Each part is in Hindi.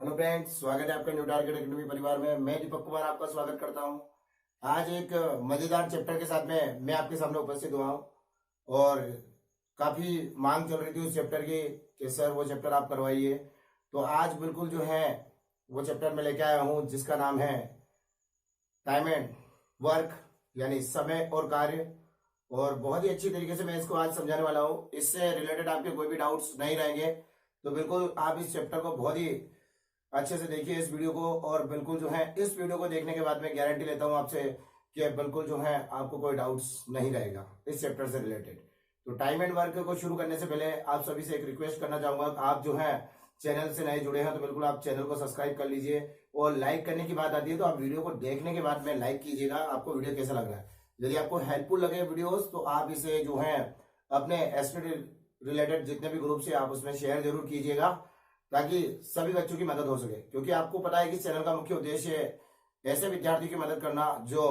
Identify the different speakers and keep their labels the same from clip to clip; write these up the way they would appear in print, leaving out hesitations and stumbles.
Speaker 1: हेलो फ्रेंड्स, स्वागत है आपका न्यू टारगेट एकेडमी परिवार में। मैं दीपक कुमार आपका स्वागत करता हूं। आज एक मजेदार चैप्टर के साथ में मैं आपके सामने उपस्थित हुआ हूं और काफी मांग चल रही थी उस चैप्टर की कि सर वो चैप्टर आप करवाइए। तो आज बिल्कुल जो है वो चैप्टर मैं लेके आया हूं जिसका नाम है टाइम एंड वर्क, यानी समय और कार्य। और बहुत ही अच्छी तरीके से मैं इसको आज समझाने वाला हूँ। इससे रिलेटेड आपके कोई भी डाउट्स नहीं रहेंगे। तो बिल्कुल आप इस चैप्टर को बहुत ही अच्छे से देखिए इस वीडियो को। और बिल्कुल जो है इस वीडियो को देखने के बाद मैं गारंटी लेता हूं आपसे कि बिल्कुल जो है आपको कोई डाउट्स नहीं रहेगा इस चैप्टर से रिलेटेड। तो टाइम एंड वर्क को शुरू करने से पहले आप सभी से एक रिक्वेस्ट करना चाहूंगा। आप जो है चैनल से नए जुड़े हैं तो बिल्कुल आप चैनल को सब्सक्राइब कर लीजिए। और लाइक करने की बात आती है तो आप वीडियो को देखने के बाद में लाइक कीजिएगा। आपको वीडियो कैसा लग रहा है, यदि आपको हेल्पफुल लगे वीडियोस तो आप इसे जो है अपने एस्टडी रिलेटेड जितने भी ग्रुप से आप उसमें शेयर जरूर कीजिएगा ताकि सभी बच्चों की मदद हो सके। क्योंकि आपको पता है कि चैनल का मुख्य उद्देश्य ऐसे विद्यार्थी की मदद करना जो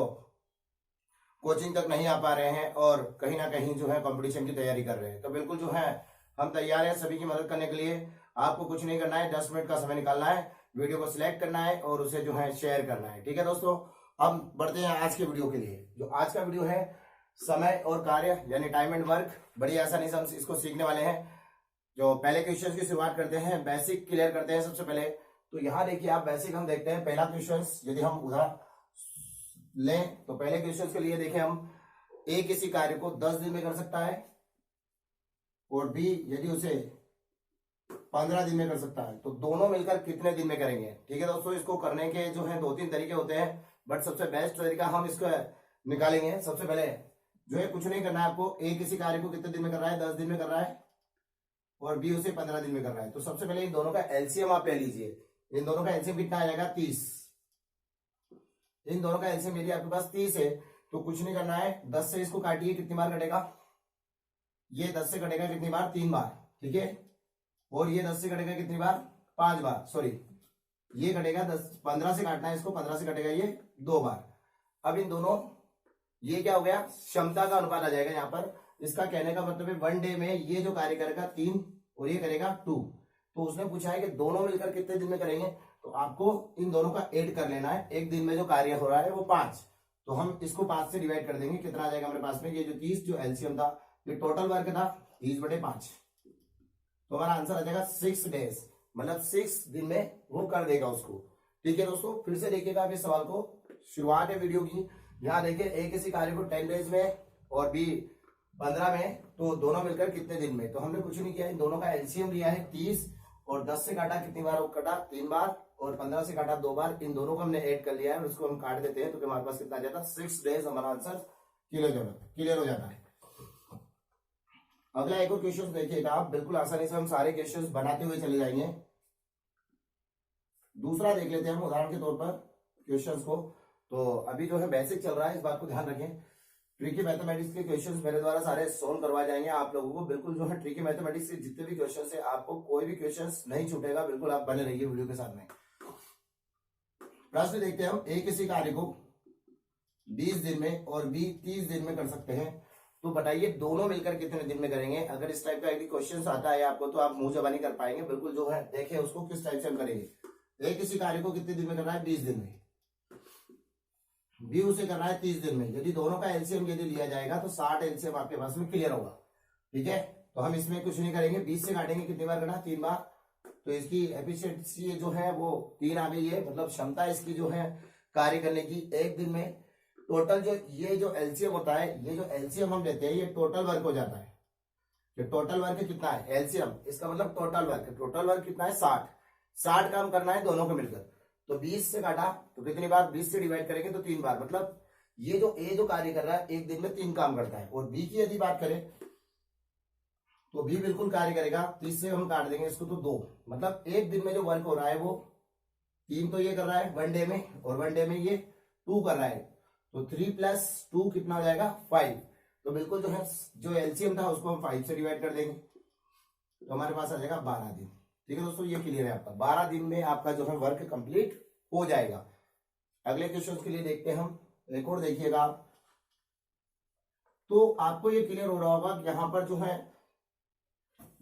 Speaker 1: कोचिंग तक नहीं आ पा रहे हैं और कहीं ना कहीं जो है कंपटीशन की तैयारी कर रहे हैं। तो बिल्कुल जो है हम तैयार हैं सभी की मदद करने के लिए। आपको कुछ नहीं करना है, 10 मिनट का समय निकालना है, वीडियो को सिलेक्ट करना है और उसे जो है शेयर करना है। ठीक है दोस्तों, अब बढ़ते हैं आज के वीडियो के लिए। जो आज का वीडियो है समय और कार्य यानी टाइम एंड वर्क, बड़ी आसानी से हम इसको सीखने वाले हैं। जो पहले क्वेश्चन की शुरुआत करते हैं, बेसिक क्लियर करते हैं सबसे पहले। तो यहां देखिए आप बेसिक हम देखते हैं। पहला क्वेश्चन यदि हम उदाहरण लें तो पहले क्वेश्चन के लिए देखें हम, ए किसी कार्य को 10 दिन में कर सकता है और बी यदि उसे 15 दिन में कर सकता है तो दोनों मिलकर कितने दिन में करेंगे। ठीक है दोस्तों, इसको करने के जो है 2-3 तरीके होते हैं, बट सबसे बेस्ट तरीका हम इसको निकालेंगे। सबसे पहले जो है कुछ नहीं करना है आपको, ए किसी कार्य को कितने दिन में कर रहा है, 10 दिन में कर रहा है और बी उसे 15 दिन में कर रहा है। तो सबसे पहले इन दोनों का एलसीएम आप ले लीजिए। इन दोनों का एलसीएम कितना आ जाएगा, 30। इन दोनों का एलसीएम यदि आपके पास 30 है तो कुछ नहीं करना है, 10 से इसको काटिए, कितनी बार कटेगा, ये 10 से कटेगा कितनी बार, 3 बार। ठीक है, और ये 10 से कटेगा कितनी बार, 5 बार। सॉरी, ये कटेगा 15 से काटना है इसको, 15 से कटेगा ये 2 बार। अब इन दोनों, ये क्या हो गया, क्षमता का अनुपात आ जाएगा यहाँ पर। इसका कहने का मतलब है 1 डे में ये जो कार्य करेगा 3 और ये करेगा 2। तो उसने पूछा है कि दोनों मिलकर कितने दिन में करेंगे, तो आपको इन दोनों का ऐड कर लेना है। एक दिन में जो कार्य हो रहा है वो 5, तो हम इसको 5 से डिवाइड कर देंगे। कितना आ जाएगा हमारे पास में, ये जो 30 जो एलसीएम था, ये टोटल वर्क था 30/5, तो हमारा आंसर आ जाएगा 6 डेज, मतलब 6 दिन में वो कर देगा उसको। ठीक है दोस्तों, फिर से देखिएगा आप इस सवाल को, शुरुआत है वीडियो की। यहाँ देखिए ए किसी कार्य को 10 डेज में और बी 15 में, तो दोनों मिलकर कितने दिन में। तो हमने कुछ नहीं किया, इन दोनों का एलसीएम लिया है 30 और 10 से काटा कितनी बार, वो कटा 3 बार, और 15 से काटा 2 बार। इन दोनों को हमने ऐड कर लिया है और उसको हम काट देते हैं तो हमारे पास कितना आ जाता है, 6 डेज। हमारा आंसर क्लियर हो जाता है। अगला एक और क्वेश्चन देखिएगा आप, बिल्कुल आसानी से हम सारे क्वेश्चन बनाते हुए चले जाएंगे। दूसरा देख लेते हैं हम उदाहरण के तौर पर क्वेश्चन को। तो अभी जो है बेसिक चल रहा है, इस बात को ध्यान रखें। ट्रिकी मैथमेटिक्स के क्वेश्चंस मेरे द्वारा सारे सोल्व करवाए जाएंगे आप लोगों को। बिल्कुल जो है ट्रिकी मैथमेटिक्स के जितने भी क्वेश्चंस है, आपको कोई भी क्वेश्चंस नहीं छूटेगा। बिल्कुल आप बने रहिए वीडियो के साथ में। प्रश्न देखते हैं हम, ए किसी कार्य को 20 दिन में और बी 30 दिन में कर सकते हैं, तो बताइए दोनों मिलकर कितने दिन में करेंगे। अगर इस टाइप का यदि क्वेश्चन आता है आपको तो आप मुंह जबानी कर पाएंगे। बिल्कुल जो है देखें उसको किस टाइप से हम करेंगे। ए किसी कार्य को कितने दिन में करना है, 20 दिन में, बी उसे करना है 30 दिन में। यदि दोनों का एलसीएम यदि लिया जाएगा तो 60 एलसीएम आपके पास में क्लियर होगा। ठीक है, तो हम इसमें कुछ नहीं करेंगे, 20 से काटेंगे कितनी बार करना, 3 बार। तो इसकी एफिशिएंसी जो है वो 3 आ गई है, मतलब क्षमता इसकी जो है कार्य करने की एक दिन में। टोटल जो ये जो एलसीएम होता है, ये जो एलसीएम हम लेते हैं ये टोटल वर्क हो जाता है। जो टोटल वर्क कितना है, एलसीएम, इसका मतलब टोटल वर्क कितना है, 60 काम करना है दोनों को मिलकर। तो 20 से काटा तो कितनी बार, 20 से डिवाइड करेंगे तो 3 बार। मतलब ये जो ए जो कार्य कर रहा है एक दिन में 3 काम करता है। और बी की यदि बात करें तो बी बिल्कुल कार्य करेगा, 30 से हम काट देंगे इसको तो 2, मतलब एक दिन में जो वर्क हो रहा है वो 3 तो ये कर रहा है 1 डे में, और 1 डे में ये 2 कर रहा है। तो 3 + 2 कितना हो जाएगा, 5। तो बिल्कुल जो है जो एलसीएम था उसको हम 5 से डिवाइड कर देंगे तो हमारे पास आ जाएगा 12 दिन। ठीक है दोस्तों, ये क्लियर है आपका, 12 दिन में आपका जो है वर्क कंप्लीट हो जाएगा। अगले क्वेश्चन के लिए देखते हैं हम, एक और देखिएगा आप, तो आपको ये क्लियर हो रहा होगा कि यहां पर जो है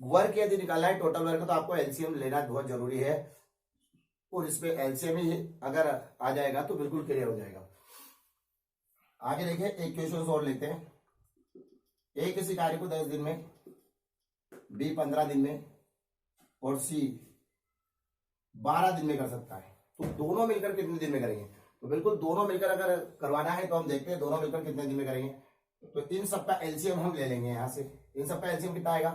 Speaker 1: वर्क यदि निकालना है टोटल वर्क तो आपको एलसीएम लेना बहुत जरूरी है। और इस पे एलसीएम ही अगर आ जाएगा तो बिल्कुल क्लियर हो जाएगा। आगे देखिए एक क्वेश्चन और लेते हैं। ए किसी कार्य को 10 दिन में, बी 15 दिन में और सी 12 दिन में कर सकता है, तो दोनों मिलकर कितने दिन में करेंगे? तो बिल्कुल दोनों मिलकर अगर करवाना है तो हम देखते हैं दोनों मिलकर कितने दिन में करेंगे। तो इन सबका एलसीएम हम ले लेंगे यहाँ से। इन सबका एलसीएम कितना आएगा?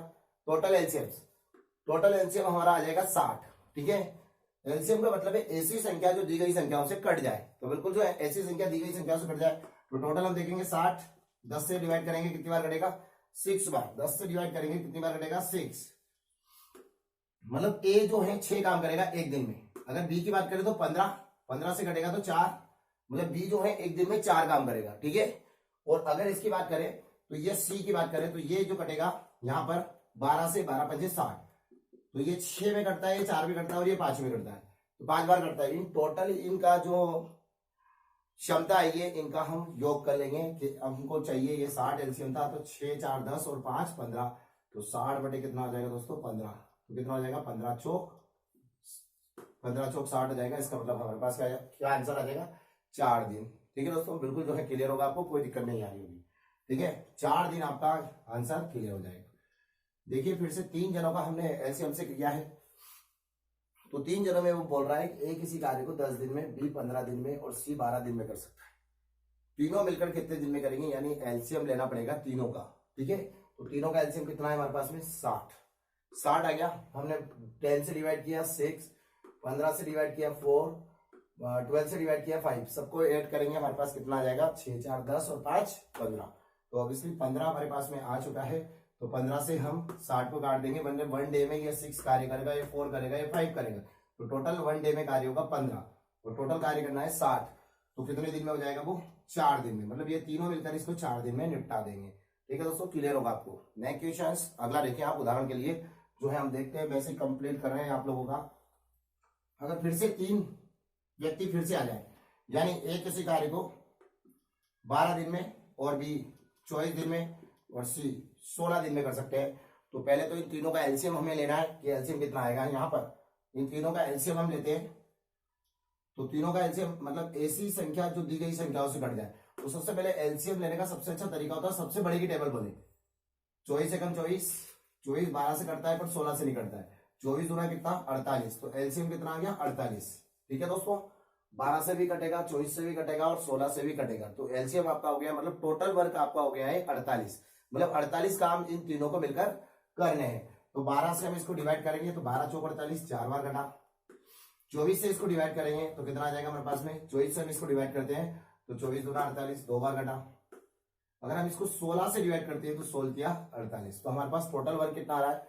Speaker 1: टोटल एलसीएम हमारा आ जाएगा 60। ठीक है, एलसीएम का मतलब है ऐसी संख्या जो दी गई संख्याओं से कट जाए। तो बिल्कुल जो है ऐसी संख्या दी गई संख्याओं से कट जाए, तो टोटल हम देखेंगे 60। 10 से डिवाइड करेंगे कितनी बार कटेगा? 6 बार। 10 से डिवाइड करेंगे कितनी बार कटेगा? 6। मतलब ए जो है 6 काम करेगा एक दिन में। अगर बी की बात करें तो 15 से कटेगा तो 4, मतलब बी जो है एक दिन में 4 काम करेगा। ठीक है, और अगर इसकी बात करें तो ये सी की बात करें तो ये जो कटेगा यहाँ पर 12 से 12 5 60, तो ये 6 में कटता है, ये 4 में कटता है और ये 5 में कटता है, तो 5 बार कटता है। इन टोटल इनका जो क्षमता है ये इनका हम योग कर लेंगे कि हमको चाहिए ये 60 एलसीएम था, तो 6 4 10 और 5 15, तो 60 बटे कितना आ जाएगा दोस्तों? 15। तो कितना हो जाएगा? 15 चौक 60 हो जाएगा। इसका मतलब हमारे पास क्या आंसर आ जाएगा? 4 दिन। ठीक है दोस्तों, बिल्कुल जो है क्लियर होगा, आपको कोई दिक्कत नहीं आ रही होगी। ठीक है, 4 दिन आपका आंसर क्लियर हो जाएगा। देखिए फिर से 3 जनों का हमने एलसीएम से किया है, तो 3 जनों में वो बोल रहा है कि ए किसी कार्य को 10 दिन में, बी 15 दिन में और सी 12 दिन में कर सकता है। तीनों मिलकर कितने दिन में करेंगे? यानी एलसीएम लेना पड़ेगा तीनों का। ठीक है, तो तीनों का एलसीएम कितना है हमारे पास में? 60 आ गया। हमने 10 से डिवाइड किया 6, 15 से डिवाइड किया 4, 12 से डिवाइड किया 5, सबको ऐड करेंगे हमारे पास कितना आ जाएगा? 6 4 10 और 5 15। तो ऑब्वियसली 15 हमारे पास में आ चुका है, तो 15 से हम 60 को काट देंगे। मतलब 1 डे में ये 6 कार्य करेगा, ये 4 करेगा, ये 5 करेगा, तो टोटल 1 डे में कार्य होगा 15, और टोटल कार्य करना है 60। तो कितने दिन में हो जाएगा वो? 4 दिन में। मतलब ये तीनों मिलकर इसको 4 दिन में निपटा देंगे। ठीक है दोस्तों, क्लियर होगा आपको। नेक्स्ट क्वेश्चन अगला देखिए आप, उदाहरण के लिए जो है हम देखते हैं, वैसे कंप्लीट कर रहे हैं आप लोगों का। अगर फिर से 3 व्यक्ति फिर से आ जाए, यानी ए किसी कार्य को 12 दिन में और बी 24 दिन में और सी 16 दिन में कर सकते हैं, तो पहले तो इन तीनों का एलसीएम हमें लेना है कि एलसीएम कितना आएगा। यहाँ पर इन तीनों का एलसीएम हम लेते हैं, तो तीनों का एलसीएम मतलब ऐसी संख्या जो दी गई संख्याओं से कट जाए। तो सबसे पहले एलसीएम लेने का सबसे अच्छा तरीका होता है सबसे बड़ी की टेबल बोले। 24 से कम 24 12 से कटता है पर 16 से नहीं कटता है। 24 दूना कितना? 48, तो एलसीएम कितना आ गया? 48। ठीक है दोस्तों, 12 से भी कटेगा, 24 से भी कटेगा और 16 से भी कटेगा, तो एलसीएम आपका हो गया, मतलब टोटल वर्क आपका हो गया है 48। मतलब 48 काम इन तीनों को मिलकर करने हैं। तो 12 से हम इसको डिवाइड करेंगे तो 12 चौक 48, 4 बार कटा। 24 से इसको डिवाइड करेंगे तो कितना आ जाएगा हमारे पास में? 24 से हम इसको डिवाइड करते हैं तो 24 दूना 48, 2 बार कटा। अगर हम इसको 16 से डिवाइड करते हैं तो 16 48, तो हमारे पास टोटल वर्क कितना आ रहा है?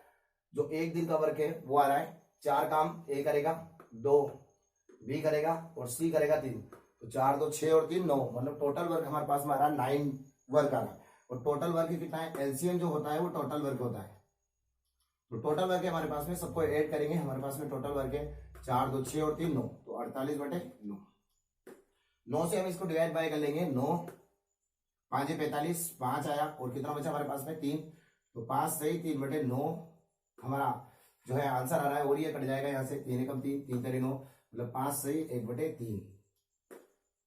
Speaker 1: जो एक दिन का वर्क है वो आ रहा है 4 काम ए करेगा, 2 बी करेगा और सी करेगा 3, तो 4 2 6 और 3 9, मतलब टोटल वर्क हमारे पास में आ रहा है 9 वर्क आ रहा है। और टोटल वर्क कितना है? एलसीएम जो होता है वो टोटल वर्क होता है, तो टोटल वर्क है हमारे पास में, सबको ऐड करेंगे, हमारे पास में टोटल वर्क है 4 2 6 और 3 9, तो 48 बटे 9। 9 से हम इसको डिवाइड बाय कर लेंगे, 9 5 45, 5 आया और कितना बचा हमारे पास में? 3, तो 5 सही 3 बटे 9 हमारा जो है आंसर आ रहा है। और ये कट जाएगा यहाँ से, 3 एकम 3, 3 तेरे 9, मतलब 5 सही 1 बटे 3,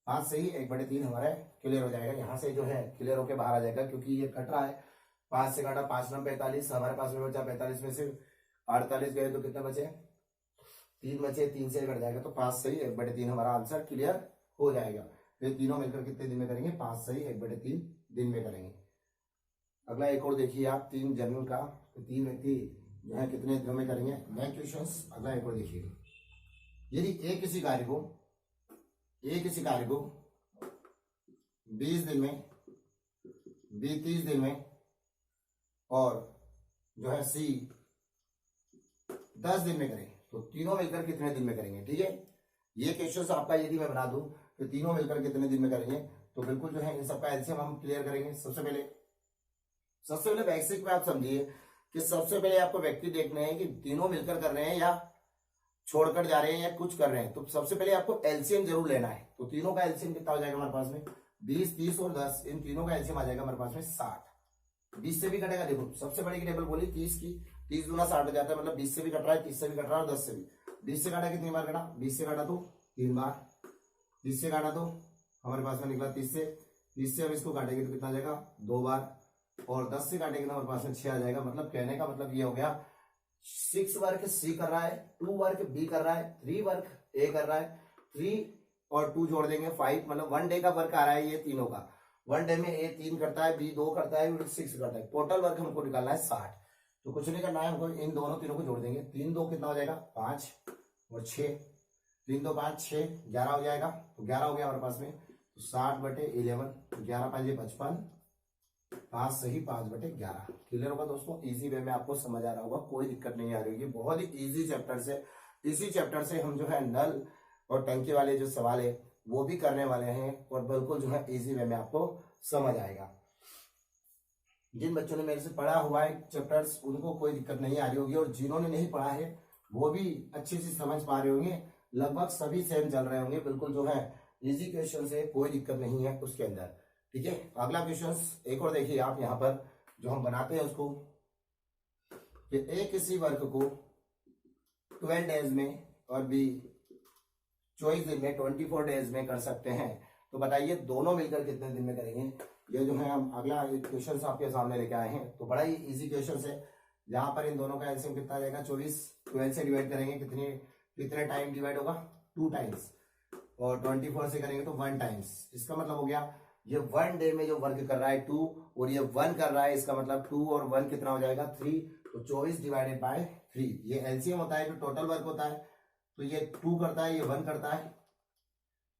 Speaker 1: 5 सही 1 बटे 3 हमारा क्लियर हो जाएगा। यहाँ से जो है क्लियर होकर बाहर आ जाएगा, क्योंकि ये कट रहा है, 5 से काटा 5 9 45, हमारे पास में बचा 45 में से 48 गए तो कितने बचे? 3 बचे, 3 से कट जाएगा, तो 5 सही 1 बटे 3 हमारा आंसर क्लियर हो जाएगा। फिर तीनों मिलकर कितने दिन में करेंगे? 5 सही 1 बटे 3 दिन में करेंगे। अगला एक और देखिए आप, 3 जनरल का, तो 3 व्यक्ति जो है कितने दिनों में करेंगे? नेक्स्ट क्वेश्चन अगला एक और देखिए। यदि ए किसी कार्य को 20 दिन में, बी 30 दिन में और जो है सी 10 दिन में करें, तो तीनों मिलकर कितने दिन में करेंगे? ठीक है, ये क्वेश्चन आपका यदि मैं बना दूं कि तीनों मिलकर कितने दिन में करेंगे, तो बिल्कुल जो है इन सबका एलसीएम हम क्लियर करेंगे। सबसे पहले बेसिक में आप समझिए कि सबसे पहले आपको व्यक्ति देखने हैं कि तीनों मिलकर कर रहे हैं या छोड़कर जा रहे हैं या कुछ कर रहे हैं। तो सबसे पहले आपको एलसीएम जरूर लेना है। तो तीनों का एलसीएम कितना हो जाएगा हमारे पास में? 20 30 और 10, इन तीनों का एलसीएम आ जाएगा हमारे पास में 60। 20 से भी कटेगा, देखो सबसे बड़ी की टेबल बोली 30 की, 30 दूना 60 हो जाता है, मतलब 20 से भी कट रहा है, 30 से भी कट रहा है और 10 से भी, 20 से काटा कितनी बार काटा, 20 से काटा तो 3 बार, 30 से काटा तो हमारे पास में निकला 30 से, 30 से हम इसको काटेंगे तो कितना आ जाएगा 2 बार, और 10 से काटेंगे तो हमारे पास में 6 आ जाएगा। मतलब कहने का मतलब ये हो गया 6 वर्क सी कर रहा है, 2 वर्क बी कर रहा है, 3 वर्क ए कर रहा है, 3 और 2 जोड़ देंगे 5, मतलब 1 डे का वर्क आ रहा है ये तीनों का। 1 डे में ए 3 करता है, बी 2 करता है, 6 करता है, टोटल वर्क हमको निकालना है 60। तो कुछ नहीं करना है हमको, इन दोनों तीनों को जोड़ देंगे, 3 2 कितना हो जाएगा 5 और 6, 3 2 5 6 11 हो जाएगा। तो 11 हो गया हमारे पास में, तो 60/11, 11 5 55, 5 सही 5/11। क्लियर होगा दोस्तों, इजी वे में आपको समझ आ रहा होगा, कोई दिक्कत नहीं आ रही होगी। बहुत ही इजी चैप्टर से, इसी चैप्टर से हम जो है नल और टंकी वाले जो सवाल है वो भी करने वाले हैं, और बिल्कुल जो है इजी वे में आपको समझ आएगा। जिन बच्चों ने मेरे से पढ़ा हुआ है चैप्टर्स उनको कोई दिक्कत नहीं आ रही होगी, और जिन्होंने नहीं पढ़ा है वो भी अच्छे से समझ पा रहे होंगे, लगभग सभी सेम चल रहे होंगे। बिल्कुल जो है इजी क्वेश्चन है, कोई दिक्कत नहीं है उसके अंदर। ठीक है, अगला क्वेश्चन एक और देखिए आप यहाँ पर जो हम बनाते हैं उसको, कि ए किसी वर्क को 12 डेज में और बी 24 दिन में 24 डेज में कर सकते हैं, तो बताइए दोनों मिलकर कितने दिन में करेंगे। ये जो है हम अगला क्वेश्चन आपके सामने लेके आए हैं, तो बड़ा ही इजी क्वेश्चन है। यहाँ पर इन दोनों का एलसीएम कितना आ जाएगा 24, 12 से डिवाइड करेंगे कितने टाइम डिवाइड होगा 2 टाइम्स, और 24 से करेंगे तो 1 टाइम्स। इसका मतलब हो गया ये 1 डे में जो वर्क कर रहा है 2 और ये 1 कर रहा है, इसका मतलब 2 और 1 कितना हो जाएगा 3, तो 24/3 ये एलसीएम होता है, जो टोटल वर्क होता है। तो ये 2 करता है, ये 1 करता है,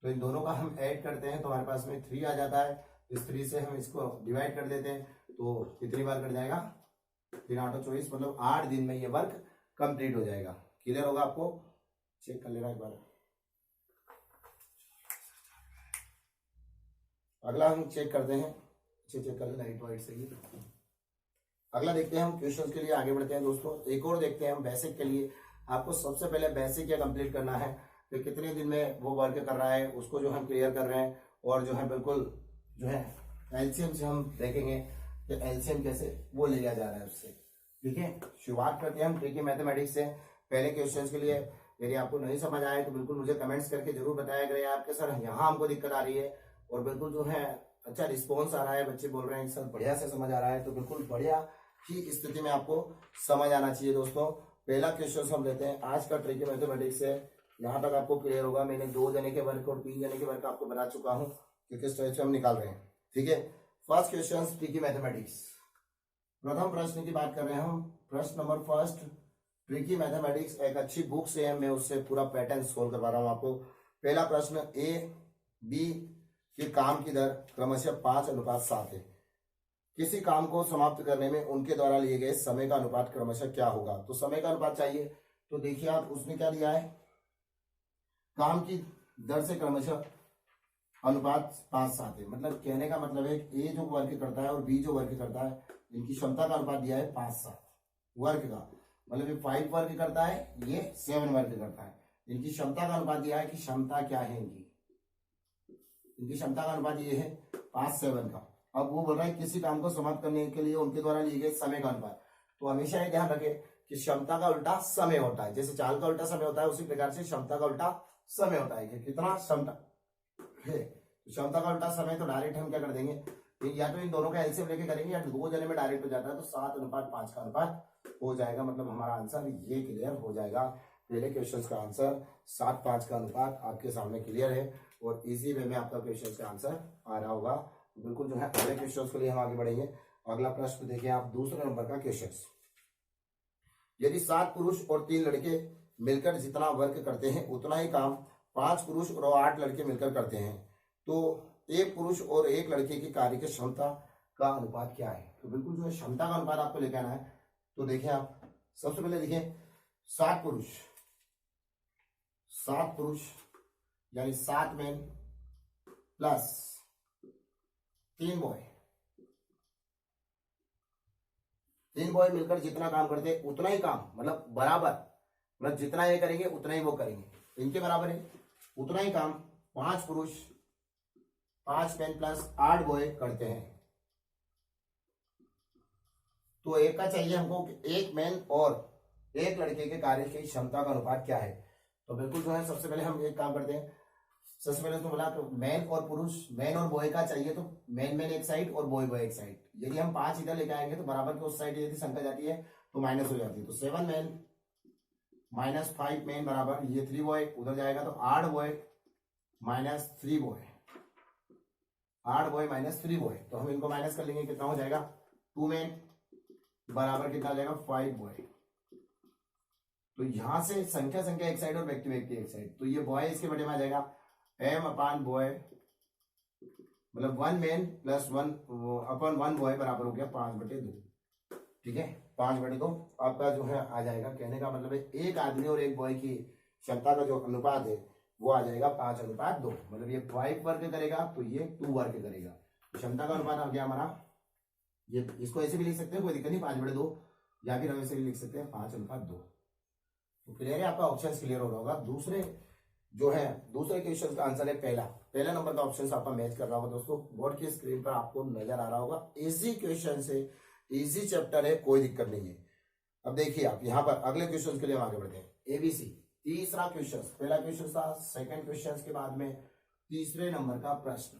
Speaker 1: तो इन दोनों का हम ऐड करते हैं तो हमारे पास में 3 आ जाता है। इस 3 से हम इसको डिवाइड कर देते हैं तो कितनी बार कट जाएगा 3 8 24, मतलब 8 दिन में ये वर्क कंप्लीट हो जाएगा। क्लियर होगा आपको, चेक कर लेना एक बार। अगला हम चेक करते हैं, चेक कर ले लाइट वाइट से ही। अगला देखते हैं हम क्वेश्चंस के लिए आगे बढ़ते हैं दोस्तों। एक और देखते हैं हम बेसिक के लिए। आपको सबसे पहले बेसिक क्या कंप्लीट करना है, तो कितने दिन में वो वर्क कर रहा है उसको जो हम क्लियर कर रहे हैं, और जो है बिल्कुल जो है एलसीएम से हम देखेंगे कि एलसीएम कैसे वो लिया जा रहा है उससे। ठीक है, शुरुआत करते हैं हम ट्रिकी मैथमेटिक्स से। पहले क्वेश्चन के लिए यदि आपको नहीं समझ आए तो बिल्कुल मुझे कमेंट्स करके जरूर बताया करें आपके सर यहाँ हमको दिक्कत आ रही है, और बिल्कुल जो है अच्छा रिस्पॉन्स आ रहा है, बच्चे बोल रहे हैं सर बढ़िया से समझ आ रहा है, तो बिल्कुल बढ़िया ही स्थिति में आपको समझ आना चाहिए दोस्तों। पहला क्वेश्चन हम लेते हैं आज का ट्रिकी मैथमेटिक्स से। यहाँ तक आपको क्लियर होगा, मैंने 2 जने के वर्क और 3 जने के वर्क आपको बता चुका हूँ कि किस तरह से हम निकाल रहे हैं। ठीक है, फर्स्ट क्वेश्चन ट्रिकी मैथमेटिक्स, प्रथम प्रश्न की बात कर रहे हैं हम। प्रश्न नंबर फर्स्ट, ट्रिकी मैथमेटिक्स एक अच्छी बुक से है, मैं उससे पूरा पैटर्न सोल्व करवा रहा हूँ आपको। पहला प्रश्न, ए बी के काम की दर क्रमशः 5:7 है, किसी काम को समाप्त करने में उनके द्वारा लिए गए समय का अनुपात क्रमशः क्या होगा। तो समय का अनुपात चाहिए, तो देखिए आप उसने क्या दिया है, काम की दर से क्रमशः अनुपात 5:7 है। मतलब कहने का मतलब है ए जो वर्क करता है और बी जो वर्क करता है, इनकी क्षमता का अनुपात दिया है 5:7 वर्क का, मतलब ये 5 वर्क करता है, ये 7 वर्क करता है। इनकी क्षमता का अनुपात दिया है कि क्षमता क्या है इनकी क्षमता का अनुपात ये है 5:7 का। अब वो बोल रहा है किसी काम को समाप्त करने के लिए उनके द्वारा लिए गए समय का अनुपात। तो हमेशा ये ध्यान रखें कि क्षमता का उल्टा समय होता है, जैसे चाल का उल्टा समय होता है उसी प्रकार से क्षमता का उल्टा समय होता है कि कितना क्षमता है। क्षमता का उल्टा समय तो डायरेक्ट हम क्या कर देंगे, या तो इन दोनों का एलसीएम लेके करेंगे, या 2 जने में डायरेक्ट हो जाता है तो 7:5 का अनुपात हो जाएगा। मतलब हमारा आंसर ये क्लियर हो जाएगा। पहले क्वेश्चन का आंसर 7:5 का अनुपात आपके सामने क्लियर है, और इजी वे में आपका क्वेश्चन का आंसर आ रहा होगा। बिल्कुल जो है अगले क्वेश्चन के लिए हम आगे बढ़ेंगे। अगला प्रश्न देखिए आप, दूसरे नंबर का क्वेश्चन, यदि 7 पुरुष और 3 लड़के मिलकर जितना वर्क करते हैं उतना ही काम 5 पुरुष और 8 लड़के मिलकर करते हैं, तो 1 पुरुष और 1 लड़के की कार्य की क्षमता का अनुपात क्या है। तो बिल्कुल जो है क्षमता का अनुपात आपको लेकर आना है। तो देखिए आप सबसे पहले देखिए 7 पुरुष यानी 7 मैन प्लस 3 बॉय मिलकर जितना काम करते हैं उतना ही काम, मतलब बराबर, मतलब जितना ये करेंगे उतना ही वो करेंगे, इनके बराबर है उतना ही काम 5 पुरुष 5 मैन प्लस 8 बॉय करते हैं। तो एक का चाहिए हमको कि 1 मैन और 1 लड़के के कार्य की क्षमता का अनुपात क्या है। तो बिल्कुल जो है सबसे पहले हम एक काम करते हैं। सबसे पहले तो बोला तो मैन और पुरुष, मैन और बॉय का चाहिए तो मैन मैन एक साइड और बॉय बॉय एक साइड। यदि हम 5 इधर लेके आएंगे तो बराबर की उस साइड यदि संख्या जाती है तो माइनस हो जाती है। तो 7 मैन माइनस 5 मैन बराबर ये 3 बॉय उधर जाएगा तो 8 boy minus 3 boy, 8 boy minus 3 boy. तो हम इनको माइनस कर लेंगे, कितना हो जाएगा 2 मैन बराबर कितना हो जाएगा 5 बॉय। तो यहां से संख्या संख्या एक साइड और व्यक्ति व्यक्ति एक साइड, तो ये बॉय इसके बटे में आ जाएगा m अपान बॉय, मतलब 1 मैन प्लस 1 अपन 1 बॉय बराबर हो गया 5/2। ठीक है, 5/2 आपका जो है आ जाएगा। कहने का मतलब है एक आदमी और एक बॉय की क्षमता का जो अनुपात है वो आ जाएगा 5:2। मतलब ये 5 वर्ग करेगा तो ये 2 वर्ग करेगा। क्षमता का अनुपात आ गया हमारा, ये इसको ऐसे भी लिख सकते हैं, कोई दिक्कत नहीं, 5/2, या फिर हम ऐसे भी लिख सकते हैं 5:2। तो क्लियर है, आपका ऑप्शन क्लियर हो रहा होगा। दूसरे जो है दूसरे क्वेश्चन का आंसर है पहला नंबर का ऑप्शन आपका मैच कर रहा होगा दोस्तों, बोर्ड की स्क्रीन पर आपको नजर आ रहा होगा। इजी क्वेश्चन से, इजी चैप्टर है, कोई दिक्कत नहीं है। अब देखिए आप यहाँ पर अगले क्वेश्चन के लिए हम आगे बढ़ते हैं। एबीसी तीसरा क्वेश्चन, पहला क्वेश्चन था, सेकंड क्वेश्चन के बाद में तीसरे नंबर का प्रश्न,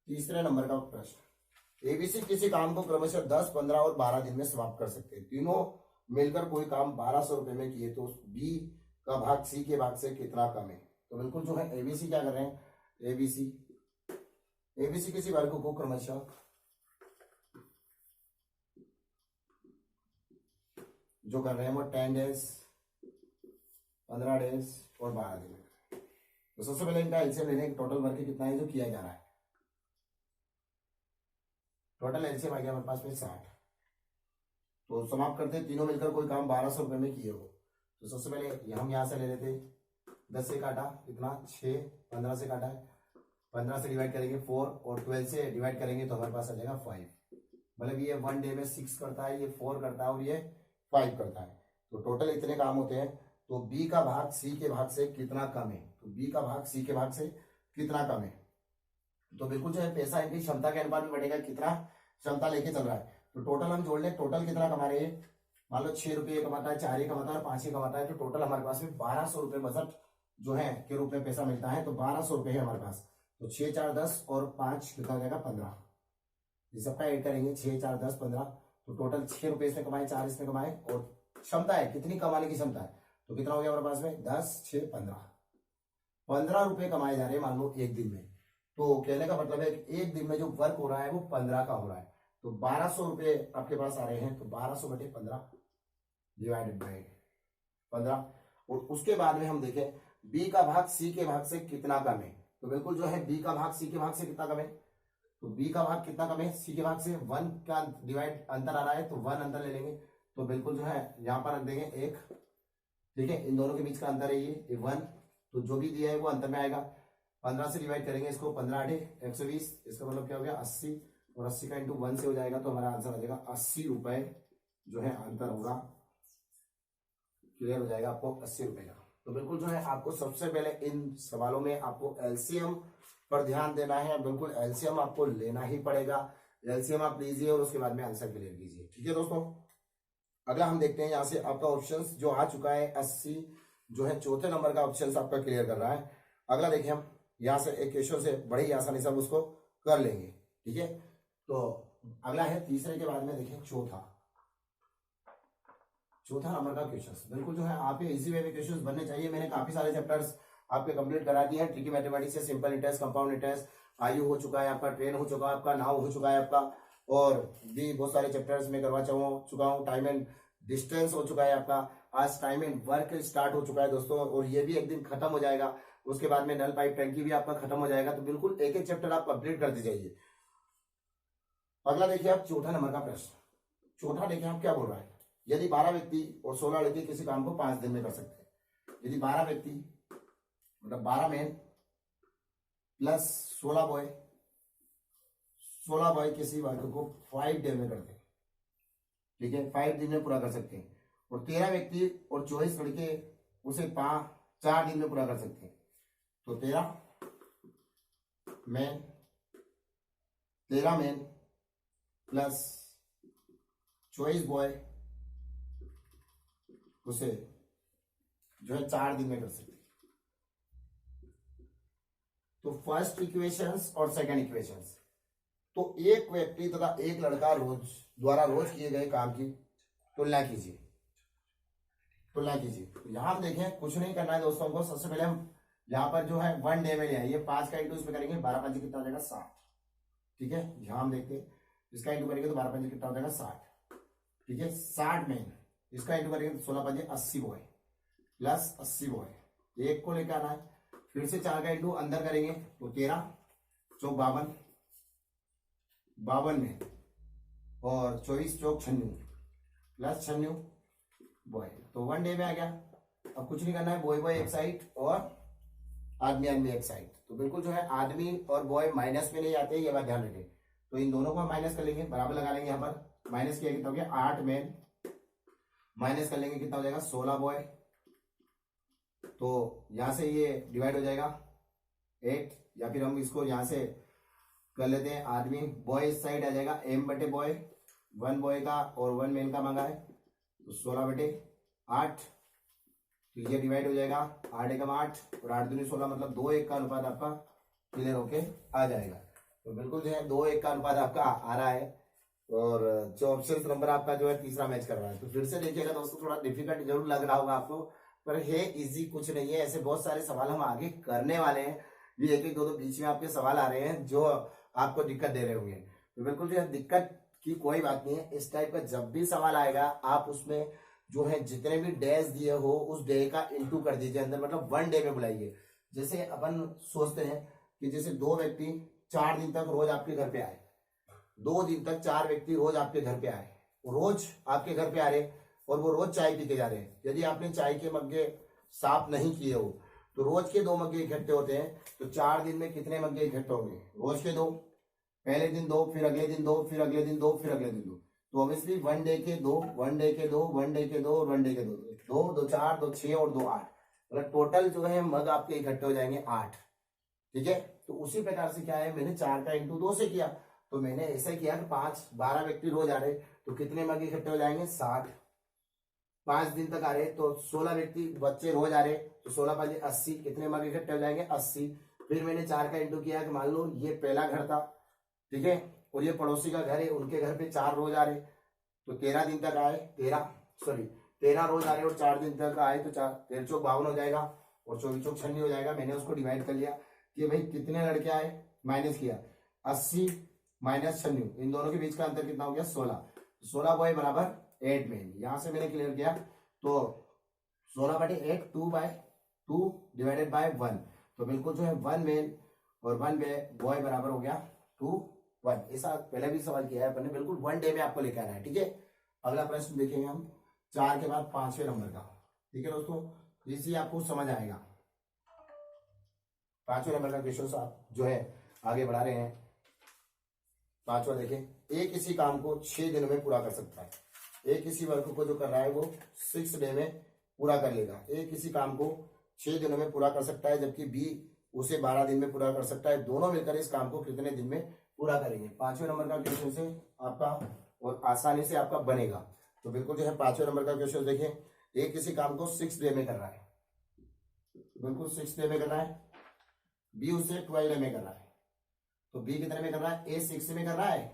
Speaker 1: तीसरे नंबर का प्रश्न। एबीसी किसी काम को क्रमशः 10, 15 और 12 दिन में समाप्त कर सकते हैं। तीनों मिलकर कोई काम 1200 रुपए में किए तो बी का भाग सी के भाग से कितना कम है। तो बिल्कुल जो है एबीसी क्या कर रहे हैं, एबीसी किसी वर्ग को क्रमशः जो कर रहे हैं वो 10 डेज, 15 डेज और 12 दिन। तो सबसे पहले इनका एलसीएम लेने का टोटल वर्क कितना है जो किया जा रहा है। टोटल एलसीएम आ गया हमारे पास में 60। तो समाप्त करते हैं, तीनों मिलकर कोई काम 1200 रुपए में किए हो। तो सबसे पहले हम यहां से ले लेते, 10 से काटा कितना 6, 15 से काटा है, 15 से डिवाइड करेंगे 4 और 12 से डिवाइड करेंगे तो हमारे पास आ जाएगा 5। मतलब ये 1 डे में 6 करता है, ये 4 करता है और ये 5 करता है। तो टोटल इतने काम होते हैं। तो बी का भाग सी के भाग से कितना कम है, तो बी का भाग सी के भाग से कितना कम है। तो बिल्कुल जो है पैसा इनकी क्षमता के अनुपात में बढ़ेगा, कितना क्षमता लेके चल रहा है। तो टोटल हम जोड़ ले, टोटल कितना कमा रहे हैं, मान लो 6 रुपये कमाता है, 4 ही कमाता है और 5 ही कमाता है। तो टोटल हमारे पास में 1200 रुपये बजट जो है के रूप में पैसा मिलता है। तो 1200 रुपये है हमारे पास। तो 6, 4, 10 और 5 कितना हो जाएगा 15। इस सबका ऐड करेंगे 6, 4, 10, 15। तो टोटल 6 रुपये इसने कमाए, 4 इसने कमाए और क्षमता है कितनी कमाने की क्षमता है। तो कितना हो गया हमारे पास में 10, 6, 15, 15 रुपये कमाए जा रहे हैं मान लो एक दिन में। तो कहने का मतलब है एक दिन में जो वर्क हो रहा है वो 15 का हो रहा है। तो 1200 रुपये आपके पास आ रहे हैं। तो 1200/15 डिवाइडेड बाई 15। और उसके बाद में हम देखें बी का भाग सी के भाग से कितना कम है। तो बिल्कुल जो है बी का भाग सी के भाग से कितना कम है। तो बी का भाग कितना कम है सी के भाग से, 1 का डिवाइड अंतर आ रहा है तो 1 अंतर ले लेंगे। तो बिल्कुल जो है यहाँ पर रख देंगे 1। ठीक है, इन दोनों के बीच का अंतर है ये 1। तो जो भी दिया है वो अंतर में आएगा। 15 से डिवाइड करेंगे इसको, 15 8 120। इसका मतलब क्या हो गया 80 और 80 का इंटू 1 से हो जाएगा। तो हमारा आंसर आ जाएगा 80 रुपए जो है अंतर होगा। क्लियर हो जाएगा आपको 80 रुपए का। तो बिल्कुल जो है आपको सबसे पहले इन सवालों में आपको एलसीएम पर ध्यान देना है। बिल्कुल एलसीएम आपको लेना ही पड़ेगा। एलसीएम आप लीजिए और उसके बाद में आंसर क्लियर कीजिए। ठीक है दोस्तों, अगला हम देखते हैं यहाँ से आपका ऑप्शन जो आ चुका है 80 जो है चौथे नंबर का ऑप्शन आपका क्लियर कर रहा है। अगला देखिए हम यहाँ से एक क्वेश्चन से बड़ी आसानी से हम उसको कर लेंगे। ठीक है, तो अगला है तीसरे के बाद में देखिए चौथा नंबर का क्वेश्चन। बिल्कुल जो है आपके इजी वे में क्वेश्चन बनने चाहिए। मैंने काफी सारे चैप्टर्स आपके कंप्लीट करा दिए हैं। ट्रिकी मैथमेटिक्स से सिंपल इंटरेस्ट, कंपाउंड इंटरेस्ट, आयु हो चुका है आपका, ट्रेन हो चुका है आपका, नाव हो चुका है आपका, और भी बहुत सारे चैप्टर्स में करवा चुका हूँ। टाइम एंड डिस्टेंस हो चुका है आपका। आज टाइम एंड वर्क स्टार्ट हो चुका है दोस्तों, और ये भी एक दिन खत्म हो जाएगा। उसके बाद में नल पाइप टैंकी भी आपका खत्म हो जाएगा। तो बिल्कुल एक एक चैप्टर आप कंप्लीट करते जाइए। अगला देखिए आप चौथा नंबर का प्रश्न। चौथा देखिए आप क्या बोल रहा है, यदि 12 व्यक्ति और 16 लड़के किसी काम को 5 दिन में कर सकते हैं। यदि 12 व्यक्ति मतलब 12 मैन प्लस 16 बॉय किसी वर्क को 5 डे में करते हैं। ठीक है, 5 दिन में पूरा कर सकते हैं। और 13 व्यक्ति और 24 लड़के उसे 4 दिन में पूरा कर सकते हैं। तो 13 मैन प्लस 24 बॉय उसे जो है 4 दिन में कर सकते हैं। तो फर्स्ट इक्वेशंस और सेकंड इक्वेशंस, तो एक व्यक्ति तथा एक लड़का द्वारा रोज किए गए काम की तुलना कीजिए। तो यहां हम देखें, कुछ नहीं करना है दोस्तों को। सबसे पहले हम यहाँ पर जो है 1 डे में ले आइए, 5 का इंटू इसमें करेंगे, 12 5 कितना हो जाएगा 60। ठीक है, यहाँ हम देखते हैं इसका इंटू करेंगे तो 12 5 कितना हो जाएगा 60। ठीक है, 60 में इसका इंटू करेंगे तो 16 5 80 बॉय प्लस 80 बॉय, एक को लेकर आना है। फिर से 4 का इंटू अंदर करेंगे तो 13 चौक 52 में, और 24 चौक 96 प्लस 96 बॉय, तो 1 डे में आ गया। अब कुछ नहीं करना है, बॉय एक साइड और आदमी एक साइड। तो बिल्कुल जो है आदमी और बॉय माइनस में नहीं आते, ये बात ध्यान रखें। तो इन दोनों को माइनस कर लेंगे, बराबर लगा लेंगे। यहाँ पर माइनस किया कितना हो गया 8 मैन, माइनस कर लेंगे कितना हो जाएगा 16 बॉय। तो यहां से ये डिवाइड हो जाएगा 8, या फिर हम इसको यहां से कर लेते हैं आदमी, बॉय इस साइड आ जाएगा m बटे बॉय, 1 बॉय का और 1 मैन का मांगा है, तो 16 बटे 8। तो ये डिवाइड हो जाएगा 8 एकम 8 और 8 दूनी 16, मतलब 2:1 का अनुपात आपका क्लियर होके आ जाएगा। तो बिल्कुल जो है 2:1 का अनुपात आपका आ रहा है, और जो ऑप्शन नंबर आपका जो है तीसरा मैच कर रहा है। तो फिर से देखिएगा दोस्तों, थोड़ा डिफिकल्ट जरूर लग रहा होगा आपको, पर है इजी कुछ नहीं है। ऐसे बहुत सारे सवाल हम आगे करने वाले हैं, ये एक दो बीच में आपके सवाल आ रहे हैं जो आपको दिक्कत दे रहे होंगे। तो बिल्कुल जो है दिक्कत की कोई बात नहीं है। इस टाइप का जब भी सवाल आएगा, आप उसमें जो है जितने भी डेज दिए हो उस डे का इंटू कर दीजिए अंदर, मतलब 1 डे में बुलाइए। जैसे अपन सोचते हैं कि जैसे 2 व्यक्ति 4 दिन तक रोज आपके घर पे आए, 2 दिन तक 4 व्यक्ति रोज आपके घर पे आए, रोज आपके घर पे आ रहे और वो रोज चाय पी के जा रहे हैं। यदि आपने चाय के मग्गे साफ नहीं किए हो तो रोज के 2 मग्गे इकट्ठे होते हैं, तो 4 दिन में कितने मग्गे इकट्ठे होंगे? रोज के 2, पहले दिन 2, फिर अगले दिन 2, फिर अगले दिन 2, फिर अगले दिन 2। तो ऑब्वियसली 1 डे के 2, 1 डे के 2, 1 डे के 2 और 1 डे के 2, 2 2 4 2 6 और 2 8, मतलब टोटल जो है मग आपके इकट्ठे हो जाएंगे 8। ठीक है, तो उसी प्रकार से क्या है, मैंने 4 का इंटू 2 से किया, तो मैंने ऐसा किया कि 12 व्यक्ति रोज आ रहे तो कितने मग इकट्ठे हो जाएंगे 60। 5 दिन तक आ रहे तो 16 व्यक्ति बच्चे रोज आ रहे तो 16 5 80, कितने मग इकट्ठे हो जाएंगे 80। फिर मैंने 4 का इंटू किया कि मान लो ये पहला घर था, ठीक है, और ये पड़ोसी का घर है, उनके घर पे 4 रोज आ रहे तो 13 दिन तक आए, 13 रोज आ रहे और 4 दिन तक आए तो 13 चौक 52 हो जाएगा और 24 चौक 96 हो जाएगा। मैंने उसको डिवाइड कर लिया कि भाई कितने लड़के आए, माइनस किया 80 माइनस 96, इन दोनों के बीच का अंतर कितना हो गया 16। 16 बॉय बराबर 8 मैन, यहां से मैंने क्लियर किया। तो 16 बटे 8, 2/2 डिवाइडेड बाय 1, तो बिल्कुल जो है 1 मैन और 1 बॉय बराबर हो गया 2 1। ऐसा पहले भी सवाल किया है अपन ने, बिल्कुल 1 डे में आपको लेकर आना है। ठीक है, अगला प्रश्न देखेंगे हम 4 के बाद 5वें नंबर का। ठीक है दोस्तों, इसी आपको समझ आएगा। 5वें नंबर का क्वेश्चन आप जो है आगे बढ़ा रहे हैं। 5वां देखें, एक किसी काम को 6 दिनों में पूरा कर सकता है। एक किसी वर्क को जो कर रहा है वो 6 डे में पूरा कर लेगा। एक किसी काम को 6 दिनों में पूरा कर सकता है, जबकि बी उसे 12 दिन में पूरा कर सकता है। दोनों मिलकर इस काम को कितने दिन में पूरा करेंगे? 5वें नंबर का क्वेश्चन से आपका और आसानी से आपका बनेगा। तो बिल्कुल जो है 5वें नंबर का क्वेश्चन देखें, एक किसी काम को 6 डे में कर रहा है, बिल्कुल 6 डे में कर रहा है, बी उसे 12 डे में कर रहा है। तो बी कितने में कर रहा है? ए 6 में कर रहा है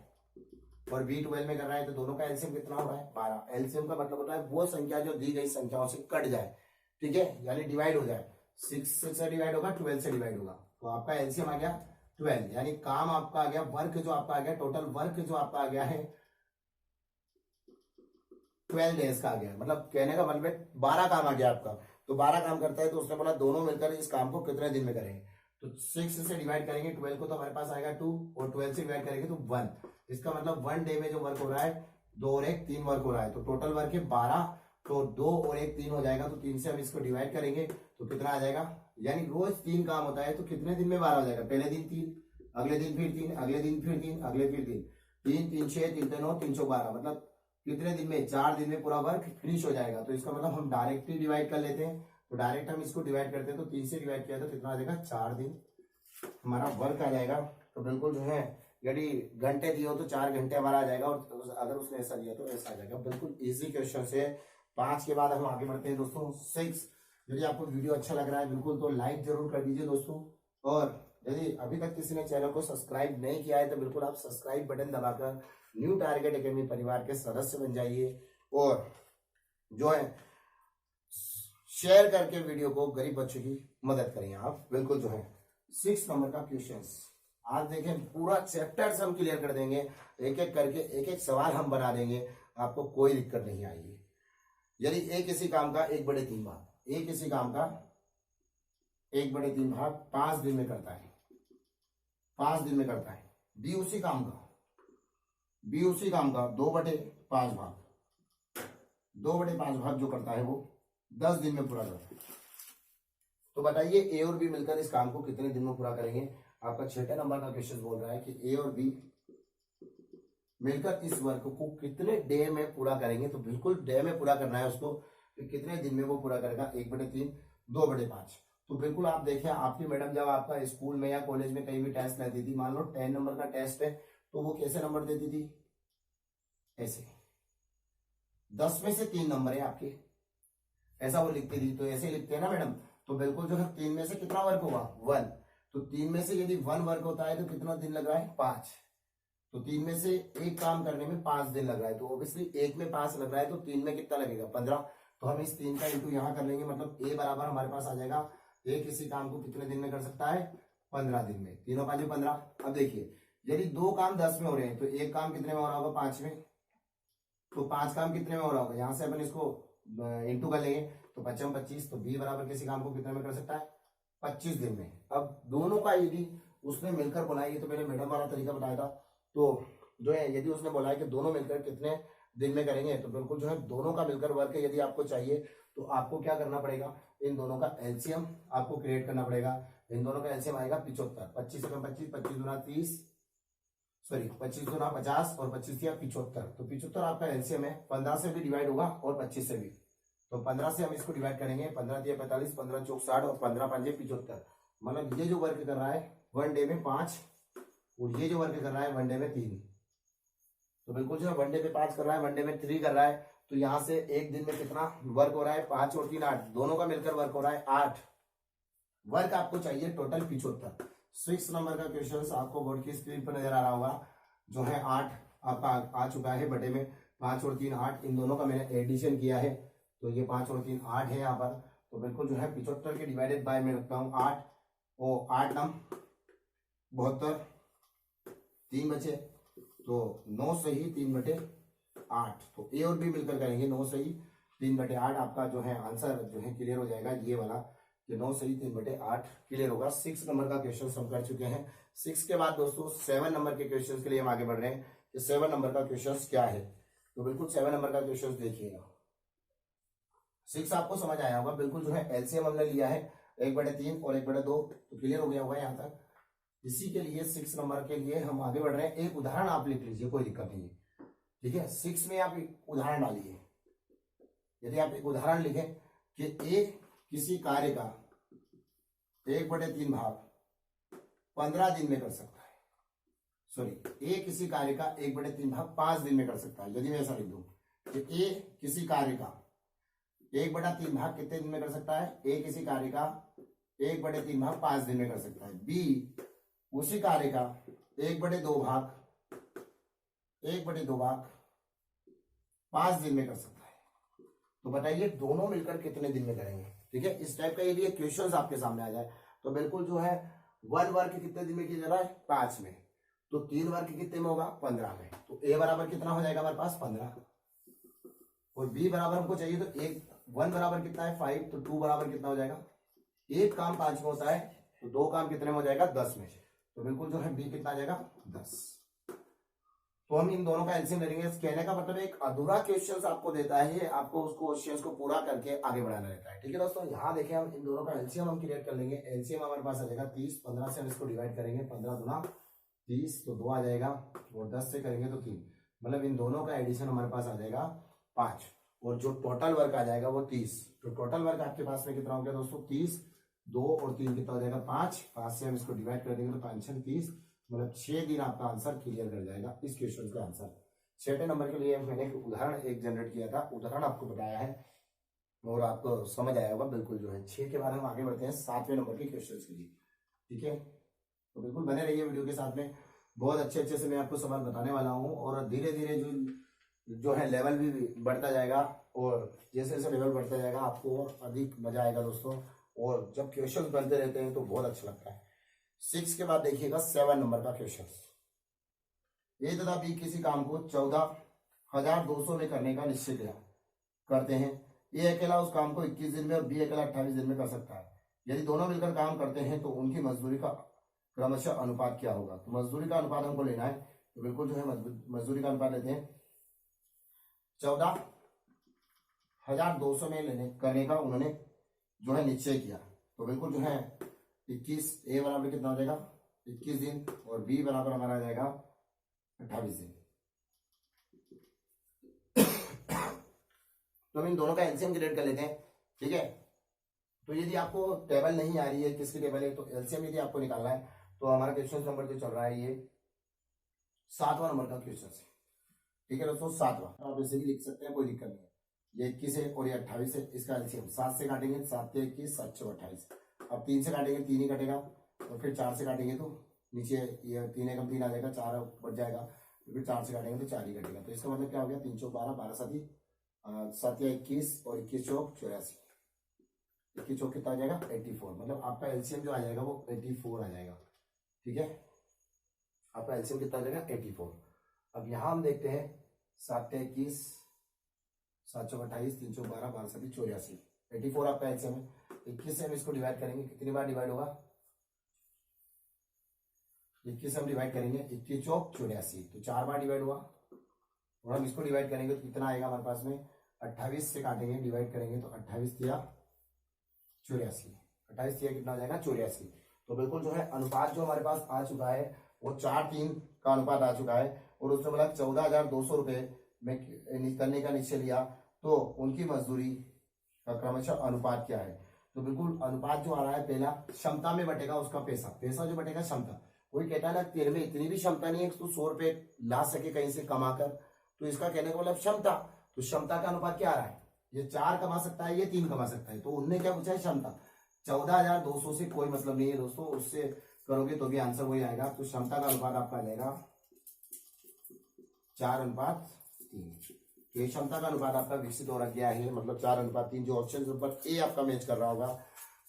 Speaker 1: और बी 12 में कर रहा है, तो दोनों का एलसीएम कितना हो रहा है? 12। एलसीएम का मतलब होता है वो संख्या जो दी गई संख्याओं से कट जाए, ठीक है, यानी डिवाइड हो जाए। 6 से डिवाइड होगा, 12 से डिवाइड होगा, तो आपका एलसीएम आ गया 12, यानी काम आपका आ गया, वर्क जो आपका आ गया, टोटल वर्क जो आपका आ गया है 12 डेज का आ गया। मतलब कहने का मतलब 12 काम आ गया आपका। तो 12 काम करता है, तो उसने बोला दोनों मिलकर इस काम को कितने दिन में करेंगे? तो 6 से डिवाइड करेंगे 12 को, तो हमारे पास आएगा 2, और 12 से डिवाइड करेंगे तो 1। इसका मतलब 1 डे में जो वर्क हो रहा है 2 और 1 3 वर्क हो रहा है, तो टोटल वर्क है 12, तो 2 और 1 3 हो जाएगा। तो 3 से हम इसको डिवाइड करेंगे तो कितना आ जाएगा? यानी रोज 3 काम होता है, तो कितने दिन में 12 हो जाएगा? पहले दिन 3, अगले दिन फिर 3, अगले दिन फिर 3, अगले फिर 3, 3 3 6 3 3 9 312, मतलब कितने दिन में? 4 दिन में पूरा वर्क फिनिश हो जाएगा। तो इसका मतलब हम डायरेक्टली डिवाइड कर लेते हैं, तो डायरेक्ट हम इसको डिवाइड करते हैं, तो 3 से डिवाइड किया तो कितना आ जाएगा? 4 दिन हमारा वर्क आ जाएगा। तो बिल्कुल जो है यदि घंटे दिए हो तो 4 घंटे हमारा आ जाएगा, और अगर उसने ऐसा दिया तो ऐसा आ जाएगा। बिल्कुल इजी क्वेश्चन है। 5 के बाद हम आगे बढ़ते हैं दोस्तों 6। यदि आपको वीडियो अच्छा लग रहा है बिल्कुल तो लाइक जरूर कर दीजिए दोस्तों। और यदि अभी तक किसी ने चैनल को सब्सक्राइब नहीं किया है तो बिल्कुल आप सब्सक्राइब बटन दबाकर न्यू टारगेट एकेडमी परिवार के सदस्य बन जाइए। और जो है शेयर करके वीडियो को गरीब बच्चों की मदद करें आप। बिल्कुल जो है 6 नंबर का क्वेश्चन आज देखें, पूरा चैप्टर हम क्लियर कर देंगे, एक एक करके एक एक सवाल हम बना देंगे, आपको कोई दिक्कत नहीं आएगी। यदि एक किसी काम का 1/3 भाग, एक किसी काम का 1/3 भाग 5 दिन में करता है, 5 दिन में करता है। बी उसी काम का 2/5 भाग, 2/5 भाग जो करता है वो 10 दिन में पूरा करता है। तो बताइए ए और बी मिलकर इस काम को कितने दिन में पूरा करेंगे। आपका 6 नंबर का क्वेश्चन बोल रहा है कि ए और बी मिलकर इस वर्क को कितने डे में पूरा करेंगे। तो बिल्कुल डे में पूरा करना है उसको, कि कितने दिन में वो पूरा करेगा। 1/3, 2/5। तो बिल्कुल आप देखिए, आपकी मैडम जब आपका स्कूल में या कॉलेज में कहीं भी टेस्ट लेती थी, मान लो 10 नंबर का टेस्ट है, तो वो कैसे नंबर देती थी, ऐसे 10 में से 3 नंबर है आपके, ऐसा वो लिखती थी। तो ऐसे लिखते हैं ना मैडम। तो बिल्कुल जो है 3 में से कितना वर्क होगा, 1। तो 3 में से यदि 1 वर्क होता है तो कितना दिन लग रहा है, 5। तो 3 में से एक काम करने में 5 दिन लग रहा है, तो ऑब्वियसली एक में 5 लग रहा है, तो 3 में कितना लगेगा, 15। तो हम इस 3 का इंटू यहाँ कर लेंगे, मतलब ए बराबर हमारे पास आ जाएगा, ए किसी काम को कितने दिन में कर सकता है, 15 दिन में। 3 और 5 15। अब देखिए, यदि 2 काम 10 में हो रहे हैं तो एक काम कितने में हो रहा होगा, 5 में। तो 5 काम कितने में हो रहा होगा, यहाँ से अपन इसको इंटू कर लेंगे, तो 5 में 25। तो बी बराबर किसी काम को कितने में कर सकता है, 25 दिन में। अब दोनों का यदि उसने मिलकर बनाई, तो मैंने मैडम वाला तरीका बताया था। तो जो है यदि उसने बोला है कि दोनों मिलकर कितने दिन में करेंगे, तो बिल्कुल जो है दोनों का मिलकर वर्क यदि आपको चाहिए तो आपको क्या करना पड़ेगा, इन दोनों का एलसीएम आपको क्रिएट करना पड़ेगा। इन दोनों का एलसीएम आएगा 75। 25 में 25, 25 गुना 30, सॉरी 25 गुना 50 और 25 या 75। तो 75 आपका एलसीएम है, 15 से भी डिवाइड होगा और 25 से भी। तो 15 से हम इसको डिवाइड करेंगे, 15 दिया 45, 15 चौक 60 और 15 पंजे 75। मतलब ये जो वर्क कर रहा है 1 डे में 5, और ये जो वर्क कर रहा है 1 डे में 3। तो बिल्कुल जो है 1 डे में 5 कर रहा है, 1 डे में 3 कर रहा है। तो यहाँ से एक दिन में कितना वर्क हो रहा है, 5 और 3 8, दोनों का मिलकर वर्क हो रहा है 8। वर्क आपको चाहिए टोटल 75। 6 नंबर का क्वेश्चन आपको बोर्ड की स्क्रीन पर नजर आ रहा होगा, जो है 8 आपका आ चुका है बटे में। 5 और 3 8, इन दोनों का मैंने एडिशन किया है, तो ये 5 और 3 8 है यहाँ पर। तो बिल्कुल जो है 75 के डिवाइडेड बाय में रखता हूँ 8, और 8 नम 72, 3 बचे, तो 9 सही 3/8। तो ए और बी मिलकर करेंगे 9 सही 3/8। आपका जो है आंसर जो है क्लियर हो जाएगा, ये वाला, कि 9 सही 3/8 क्लियर होगा। 6 नंबर का क्वेश्चन हम कर चुके हैं। 6 के बाद दोस्तों 7 नंबर के क्वेश्चन के लिए हम आगे बढ़ रहे हैं कि 7 नंबर का क्वेश्चन क्या है। तो बिल्कुल 7 नंबर का क्वेश्चन देखिएगा। 6 आपको समझ आया होगा। बिल्कुल जो है एलसीएम हमने लिया है 1/3 और 1/2, तो क्लियर हो गया होगा यहाँ तक। इसी के लिए 6 नंबर के लिए हम आगे बढ़ रहे हैं। एक उदाहरण आप लिख लीजिए, कोई दिक्कत नहीं है, ठीक है। 6 में आप एक उदाहरण डालिए। यदि आप एक उदाहरण लिखें कि ए किसी कार्य का 1/3 भाग 15 दिन में कर सकता है, सॉरी ए किसी कार्य का 1/3 भाग 5 दिन में कर सकता है। यदि मैं ऐसा लिख दूं कि ए किसी कार्य का 1/3 भाग कितने दिन में कर सकता है, ए किसी कार्य का 1/3 भाग 5 दिन में कर सकता है। बी उसी कार्य का 1/2 भाग 5 दिन में कर सकता है। तो बताइए दोनों मिलकर कितने दिन में करेंगे, ठीक है। इस टाइप का यदि क्वेश्चन आपके सामने आ जाए, तो बिल्कुल जो है 1 वर्क कितने दिन में किया जा रहा है, 5 में। तो 3 वर्क कितने में होगा, 15 में। तो ए बराबर कितना हो जाएगा हमारे पास, 15। और बी बराबर हमको चाहिए, तो 1 बराबर कितना है, 5। तो 2 बराबर कितना हो जाएगा, एक काम 5 में होता है, तो 2 काम कितने में हो जाएगा, 10 में। तो बिल्कुल जो है बी कितना आ जाएगा, 10। तो हम इन दोनों का एलसीएम लेंगे। कहने का मतलब एक अधूरा क्वेश्चन आपको देता है, आपको उस क्वेश्चन को पूरा करके आगे बढ़ाना रहता है, ठीक है दोस्तों। यहाँ देखिए हम इन दोनों का एलसीएम हम क्रिएट कर लेंगे। एलसीएम हमारे पास आ जाएगा 30। 15 से हम इसको डिवाइड करेंगे, 15 गुना 30, तो 2 आ जाएगा, और 10 से करेंगे तो 3। मतलब इन दोनों का एडिशन हमारे पास आ जाएगा 5, और जो टोटल वर्क आ जाएगा वो 30। तो टोटल वर्क आपके पास में कितना हो गया दोस्तों, 30। 2 और 3 कितना हो जाएगा, 5। 5 से हम इसको डिवाइड कर देंगे तो 5 6 30, मतलब 6 दिन आपका आंसर क्लियर कर जाएगा इस क्वेश्चन का आंसर। 6 नंबर के लिए मैंने एक उदाहरण जनरेट किया था, उदाहरण आपको बताया है और आपको समझ आया होगा बिल्कुल। जो है 6 के बाद हम आगे बढ़ते हैं 7वें नंबर के क्वेश्चन के लिए। ठीक है, तो बिल्कुल बने रहिए वीडियो के साथ में। बहुत अच्छे अच्छे से मैं आपको सवाल बताने वाला हूँ और धीरे धीरे जो है लेवल भी बढ़ता जाएगा, और जैसे जैसे लेवल बढ़ता जाएगा आपको और अधिक मजा आएगा दोस्तों। और जब क्वेश्चन बनते रहते हैं तो बहुत अच्छा लगता है। 6 के बाद देखिएगा 7 नंबर का क्वेश्चन। ए तथा बी किसी काम को 14,200 में करने का निश्चय किया करते हैं। ए अकेला उस काम को 21 दिन में और बी अकेला 28 दिन में कर सकता है। यदि दोनों मिलकर काम करते हैं तो उनकी मजदूरी का क्रमशः अनुपात क्या होगा। तो मजदूरी का अनुपात हमको लेना है, तो बिल्कुल जो है मजदूरी का अनुपात लेते हैं। 14,200 में लेने करने का उन्होंने जो है निश्चय किया, तो बिल्कुल जो है 21, ए बराबर कितना हो जाएगा 21 दिन और बी बराबर हमारा आ जाएगा 28 दिन। तो हम इन दोनों का एलसीएम क्रिएट कर लेते हैं। ठीक है, तो यदि आपको टेबल नहीं आ रही है किसकी टेबल है, तो एलसीएम यदि आपको निकालना है तो हमारा क्वेश्चन नंबर जो चल रहा है ये 7वां नंबर का क्वेश्चन है। ठीक है दोस्तों, 7वां आप ऐसे भी लिख सकते हैं, कोई दिक्कत नहीं है। ये 21 है और ये 28 है, इसका एलसीएम 7 से काटेंगे 7 से 21, 7 से 28। अब 3 से काटेंगे 3 ही कटेगा, और फिर 4 से काटेंगे तो नीचे ये 3 एकम 3 आ जाएगा, 4 बच जाएगा, फिर 4 से काटेंगे तो 4 ही कटेगा। तो इसका मतलब क्या हो गया 3 चौक 12, 12 7 7 या 21 और 21 चौक 84। 21 चौक कितना आ जाएगा 84, मतलब आपका एलसीएम जो आ जाएगा वो 84 आ जाएगा। ठीक है, आपका एलसीएम कितना आ जाएगा 84। अब यहां हम देखते हैं 7 या 21, 7 चौक 28, 3 चौक 12, 12 7 84, 84 आपका एलसीएम है। 21 से हम इसको डिवाइड करेंगे, कितनी बार डिवाइड होगा 21 से हम डिवाइड करेंगे 21 चौक 84, तो 4 बार डिवाइड हुआ। और हम इसको डिवाइड करेंगे तो कितना आएगा हमारे पास में 28 से काटेंगे डिवाइड करेंगे तो 28 या 84, 28 या कितना आ जाएगा 84। तो बिल्कुल जो है अनुपात जो हमारे पास आ चुका है वो 4:3 का अनुपात आ चुका है। और उसने बोला 14,200 रुपए में करने का निश्चय लिया, तो उनकी मजदूरी का क्रमशः अनुपात क्या है। तो बिल्कुल अनुपात जो आ रहा है पहला क्षमता में बटेगा उसका पैसा, पैसा जो बटेगा क्षमता। कोई कहता है ना तेरे में इतनी भी क्षमता नहीं है तू 100 रुपए ला सके कहीं से कमाकर, तो इसका कहने का मतलब क्षमता। तो क्षमता का अनुपात क्या आ रहा है, ये 4 कमा सकता है, ये 3 कमा सकता है, तो उनने क्या पूछा है क्षमता। 14,200 से कोई मतलब नहीं है दोस्तों, उससे करोगे तो भी आंसर वही आएगा। तो क्षमता का अनुपात आपका आ जाएगा 4:3। ये क्षमता का अनुपात आपका विकसित हो रहा गया है, मतलब 4:3, जो ऑप्शन नंबर ए आपका मैच कर रहा होगा।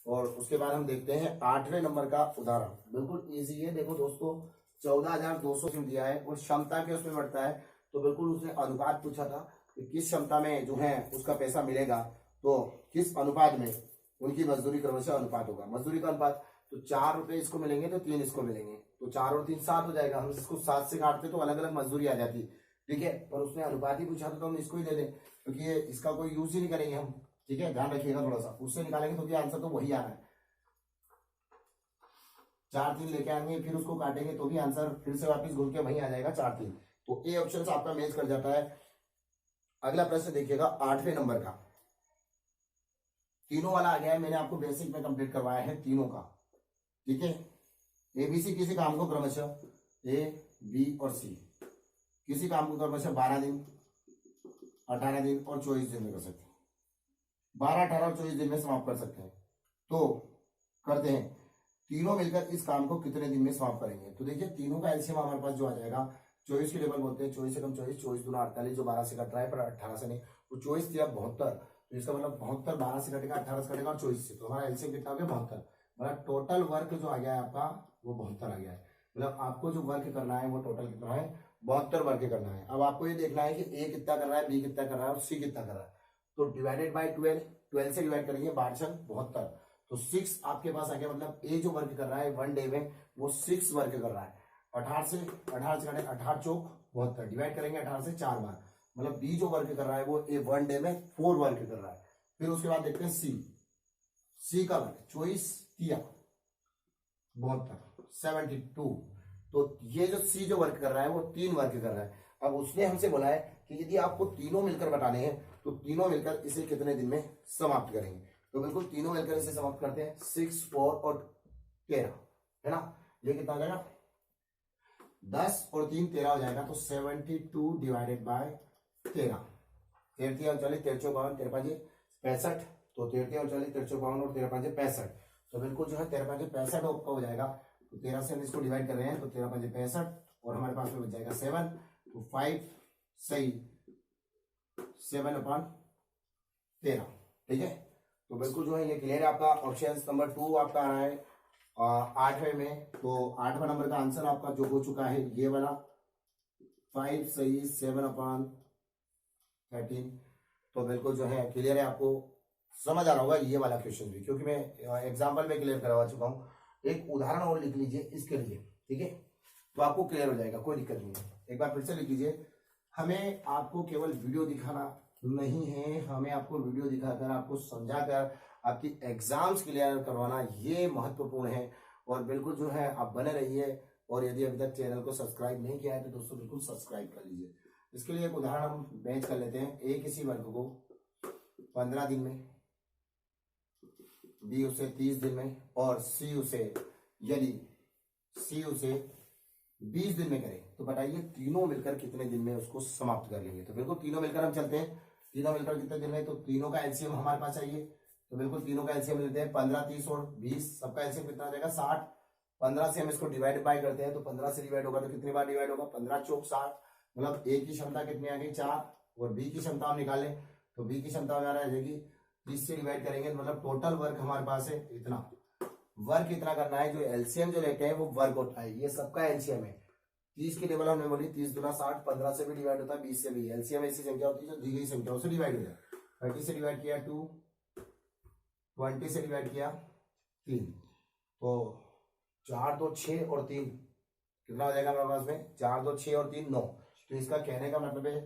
Speaker 1: और उसके बाद हम देखते हैं 8वें नंबर का उदाहरण, बिल्कुल इजी है। देखो दोस्तों 14,200 दिया है और क्षमता के उसमें बढ़ता है, तो बिल्कुल उसने अनुपात पूछा था कि किस क्षमता में जो है उसका पैसा मिलेगा, तो किस अनुपात में उनकी मजदूरी क्रमशः अनुपात होगा। मजदूरी का अनुपात, तो 4 रुपए इसको मिलेंगे तो 3 इसको मिलेंगे, तो 4 और 3 7 हो जाएगा। हम इसको 7 से काटते तो अलग अलग मजदूरी आ जाती। ठीक है, पर उसने अनुपात ही पूछा था तो हम इसको ही ले लें, क्योंकि ये इसका कोई यूज ही नहीं करेंगे हम। ठीक है, ध्यान रखिएगा थोड़ा सा, उससे निकालेंगे तो भी आंसर तो वही आना है। 4 3 लेके आएंगे फिर उसको काटेंगे तो भी आंसर फिर से वापस घूम के वही आ जाएगा 4 3। तो ए ऑप्शन से आपका मैच कर जाता है। अगला प्रश्न देखिएगा 8वें नंबर का, तीनों वाला आ गया है, मैंने आपको बेसिक में कंप्लीट करवाया है तीनों का। ठीक है, एबीसी किसी काम को क्रमशः ए बी और सी किसी काम को क्रमशः 12 दिन 18 दिन और 24 दिन में कर सकते हैं। 12 18 और 24 दिन में समाप्त कर सकते हैं। तो करते हैं, तीनों मिलकर इस काम को कितने दिन में समाप्त करेंगे। तो देखिए तीनों का एलसीएम हमारे पास जो आ जाएगा 24 की टेबल बोलते हैं, 24 से कम 24, 24 दूना 48, जो 12 से कट रहा है पर 18 से नहीं, तो 24 दिया 72, तो इसका मतलब 72 12 से कटेगा 18 से कटेगा और 24 से, तो हमारा एलसीएम कितना हो गया 72। मतलब टोटल वर्क जो आ गया है आपका वो 72 आ गया है। मतलब आपको जो वर्क करना है वो टोटल कितना है 72 वर्क करना है। अब आपको ये देखना है कि ए कितना कर रहा है, बी कितना कर रहा है और सी कितना कर रहा है। तो डिवाइडेड बाय 12, 12 से डिवाइड करेंगे 72, तो 6 आपके पास आ गया। मतलब ए जो वर्क कर रहा है 1 डे में वो 6 वर्क कर रहा है। 18 से कटे 18 चौक 72, डिवाइड करेंगे 18 से 4 बार, मतलब बी जो वर्क कर रहा है वो ए 1 डे में 4 वर्क कर रहा है। फिर उसके बाद देखते हैं सी का वर्क 24 तिया 72 72, तो ये जो सी जो वर्क कर रहा है वो 3 वर्क कर रहा है। अब उसने हमसे बोला है कि यदि आपको तीनों मिलकर बताने हैं तो तीनों मिलकर इसे कितने दिन में समाप्त करेंगे। तो बिल्कुल तीनों मिलकर इसे समाप्त करते हैं, 6 4 और 13 है ना। ये कितना हो जाएगा 10 और 3 13 हो जाएगा, तो 72 डिवाइडेड बाय 13, 13 40 13 52 13 5 65, तो 13 और 40, 13 52 और 13 5 65, तो बिल्कुल जो है 13 5 65 आपका हो जाएगा। तो 13 से हम इसको डिवाइड कर रहे हैं तो 13 5 65 और हमारे पास में बच जाएगा 7, तो 5 सही 7/13, ठीक है। तो बिल्कुल जो है ये क्लियर है आपका। ऑप्शन नंबर 2 आपका आ रहा है 8वें में, तो 8वां नंबर का आंसर आपका जो हो चुका है ये वाला 5 सही 7/13, तो बिल्कुल जो है क्लियर है, आपको समझ आ रहा होगा ये वाला क्वेश्चन भी, क्योंकि मैं एग्जाम्पल में क्लियर करवा चुका हूँ। एक उदाहरण और लिख लीजिए इसके लिए, ठीक है, तो आपको क्लियर हो जाएगा, कोई दिक्कत नहीं है। एक बार फिर से लिख लीजिए, हमें आपको केवल वीडियो दिखाना नहीं है, हमें आपको वीडियो दिखाकर आपको समझाकर आपकी एग्जाम्स क्लियर करवाना, ये महत्वपूर्ण है। और बिल्कुल जो है आप बने रहिए, और यदि अभी तक चैनल को सब्सक्राइब नहीं किया है तो दोस्तों बिल्कुल सब्सक्राइब कर लीजिए। इसके लिए एक उदाहरण हम मैच कर लेते हैं। ए किसी वर्ग को 15 दिन में, बी उसे 30 दिन में, और सी उसे 20 दिन में करें, तो बताइए तीनों मिलकर कितने दिन में उसको समाप्त कर लेंगे। तो बिल्कुल तीनों मिलकर हम चलते हैं, तीनों मिलकर कितने दिन में, तो तीनों का एलसीएम हमारे पास चाहिए, तो बिल्कुल तीनों का एलसीएम लेते हैं। 15, 30 और 20, सबका एलसीएम कितना आ जाएगा 60। 15 से हम इसको डिवाइड बाय करते हैं, तो 15 से डिवाइड होगा तो कितनी बार डिवाइड होगा, 15 चौक 60, मतलब ए की क्षमता कितनी आ गई 4, और बी की क्षमता हम निकालें तो बी की क्षमता हमारा आ जाएगी 30 से डिवाइड करेंगे, मतलब टोटल वर्क हमारे पास है इतना। वर्क इतना करना है, जो एलसीएम जो लेते हैं वो वर्क होता है, ये सबका एलसीएम है। 30 की टेबल हमने बोली, 30 दूना 60, 15 से भी डिवाइड होता है, 20 से भी। एलसीएम ऐसी संख्या होती है जो दी गई संख्याओं से डिवाइड हो जाए। 30 से डिवाइड किया 2, 20 से डिवाइड किया 3, तो 4 2 6 और 3 कितना हो जाएगा हमारे पास में, 4 2 6 और 3 9। तो इसका कहने का मतलब है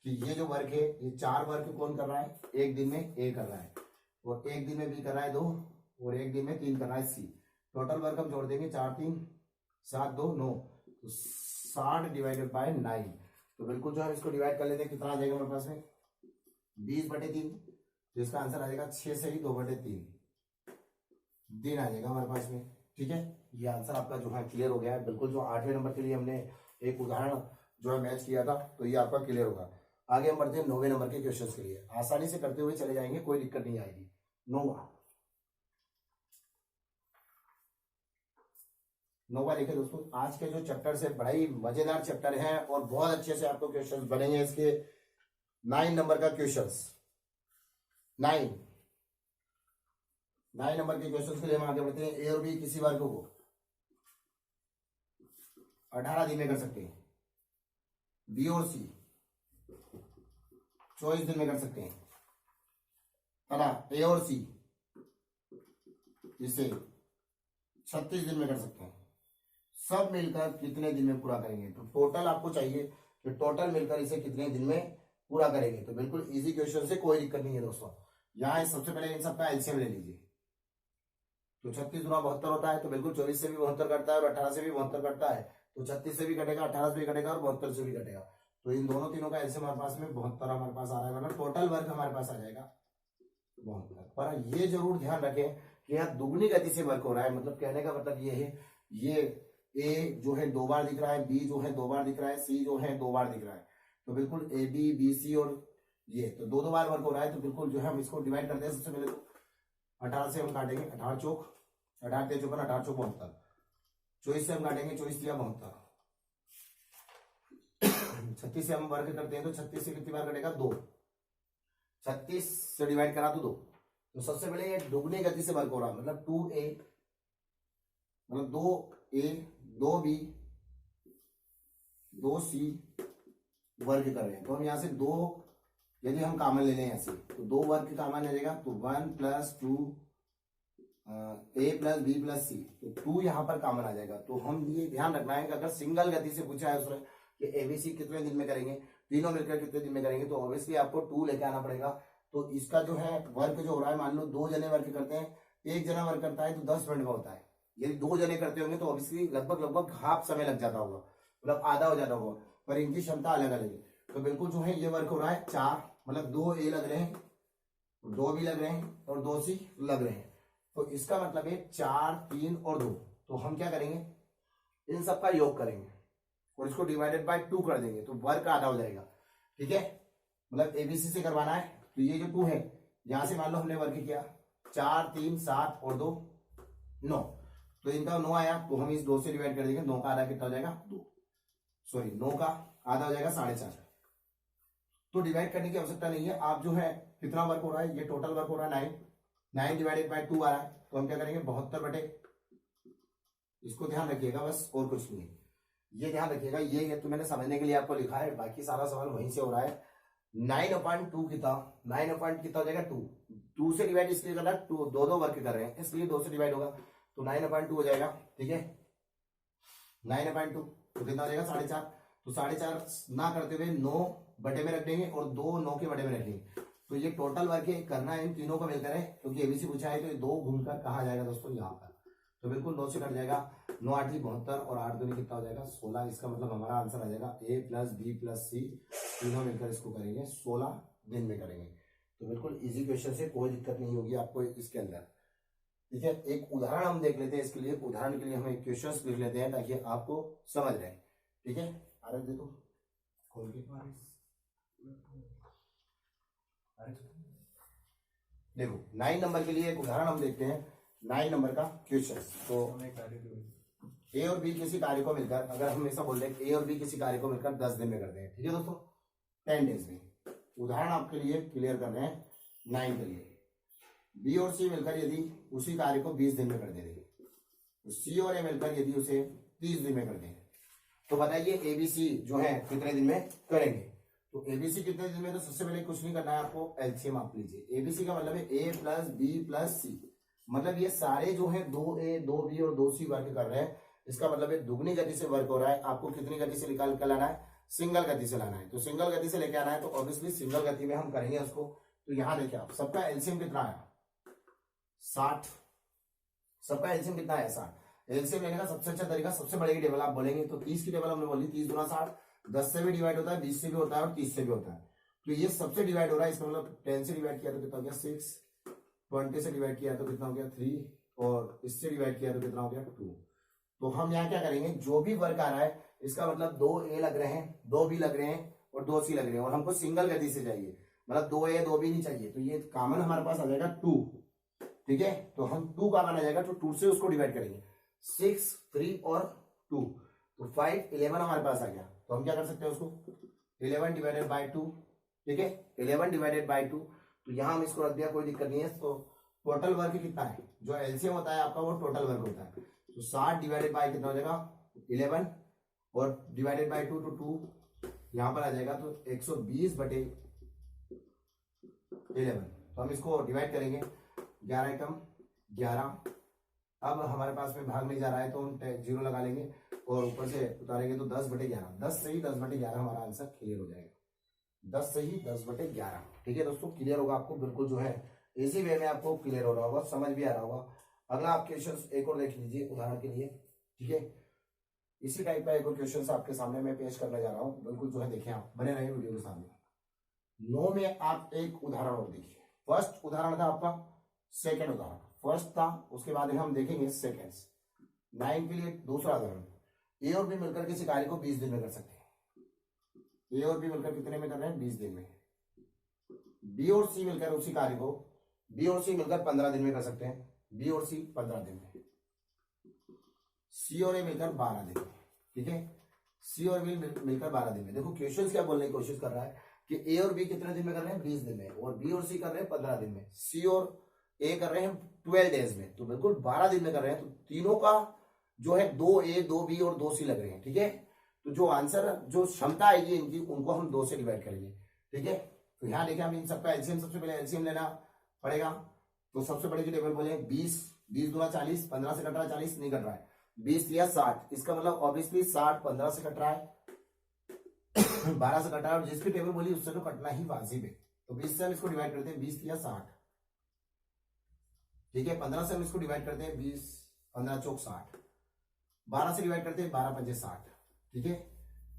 Speaker 1: कि ये जो वर्क है, ये 4 वर्क कौन कर रहा है, एक दिन में ए कर रहा है, और एक दिन में बी कर रहा है 2, और एक दिन में 3 कर रहा है सी। टोटल वर्क हम जोड़ देंगे 4 3 7 2 9, तो 60 डिवाइडेड बाय 9। तो बिल्कुल जो हम इसको डिवाइड कर लेते हैं, कितना आ जाएगा हमारे पास में 20/3, तो इसका आंसर आ जाएगा 6 से ही 2/3 दिन आ जाएगा हमारे पास में, ठीक है। ये आंसर आपका जो है क्लियर हो गया है। बिल्कुल जो 8वें नंबर के लिए हमने एक उदाहरण जो है मैच किया था, तो ये आपका क्लियर होगा। आगे हम बढ़ते हैं 9वें नंबर के क्वेश्चंस के लिए, आसानी से करते हुए चले जाएंगे, कोई दिक्कत नहीं आएगी। 9वां देखिए दोस्तों, आज के जो चैप्टर से बड़ा ही मजेदार चैप्टर है, और बहुत अच्छे से आपको क्वेश्चंस बनेंगे इसके। 9 नंबर का क्वेश्चंस, 9 नंबर के क्वेश्चंस के लिए हम आगे बढ़ते हैं। ए और बी किसी वर्ग को 18 दिन में कर सकते हैं, बी और सी 24 दिन में कर सकते हैं, है ना। ए और सी इसे 36 दिन में कर सकते हैं। सब मिलकर कितने दिन में पूरा करेंगे, तो टोटल आपको चाहिए कि टोटल मिलकर इसे कितने दिन में पूरा करेंगे। तो बिल्कुल इजी क्वेश्चन से कोई दिक्कत नहीं है दोस्तों। यहाँ सबसे पहले इन सबका एलसीएम ले लीजिए, तो 36 गुना 72 होता है, तो बिल्कुल 24 से भी 72 करता है और 18 से भी 72 करता है, तो 36 से भी कटेगा, 18 से भी कटेगा और 72 से भी कटेगा। तो इन दोनों तीनों का एलसीएम हमारे पास में 72 हमारे पास आ रहा है, मतलब टोटल वर्क हमारे पास आ जाएगा 72। पर ये जरूर ध्यान रखें कि यहाँ दुगनी गति से वर्क हो रहा है, मतलब कहने का मतलब ये है, ये ए जो है 2 बार दिख रहा है, बी जो है 2 बार दिख रहा है, सी जो है 2 बार दिख रहा है, तो बिल्कुल ए बी बी सी और ये तो 2 बार वर्क हो रहा है। तो बिल्कुल जो है हम इसको डिवाइड करते हैं। सबसे पहले तो 18 से हम काटेंगे, 18 चौक 18 तेज 18 चौक 72, 24 से हम काटेंगे, 24 तिया 72, 36 से हम वर्ग करते हैं, तो 36 से कितनी बार कटेगा 2, 36 से डिवाइड करा तो 2। तो सबसे पहले ये दुगनी गति से वर्क हो रहा है, मतलब 2a मतलब 2a 2b 2c वर्ग कर रहे हैं। तो हम यहाँ से 2 यदि हम कॉमन ले लें ऐसे, तो 2 वर्ग कॉमन आ जाएगा, तो 1 + 2 a + b + c, तो 2 यहाँ पर कॉमन आ जाएगा। तो हम ये ध्यान रखना है कि अगर सिंगल गति से पूछा है उसने कि एबीसी कितने दिन में करेंगे, तीनों मिलकर कितने दिन में करेंगे, तो ऑब्वियसली आपको 2 लेके आना पड़ेगा। तो इसका जो है वर्क जो हो रहा है, मान लो 2 जने वर्क करते हैं, 1 जना वर्क करता है तो 10 मिनट में होता है। यदि 2 जने करते होंगे तो ऑब्वियसली लगभग हाफ समय लग जाता होगा, मतलब आधा हो जाता होगा, पर इनकी क्षमता अलग अलग है। तो बिल्कुल जो है ये वर्क हो रहा है 4, मतलब 2 ए लग रहे हैं, 2 बी लग रहे हैं और 2 सी लग रहे हैं। तो इसका मतलब है 4 3 और 2। तो हम क्या करेंगे, इन सबका योग करेंगे और इसको डिवाइडेड बाय 2 कर देंगे, तो वर्क आधा हो जाएगा, ठीक है। मतलब एबीसी से करवाना है, तो ये जो 2 है यहां से मान लो हमने वर्ग किया 4 3 7 और 2 9, तो इनका 9 आया, तो हम इस 2 से डिवाइड कर देंगे। 9 का आधा कितना हो जाएगा 2, सॉरी 9 का आधा हो जाएगा 4.5। तो डिवाइड करने की आवश्यकता नहीं है। आप जो है कितना वर्क हो रहा है, ये टोटल वर्क हो रहा है 9 डिवाइडेड बाय 2 आ रहा है, तो हम क्या करेंगे 72 बटे, इसको ध्यान रखिएगा बस, और कुछ नहीं, ये ध्यान रखिएगा। ये तो मैंने समझने के लिए आपको लिखा है, बाकी सारा सवाल वहीं से हो रहा है। 9/2 कितना, 9 कितना हो जाएगा 2, 2 से डिवाइड इसलिए कर रहा है, 2 दो वर्क कर रहे हैं इसलिए 2 से डिवाइड होगा, तो 9/2 हो जाएगा। ठीक है, 9/2 तो कितना हो जाएगा 4.5। तो 4.5 ना करते हुए 9 बटे में रख देंगे और 2 9 के बटे में रखेंगे। तो ये टोटल वर्क है, करना है इन तीनों को मिलकर है, क्योंकि एबीसी पूछा है, तो ये 2 घूमकर कहा जाएगा दोस्तों यहाँ पर, तो बिल्कुल 9 से कट जाएगा। 9 8 72 और 8 2 कितना हो जाएगा 16। इसका मतलब हमारा आंसर आ जाएगा A plus B plus C, तीनों मिलकर इसको करेंगे 16 दिन में करेंगे। तो बिल्कुल इजी क्वेश्चन से कोई दिक्कत नहीं होगी आपको इसके अंदर। ठीक है, एक उदाहरण हम देख लेते हैं इसके लिए। उदाहरण के लिए हम एक क्वेश्चन लिख लेते हैं ताकि आपको समझ रहे। ठीक है, अरे देखो खोल के देखो 9 नंबर के लिए एक उदाहरण हम देखते हैं। 9 नंबर का क्वेश्चन, तो ए और बी किसी कार्य को मिलकर, अगर हम ऐसा बोल रहे हैं ए और बी किसी कार्य को मिलकर 10 दिन में करते हैं, ठीक है दोस्तों, 10 डेज में। उदाहरण आपके लिए क्लियर कर रहे हैं 9 के लिए। बी और सी मिलकर यदि उसी कार्य को 20 दिन में कर दे रहे हैं, तो सी और ए मिलकर यदि उसे 30 दिन में कर दें, तो बताइए एबीसी जो है कितने दिन में करेंगे। तो एबीसी कितने दिन में, तो सबसे पहले कुछ नहीं करना है आपको, एलसीएम आप लीजिए। एबीसी का मतलब है ए प्लस बी प्लस सी, मतलब ये सारे जो है 2A 2B और 2C वर्क कर रहे हैं, इसका मतलब है दुगनी गति से वर्क हो रहा है। आपको कितनी गति से निकाल कर लाना है, सिंगल गति से लाना है, तो सिंगल गति से लेके आना है, तो ऑब्वियसली सिंगल गति में हम करेंगे उसको। तो यहां देखिए आप, सबका एलसीएम कितना आया 60, सबका एलसीएम कितना है 60। एलसीएम लेने का सबसे अच्छा तरीका, सबसे बड़े की टेबल आप बोलेंगे तो 30 की टेबल हमने बोली, 30 गुना 60, 10 से भी डिवाइड होता है, 20 से भी होता है और 30 से भी होता है। तो ये सबसे डिवाइड हो रहा है, इसका मतलब 10 से डिवाइड किया तो कितना हो गया 6, 20 से डिवाइड किया तो कितना हो गया 3, और इससे डिवाइड किया तो कितना हो गया 2। तो हम यहाँ क्या करेंगे, जो भी वर्क आ रहा है इसका मतलब 2A लग रहे हैं, 2B लग रहे हैं और 2C लग रहे हैं, और हमको सिंगल गति से चाहिए, मतलब 2A 2B नहीं चाहिए, तो ये कॉमन हमारे पास आ जाएगा 2। ठीक है, तो हम 2 कॉमन आ जाएगा, तो 2 से उसको डिवाइड करेंगे, 6 3 और 2, तो 5 11 हमारे पास आ गया। तो हम क्या कर सकते हैं उसको 11 डिवाइडेड बाई 2। ठीक है, 11 डिवाइडेड बाई 2, तो यहां हम इसको रख दिया, कोई दिक्कत नहीं है। तो टोटल वर्क कितना है, जो एलसीएम होता है आपका वो टोटल वर्क होता है, तो 60 डिवाइडेड बाई कितना हो जाएगा 11 और डिवाइडेड बाई 2, तो 2 यहां पर आ जाएगा, तो 120 बटे 11। तो हम इसको डिवाइड करेंगे, 11 एकम 11। अब हमारे पास में भाग नहीं जा रहा है तो हम 0 लगा लेंगे और ऊपर से उतारेंगे, तो 10 बटे 11, 10 से ही 10 बटे 11 हमारा आंसर क्लियर हो जाएगा, 10 से ही 10 बटे 11। ठीक है दोस्तों, क्लियर होगा आपको, बिल्कुल जो है इसी वे में आपको क्लियर हो रहा होगा, समझ भी आ रहा होगा। अगला आप क्वेश्चन एक और देख लीजिए उदाहरण के लिए। ठीक है, इसी टाइप का एक और क्वेश्चन आपके सामने मैं पेश करने जा रहा हूँ, बिल्कुल जो है देखिए आप बने रहे वीडियो के सामने। 9 में आप एक उदाहरण और देखिए। फर्स्ट उदाहरण था आपका, सेकेंड उदाहरण फर्स्ट था, उसके बाद हम देखेंगे सेकेंड्स। 9 के लिए दूसरा उदाहरण, ए और बी मिलकर किसी कार्य को 20 दिन में कर सकते हैं। ए और बी मिलकर कितने में कर रहे हैं 20 दिन में। बी और सी मिलकर उसी कार्य को, बी और सी मिलकर 15 दिन में कर सकते हैं, बी और सी 15 दिन में। सी और ए मिलकर 12 दिन में। ठीक है, सी और बी मिलकर 12 दिन में। देखो क्वेश्चन क्या बोलने की कोशिश कर रहा है कि ए और बी कितने दिन में कर रहे हैं 20 दिन में, और बी और सी कर रहे हैं 15 दिन में, सी और ए कर रहे हैं 12 डेज में, तो बिल्कुल 12 दिन में कर रहे हैं। तो तीनों का जो है 2A 2B और 2C लग रहे हैं। ठीक है, तो जो आंसर, जो क्षमता आएगी इनकी, उनको हम 2 से डिवाइड करेंगे। ठीक है, तो यहाँ देखिए हम इन सबका एलसीएम, सबसे पहले एलसीएम लेना पड़ेगा। तो सबसे बड़े की टेबल बोले 20, 20 गुना 40, 15 से कट रहा है, 40 नहीं कट रहा है, 20 या 60, इसका मतलब ऑब्वियसली 60 15 से कट रहा है, 12 से कट रहा है, और जिसकी टेबल बोली उससे तो कटना ही वाजिब है। तो 20 से हम इसको डिवाइड करते हैं, 20 या 60। ठीक है, 15 से हम इसको डिवाइड करते हैं, 20 15 चौक 60, 12 से डिवाइड करते हैं, 12 पंजे 60। ठीक है,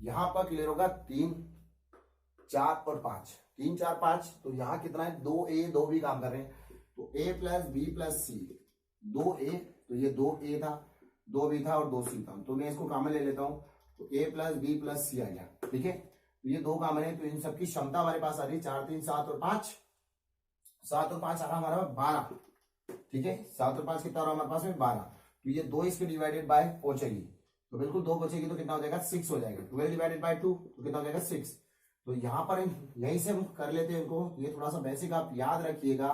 Speaker 1: यहां पर क्लियर होगा 3 4 और 5, 3 4 5, तो यहां कितना है 2A 2B काम कर रहे हैं, तो A plus B plus C, 2A, तो ये 2A था, 2B था और 2C था, तो मैं इसको कॉमन ले लेता हूं, तो A plus B plus C आ गया। ठीक है, तो ये 2 कॉमन है, तो इन सबकी क्षमता हमारे पास आ रही है 4 3 7 और 5, 7 और 5 आ रहा हमारा 12, ठीक है। 7 और 5 कितना हो रहा हमारे पास में 12, तो ये 2 इसके डिवाइडेड बाय पहुंचेगी, तो बिल्कुल 2 बचेगी, तो कितना हो जाएगा 6 हो जाएगा। 12 डिवाइडेड बाय 2 तो कितना हो जाएगा 6। तो यहाँ पर यहीं से हम कर लेते हैं इनको, ये थोड़ा सा बेसिक आप याद रखिएगा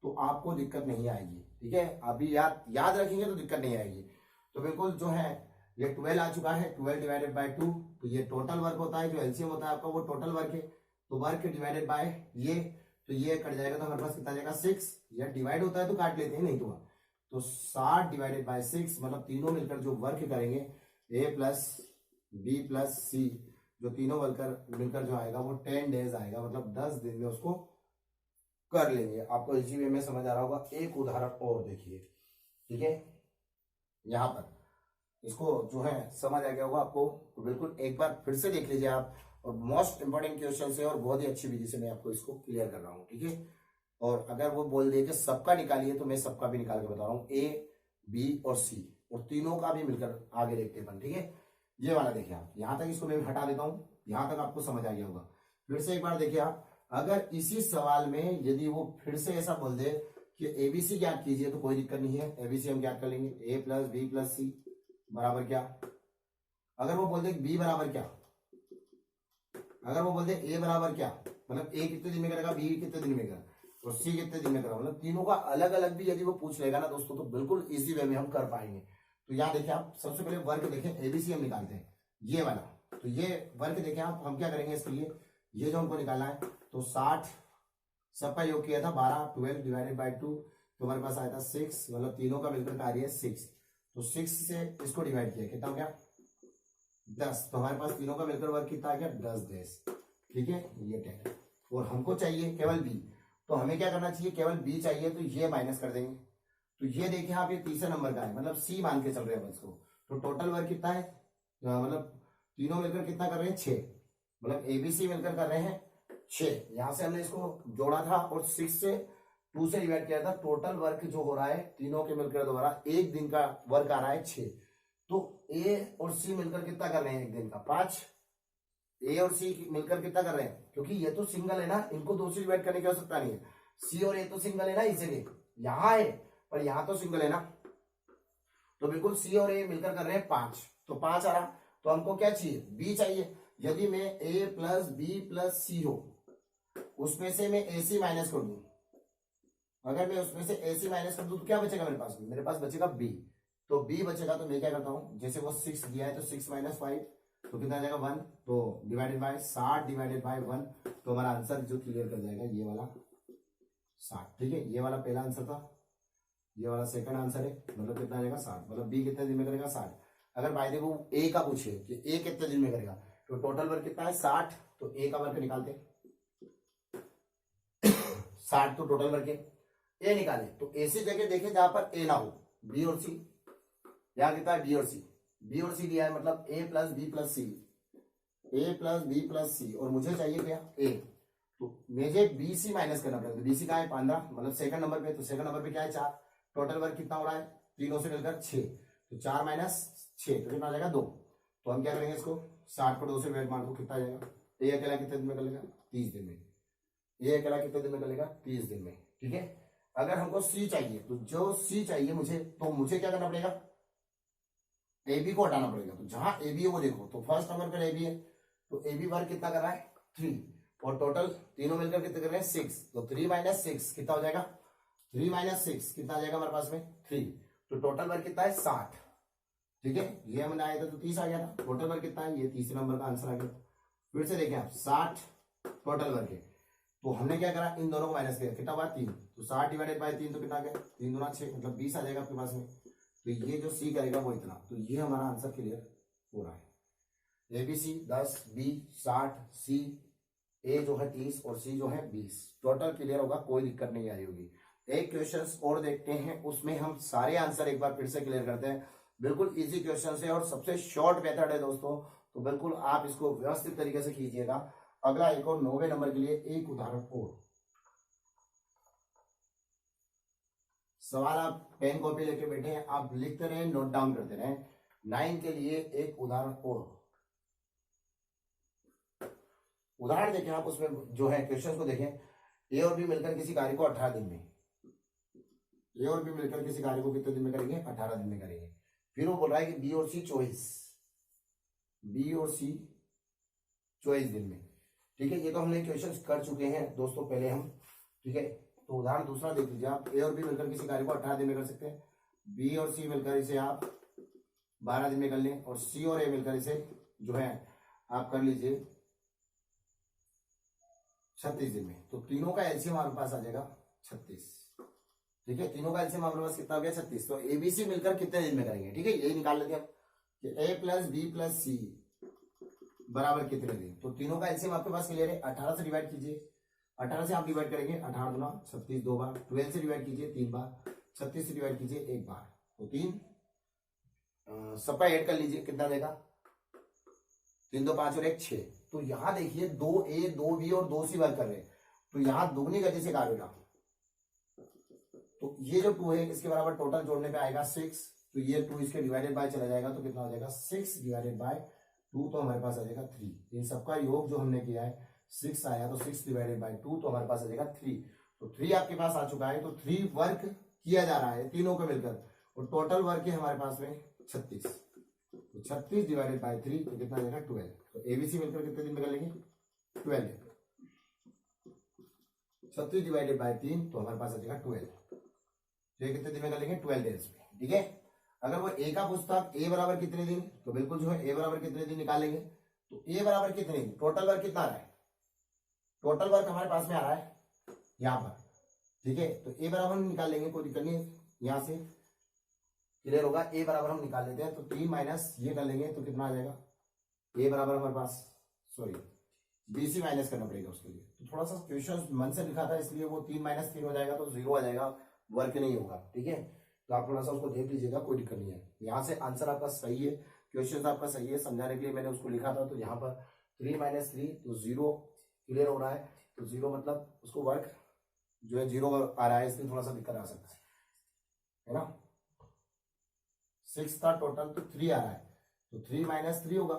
Speaker 1: तो आपको दिक्कत नहीं आएगी, ठीक है। अभी याद रखेंगे तो दिक्कत नहीं आएगी। तो बिल्कुल जो है ये 12 आ चुका है, 12 डिवाइडेड बाय 2, तो ये टोटल वर्क होता है, जो एलसीएम होता है आपका वो टोटल वर्क है, तो वर्क डिवाइडेड बाय ये, तो ये कट जाएगा, तो हमारे पास कितना जाएगा 6। या डिवाइड होता है तो काट लेते हैं, नहीं तो 60 डिवाइडेड बाय 6, मतलब तीनों मिलकर जो वर्क करेंगे ए प्लस बी प्लस सी, जो तीनों मिलकर जो आएगा वो 10 डेज आएगा, मतलब 10 दिन में उसको कर लेंगे। आपको इसी वे में समझ आ रहा होगा। एक उदाहरण और देखिए, ठीक है, यहाँ पर इसको जो है समझ आ गया होगा आपको, तो बिल्कुल एक बार फिर से देख लीजिए आप, और मोस्ट इंपॉर्टेंट क्वेश्चन है और बहुत ही अच्छी विधि से मैं आपको इसको क्लियर कर रहा हूँ, ठीक है। और अगर वो बोल दे कि सबका निकालिए, तो मैं सबका भी निकाल के बता रहा हूँ, ए बी और सी, और तीनों का भी मिलकर आगे देखते हैं, ठीक है। ये वाला देखिए आप, यहां तक इसको मैं हटा देता हूं, यहां तक आपको समझ आ गया होगा। फिर से एक बार देखिए आप, अगर इसी सवाल में यदि वो फिर से ऐसा बोल दे कि एबीसी ज्ञात कीजिए, तो कोई दिक्कत नहीं है, एबीसी हम ज्ञात कर लेंगे, ए प्लस बी प्लस सी बराबर क्या। अगर वो बोल दे बी बराबर क्या, अगर वो बोल दे ए बराबर क्या, मतलब ए कितने दिन में करेगा, बी कितने दिन में करेगा, और सी कितने दिन में करेगा, मतलब तीनों का अलग अलग भी यदि वो पूछ लेगा ना दोस्तों, तो बिल्कुल इजी वे में हम कर पाएंगे। तो यहाँ देखिए आप, सबसे पहले वर्क देखें, एबीसी हम निकालते हैं ये वाला, तो ये वर्क देखें आप, हम क्या करेंगे इसके लिए, ये जो हमको निकालना है, तो 60 सबका योग किया था 12, 12 डिवाइडेड बाय 2, तो हमारे पास आया था 6, मतलब तीनों का मिलकर कार्य है 6, तो 6 से इसको डिवाइड किया, कितना हो गया 10, तो हमारे पास तीनों का मिलकर वर्क कितना आ गया 10 देश, ठीक है, ये 10। और हमको चाहिए केवल बी, तो हमें क्या करना चाहिए, केवल बी चाहिए, तो ये माइनस कर देंगे। तो ये देखिए आप, ये तीसरे नंबर का है, मतलब सी मान के चल रहे हैं इसको, तो टोटल वर्क कितना है, मतलब तीनों मिलकर कितना कर रहे हैं 6, मतलब एबीसी मिलकर कर रहे हैं 6। यहां से हमने इसको जोड़ा था और 6 से 2 से डिवाइड किया था, टोटल वर्क जो हो रहा है तीनों के मिलकर दोबारा एक दिन का वर्क आ रहा है 6। तो ए और सी मिलकर कितना कर रहे हैं एक दिन का 5, ए और सी मिलकर कितना कर रहे हैं, क्योंकि ये तो सिंगल है ना, इनको 2 से डिवाइड करने की आवश्यकता नहीं है, सी और ए तो सिंगल है ना, इसलिए यहां है पर यहां तो सिंगल है ना, तो बिल्कुल सी और ए मिलकर कर रहे हैं 5, तो 5 आ रहा, तो हमको क्या चाहिए, बी चाहिए। यदि मैं ए प्लस बी प्लस सी हो, उसमें से मैं ए सी माइनस कर दूं, अगर मैं उसमें से ए सी माइनस कर दूं तो क्या बचेगा मेरे पास बचेगा बी, तो बी बचेगा, तो मैं क्या करता हूं, जैसे वो 6 दिया है तो 6 माइनस 5, तो कितना आ जाएगा 1, तो डिवाइडेड बाय 60 डिवाइडेड बाय 1, तो हमारा आंसर जो क्लियर कर जाएगा ये वाला 60, ठीक है। ये वाला पहला आंसर था, ये वाला सेकंड आंसर है, मतलब कितना आ जाएगा 60, मतलब बी कितने दिन में करेगा 60। अगर बाय देखो ए का पूछे कि ए कितने दिन में करेगा, तो टोटल वर्क कितना है 60, तो ए का वर्क निकालते 60, तो टोटल वर्क है, ए निकाले, तो ऐसी जगह देखे जहां पर ए ना हो, बी और सी, यहां कितना है बी और सी, बी और सी दिया है, मतलब ए प्लस बी प्लस सी, ए प्लस बी प्लस सी, और मुझे चाहिए क्या ए, तो मुझे बी सी माइनस करना पड़ेगा, बी सी का है 15, मतलब सेकंड नंबर पे, तो सेकंड नंबर पे क्या है 4, टोटल वर्क कितना हो रहा है तीनों से मिलकर 6, तो 4 माइनस 6, तो कितना आ जाएगा 2, तो हम क्या करेंगे इसको 60 को 2 से डिवाइड मार दो, कितना आ जाएगा, ए अकेला कितने दिन में कर लेगा 30 दिन में, ए अकेला कितने दिन में कर लेगा 30 दिन में, ठीक है। अगर हमको सी चाहिए, तो जो सी चाहिए मुझे, तो मुझे क्या करना पड़ेगा, ए बी को हटाना पड़ेगा, तो जहां ए बी है वो देखो, तो फर्स्ट नंबर पर ए बी है, तो ए बी वर्क कितना कर रहा है 3, और टोटल तीनों मिलकर कितने कर रहे हैं 6, तो 3 माइनस 6 कितना हो जाएगा, 3 माइनस 6 कितना आ जाएगा हमारे पास में 3, तो टोटल वर्क कितना है 60, ठीक है। ये हमने आया था तो 30 आ गया था, टोटल वर्क कितना है, ये तीसरे नंबर का आंसर आ गया। फिर से देखें आप 60 टोटल वर्क है, तो हमने क्या करा, इन दोनों को माइनस किया, कितना हुआ 3, तो 60 डिवाइडेड बाय 3, तो कितना गया 3 दूना 6, मतलब 20 आ जाएगा आपके पास में, तो ये जो सी करेगा वो इतना, तो ये हमारा आंसर क्लियर हो रहा है। एबीसी 10, बी 60, सी ए जो है 30 और सी जो है 20, टोटल क्लियर होगा, कोई दिक्कत नहीं आ रही होगी। एक क्वेश्चन और देखते हैं, उसमें हम सारे आंसर एक बार फिर से क्लियर करते हैं, बिल्कुल इजी क्वेश्चन है और सबसे शॉर्ट मेथड है दोस्तों, तो बिल्कुल आप इसको व्यवस्थित तरीके से कीजिएगा। अगला एक और 9वें नंबर के लिए एक उदाहरण और सवाल, आप पेन कॉपी लेके बैठे हैं, आप लिखते रहे, नोट डाउन करते रहे। 9 के लिए एक उदाहरण और, उदाहरण देखें आप, उसमें जो है क्वेश्चन को देखें, ए और बी मिलकर किसी कार्य को 18 दिन में, ए और बी मिलकर किसी कार्य को कितने दिन में करेंगे? 18 दिन में करेंगे। फिर वो बोल रहा है कि बी और सी 24 दिन में। ठीक है, ये तो हमने क्वेश्चन कर चुके हैं दोस्तों पहले हम। ठीक है, तो उदाहरण दूसरा देख लीजिए आप। ए और बी मिलकर किसी कार्य को 18 दिन में कर सकते हैं, बी और सी मिलकर इसे आप 12 दिन में कर लें, और सी और ए मिलकर इसे जो है आप कर लीजिए 36 दिन में। तो तीनों का एलसीएम हमारे पास आ जाएगा 36। ठीक है, तीनों का एलसीएम हमारे पास कितना हो गया? 36। तो एबीसी मिलकर कितने दिन में करेंगे? ठीक है, यही निकाल लेते हैं हम कि ए प्लस बी प्लस सी बराबर कितने दिन। तो तीनों का एलसीएम आपके पास क्लियर है। 18 से डिवाइड कीजिए, 18 से आप डिवाइड करेंगे 18 गुना 36 दो बार, 12 से डिवाइड कीजिए 3 बार, 36 से डिवाइड कीजिए 1 बार, तो 3 सबका ऐड कर लीजिए कितना देगा? 3 2 5 और 1 6। तो यहां देखिए 2A 2B और 2C वर्क कर रहे हैं, तो यहां दुगनी गति से कार्य होगा। तो ये जो 2 है इसके बराबर टोटल जोड़ने पे आएगा 6। तो ये 2 इसके डिवाइडेड बाय चला जाएगा, तो कितना हो जाएगा? 6 डिवाइडेड बाय 2, तो हमारे पास आ जाएगा 3। इन सबका योग जो हमने किया है 6 आया, तो 6 डिवाइडेड बाय 2, तो हमारे पास आ जाएगा 3। तो 3 आपके पास आ चुका है। तो 3 वर्क किया जा रहा है तीनों को मिलकर, और टोटल वर्क है हमारे पास में 36। तो 36 डिवाइडेड बाय 3, तो कितना आ जाएगा? 12। तो एबीसी मिलकर कितने दिन में कर लेंगे? 12 दिन। 36 डिवाइडेड बाय 3, तो हमारे पास आ जाएगा 12। तो ये कितने दिन में कर लेंगे? 12 डेज में। ठीक है, अगर वो ए का पूछता ए बराबर कितने दिन, तो बिल्कुल जो है ए बराबर कितने दिन निकालेंगे। तो ए बराबर कितने दिन, टोटल वर्क कितना आ रहा है? टोटल वर्क हमारे पास में आ रहा है यहां पर। ठीक है, तो ए बराबर हम निकाल लेंगे, कोई दिक्कत नहीं है, यहां से क्लियर होगा। ए बराबर हम निकाल लेते हैं, तो 3 माइनस ये कर लेंगे, तो कितना आ जाएगा? ए बराबर हमारे पास बीसी माइनस करना पड़ेगा उसके लिए। तो थोड़ा सा क्वेश्चन मन से लिखा था, इसलिए वो 3 माइनस 3 हो जाएगा, तो 0 आ जाएगा, वर्क नहीं होगा। ठीक है, तो आप थोड़ा सा उसको देख लीजिएगा, कोई दिक्कत नहीं है। यहाँ से आंसर आपका सही है, क्वेश्चन आपका सही है, समझाने के लिए मैंने उसको लिखा था। तो यहाँ पर 3 माइनस 3, तो 0 क्लियर हो रहा है। तो 0 मतलब उसको वर्क जो है 0 आ रहा है, इसलिए थोड़ा सा दिक्कत आ सकता है ना। 6 था टोटल, तो 3 आ रहा है, तो 3 माइनस 3 होगा,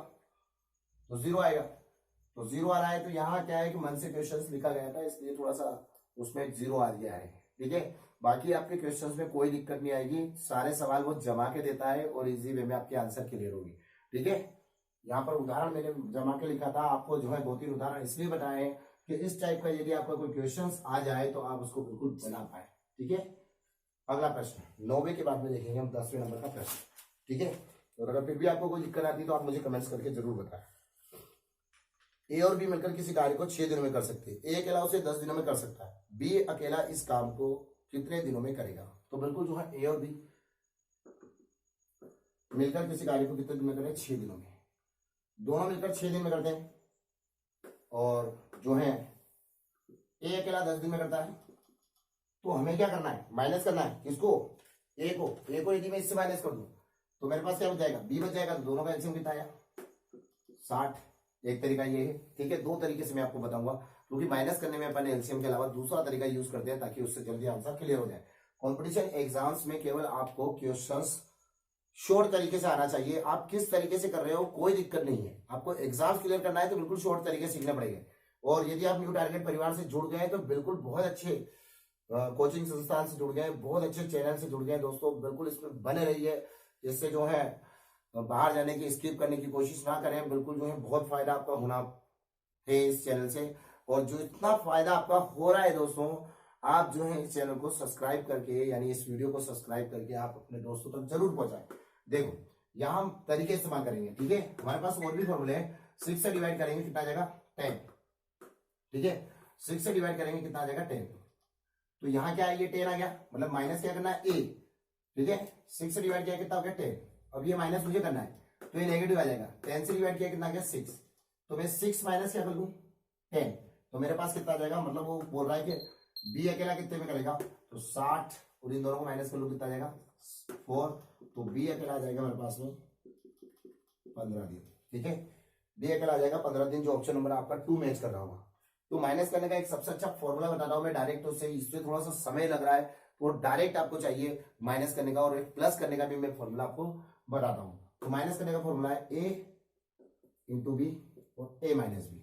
Speaker 1: तो 0 आएगा। तो 0 आ रहा है, तो यहाँ क्या है कि मन से क्वेश्चन लिखा गया था, इसलिए थोड़ा सा उसमें 0 आ गया है। ठीक है, बाकी आपके क्वेश्चंस में कोई दिक्कत नहीं आएगी, सारे सवाल वो जमा के देता है और इजी वे में आपके आंसर क्लियर होगी। ठीक है, यहाँ पर उदाहरण मैंने जमा के लिखा था, आपको जो है 2-3 उदाहरण इसलिए बताए कि इस टाइप का यदि आपका कोई क्वेश्चंस आ जाए तो आप उसको बिल्कुल बना पाए। ठीक है, अगला प्रश्न 9वें के बाद में देखेंगे हम 10वें नंबर का प्रश्न। ठीक है, और अगर फिर भी आपको कोई दिक्कत आती है तो आप मुझे कमेंट्स करके जरूर बताएं। ए और बी मिलकर किसी कार्य को 6 दिनों में कर सकते हैं। ए अकेला उसे 10 दिनों में कर सकता है, बी अकेला इस काम को कितने दिनों में करेगा। तो बिल्कुल जो है ए और बी मिलकर किसी कार्य को कितने दिन में करें? 6 दिनों में। दोनों मिलकर 6 दिन में करते हैं, और जो है ए अकेला 10 दिन में करता है। तो हमें क्या करना है? माइनस करना है किसको? ए को यदि मैं इससे माइनस कर दूं तो मेरे पास क्या बच जाएगा? बी बच जाएगा। तो दोनों का एलसीएम कितना आया? 60। एक तरीका ये है। ठीक है, 2 तरीके से मैं आपको बताऊंगा, क्योंकि माइनस करने में अपन एलसीएम के अलावा दूसरा तरीका यूज करते हैं ताकि उससे जल्दी आंसर क्लियर हो जाए। कॉम्पिटिशन एग्जाम्स में केवल आपको क्वेश्चंस शॉर्ट तरीके से आना चाहिए। आप किस तरीके से कर रहे हो कोई दिक्कत नहीं है, आपको एग्जाम क्लियर करना है तो बिल्कुल शॉर्ट तरीके सीखना पड़ेगा। और यदि आप न्यू टारगेट परिवार से जुड़ गए तो बिल्कुल बहुत अच्छे कोचिंग संस्थान से जुड़ गए, बहुत अच्छे चैनल से जुड़ गए दोस्तों, बिल्कुल इसमें बने रहिए। इससे जो है बाहर जाने की, स्किप करने की कोशिश ना करें। बिल्कुल जो है बहुत फायदा आपका होना है इस चैनल से, और जो इतना फायदा आपका हो रहा है दोस्तों, आप जो है इस चैनल को सब्सक्राइब करके, यानी इस वीडियो को सब्सक्राइब करके आप अपने दोस्तों तक जरूर पहुंचाएं। देखो यहाँ हम तरीके इस्तेमाल करेंगे। ठीक है, हमारे पास और भी फॉर्मूले हैं। 6 से डिवाइड करेंगे कितना आ जाएगा? 10। ठीक है, 6 से डिवाइड करेंगे कितना आ जाएगा? 10। तो यहाँ क्या है? ये 10 आ गया, मतलब माइनस क्या करना है? ए। ठीक है, 6 से डिवाइड किया कितना हो गया? 10। अब ये माइनस मुझे करना है, तो ये नेगेटिव आ जाएगा। 10 से डिवाइड किया कितना आ गया? 6। तो मैं 6 माइनस क्या कर लूं? 10। तो मेरे पास कितना आ जाएगा? मतलब वो बोल रहा है कि बी अकेला कितने में करेगा? तो 60, और इन दोनों को माइनस कर लूं कितना आ जाएगा? 4। तो बी अकेला आ जाएगा मेरे पास में 15 दिन। ठीक है, बी अकेला आ जाएगा 15 दिन, जो ऑप्शन नंबर आपका 2 मैच कर रहा होगा। तो माइनस करने का एक सबसे अच्छा फॉर्मूला बता रहा हूं मैं डायरेक्ट, उससे इससे थोड़ा सा समय लग रहा है, तो डायरेक्ट आपको चाहिए माइनस करने का, और प्लस करने का भी मैं फॉर्मूला आपको बताता हूं। तो माइनस करने का फॉर्मूला है ए इंटू बी और ए माइनस बी।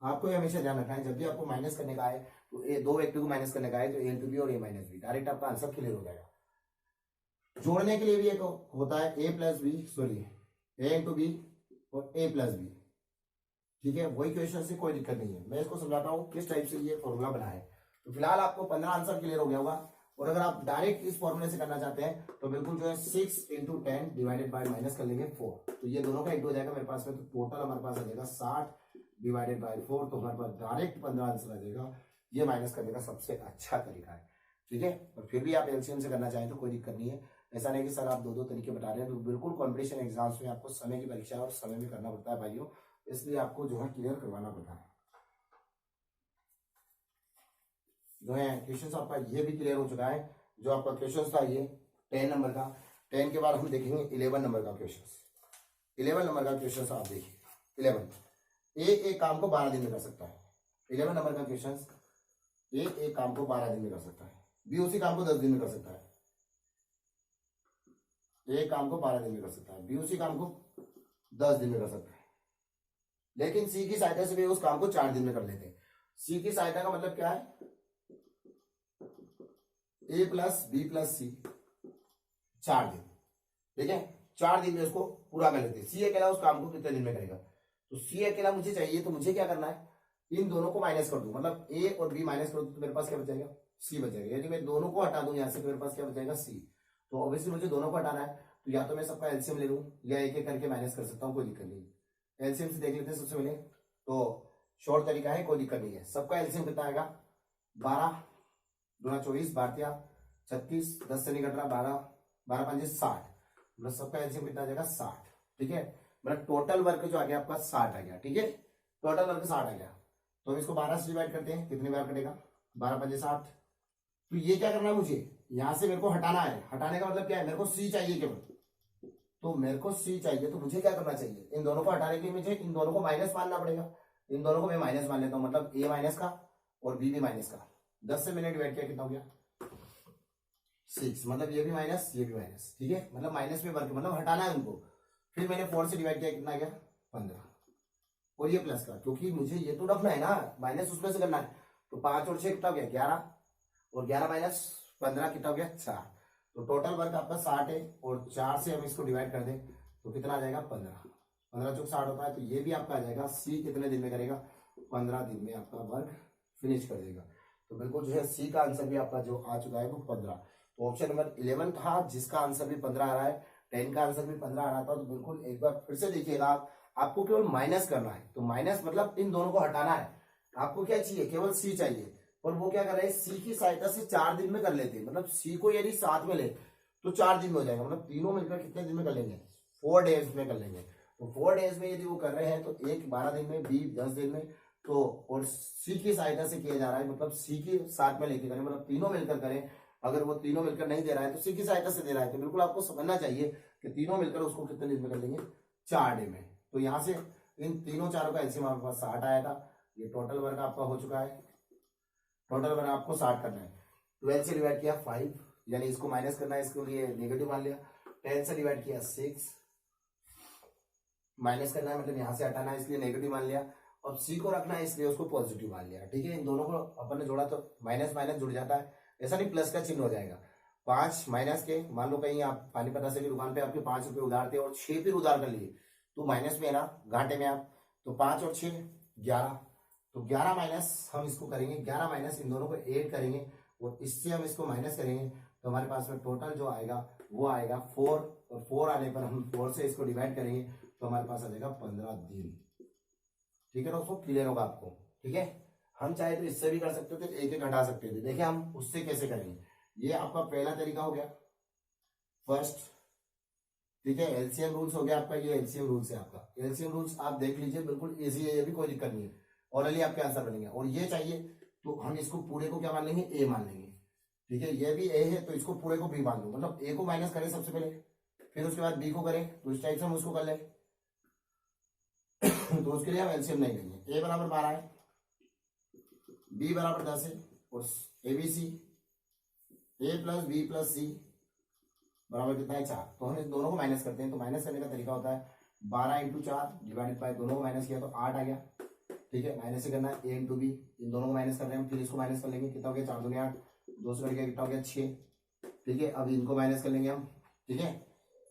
Speaker 1: आपको ये हमेशा ध्यान रखना है, जब भी आपको माइनस करने का है तो ए दो वेक्टर को माइनस करने का है तो ए इंटू बी और ए माइनस बी, डायरेक्ट आपका आंसर क्लियर हो जाएगा। जोड़ने के लिए भी एक होता है ए प्लस बी, सॉरी ए इंटू बी और ए प्लस बी, ठीक है, वही क्वेश्चन से कोई दिक्कत नहीं है। मैं इसको समझाता हूँ किस टाइप से ये फॉर्मूला बना है। तो फिलहाल आपको 15 आंसर क्लियर हो गया होगा, और अगर आप डायरेक्ट इस फॉर्मूले से करना चाहते हैं तो बिल्कुल जो है 6 इंटू 10 डिवाइडेड बाय माइनस कर लेंगे 4, तो ये दोनों का इंटू हो जाएगा मेरे पास में, तो टोटल हमारे पास आ जाएगा 60 डिवाइडेड बाय 4, तो हमारे पास डायरेक्ट 15 आंसर आ जाएगा। ये माइनस करने का सबसे अच्छा तरीका है, ठीक है। और फिर भी आप एलसीएम से करना चाहें तो कोई दिक्कत नहीं है, ऐसा नहीं कि सर आप दो तरीके बता रहे हैं। तो बिल्कुल कॉम्पिटिशन एग्जाम्स में आपको समय की परीक्षा और समय में करना पड़ता है भाइयों, इसलिए आपको जो है क्लियर करवाना पड़ता है। जो है क्वेश्चन आपका ये भी क्लियर हो चुका है। जो आपका क्वेश्चन था ये 10 नंबर का, 10 के बाद हम देखेंगे 11 नंबर का क्वेश्चन। 11 नंबर का क्वेश्चन आप देखिए, 11 एक काम को 12 दिन में कर सकता है। 11 नंबर का क्वेश्चन एक काम को 12 दिन में कर सकता है, बी उसी काम को 10 दिन में कर सकता है। एक काम को 12 दिन में कर सकता है, बी उसी काम को 10 दिन में कर सकता है, लेकिन सी की सहायता से भी उस काम को 4 दिन में कर लेते हैं। सी की सहायता का मतलब क्या है, ए प्लस बी प्लस सी 4 दिन, ठीक है, 4 दिन में उसको पूरा कर लेते हैं। सी अकेला उस काम को कितने दिन में करेगा, तो सी अकेला मुझे चाहिए, तो मुझे क्या करना है, इन दोनों को माइनस कर दूं, मतलब ए और बी माइनस कर दूं तो मेरे पास क्या बचेगा, सी बचेगा। यदि मैं दोनों को हटा दूं यहाँ से तो मेरे पास क्या बचेगा, सी। तो ऑब्वियसली मुझे दोनों को हटाना है, तो या तो मैं सबका एलसीएम ले लूं या एक एक करके माइनस कर सकता हूँ, कोई दिक्कत नहीं। एलसीएम से देख लेते हैं सबसे पहले, तो शॉर्ट तरीका है, कोई दिक्कत नहीं है। सबका एलसीएम कितना आएगा, 12 दूना 24, 12 36, 10 से नहीं कट रहा, 12 12 5 60, मतलब सबका एलसीएम कितना आ जाएगा 60, ठीक है। मतलब टोटल वर्क जो आ गया आपका 60 आ गया, ठीक है, टोटल वर्क 60 आ गया। तो हम इसको 12 से डिवाइड करते हैं, कितनी बार कटेगा, 12 5 60। तो ये क्या करना है मुझे, यहां से मेरे को हटाना है। हटाने का मतलब क्या है, मेरे को सी चाहिए केवल, तो मेरे को सी चाहिए, तो मुझे क्या करना चाहिए, इन दोनों को हटाने के लिए मुझे इन दोनों को माइनस मानना पड़ेगा। इन दोनों को मैं माइनस मान लेता हूं, मतलब ए माइनस का और बी भी माइनस का। 10 से मैंने डिवाइड किया, कितना हो गया 6, मतलब ये भी माइनस ये भी माइनस, ठीक है, मतलब माइनस में वर्क, मतलब हटाना है उनको। फिर मैंने 4 से डिवाइड किया, कितना गया 15, और ये प्लस का, क्योंकि मुझे ये तो रखना है ना, माइनस उसमें से करना है। तो 5 और 6 कितना हो गया 11, और 11 माइनस 15 कितना हो गया 4। तो टोटल वर्क आपका 60 है, और 4 से हम इसको डिवाइड कर दें तो कितना आ जाएगा 15, 15 चौक 60 होता है। तो ये भी आपका आ जाएगा, सी कितने दिन में करेगा, 15 दिन में आपका वर्क फिनिश कर देगा। तो बिल्कुल जो है सी का आंसर भी आपका जो आ चुका है वो 15। तो ऑप्शन नंबर 11 था जिसका आंसर भी 15 आ रहा है, 10 का आंसर भी 15 आ रहा था। तो बिल्कुल एक बार फिर से देखिएगा आप, आपको केवल माइनस करना है। तो माइनस मतलब इन दोनों को हटाना है। आपको क्या चाहिए, केवल सी चाहिए, और वो क्या कर रहे हैं, सी की सहायता से 4 दिन में कर लेते हैं। मतलब सी को यदि साथ में ले तो 4 दिन में हो जाएगा, मतलब तीनों मिलकर कितने दिन में कर लेंगे, 4 डेज में कर लेंगे। तो 4 डेज में यदि वो कर रहे हैं तो एक 12 दिन में, बी 10 दिन में, तो और सी की सहायता से किया जा रहा है, मतलब सी के साथ में लेके करें, मतलब तीनों मिलकर करें। अगर वो तीनों मिलकर नहीं दे रहा है तो सी की सहायता से दे रहा है, तो बिल्कुल आपको समझना चाहिए कि तीनों मिलकर उसको कितने दिन में कर लेंगे, 4 डे में। तो यहाँ से इन तीनों चारों का एलसीएम आपके पास 60 आया था। ये टोटल वर्क आपका हो चुका है, टोटल वर्क आपको 60 करना है। 12 से डिवाइड किया 5, यानी इसको माइनस करना है, इसके लिए नेगेटिव मान लिया। 10 से डिवाइड किया 6, माइनस करना है मतलब यहाँ से हटाना है, इसलिए नेगेटिव मान लिया। अब सी को रखना है इसलिए उसको पॉजिटिव मान लिया, ठीक है। इन दोनों को अपन ने जोड़ा तो माइनस माइनस जुड़ जाता है, ऐसा नहीं प्लस का चिन्ह हो जाएगा। 5 माइनस के, मान लो कहीं आप पानीपत से की दुकान पे आपके 5 रुपए उधार थे और 6 फिर उधार कर लिए, तो माइनस में है ना, घाटे में आप, तो 5 और 6 11, तो 11 माइनस हम इसको करेंगे, 11 माइनस इन दोनों को ऐड करेंगे और इससे हम इसको माइनस करेंगे, तो हमारे पास में टोटल जो आएगा वो आएगा 4, और 4 आने पर हम 4 से इसको डिवाइड करेंगे तो हमारे पास आ जाएगा 15 दिन। ठीक है दोस्तों, क्लियर होगा आपको, ठीक है। हम चाहे तो इससे भी कर सकते थे, एक एक हटा सकते थे। देखिए हम उससे कैसे करेंगे, ये आपका पहला तरीका हो गया फर्स्ट, ठीक है। एलसीएम रूल्स हो गया आपका, ये एलसीएम रूल्स है आपका। एलसीएम रूल्स आप देख लीजिए, बिल्कुल इजी है, ये भी कोई दिक्कत नहीं है, ऑरली आपके आंसर बनेंगे। और ये चाहिए तो हम इसको पूरे को क्या मान लेंगे, ए मान लेंगे, ठीक है। ये भी ए है तो इसको पूरे को बी मान लो, मतलब ए को माइनस करें सबसे पहले, फिर उसके बाद बी को करें, तो इस टाइप से हम उसको कर लें। तो उसके लिए हम एलसीएम नहीं लेंगे। ए बराबर 12 है, बी बराबर 10 है, और एबीसी ए प्लस बी प्लस सी बराबर कितना है 4। तो हम इस दोनों को माइनस करते हैं। तो माइनस करने का तरीका होता है 12 इंटू 4 डिवाइडेड बाय, दोनों को माइनस किया तो 8 आ गया, ठीक है, माइनस ही करना है, ए इंटू बी, इन दोनों को माइनस कर रहे हैं हम, फिर इसको माइनस कर लेंगे, कितना हो गया 4 दूनी 8, 2 से कट गया कितना हो गया 6, ठीक है। अब इनको माइनस कर लेंगे हम, ठीक है,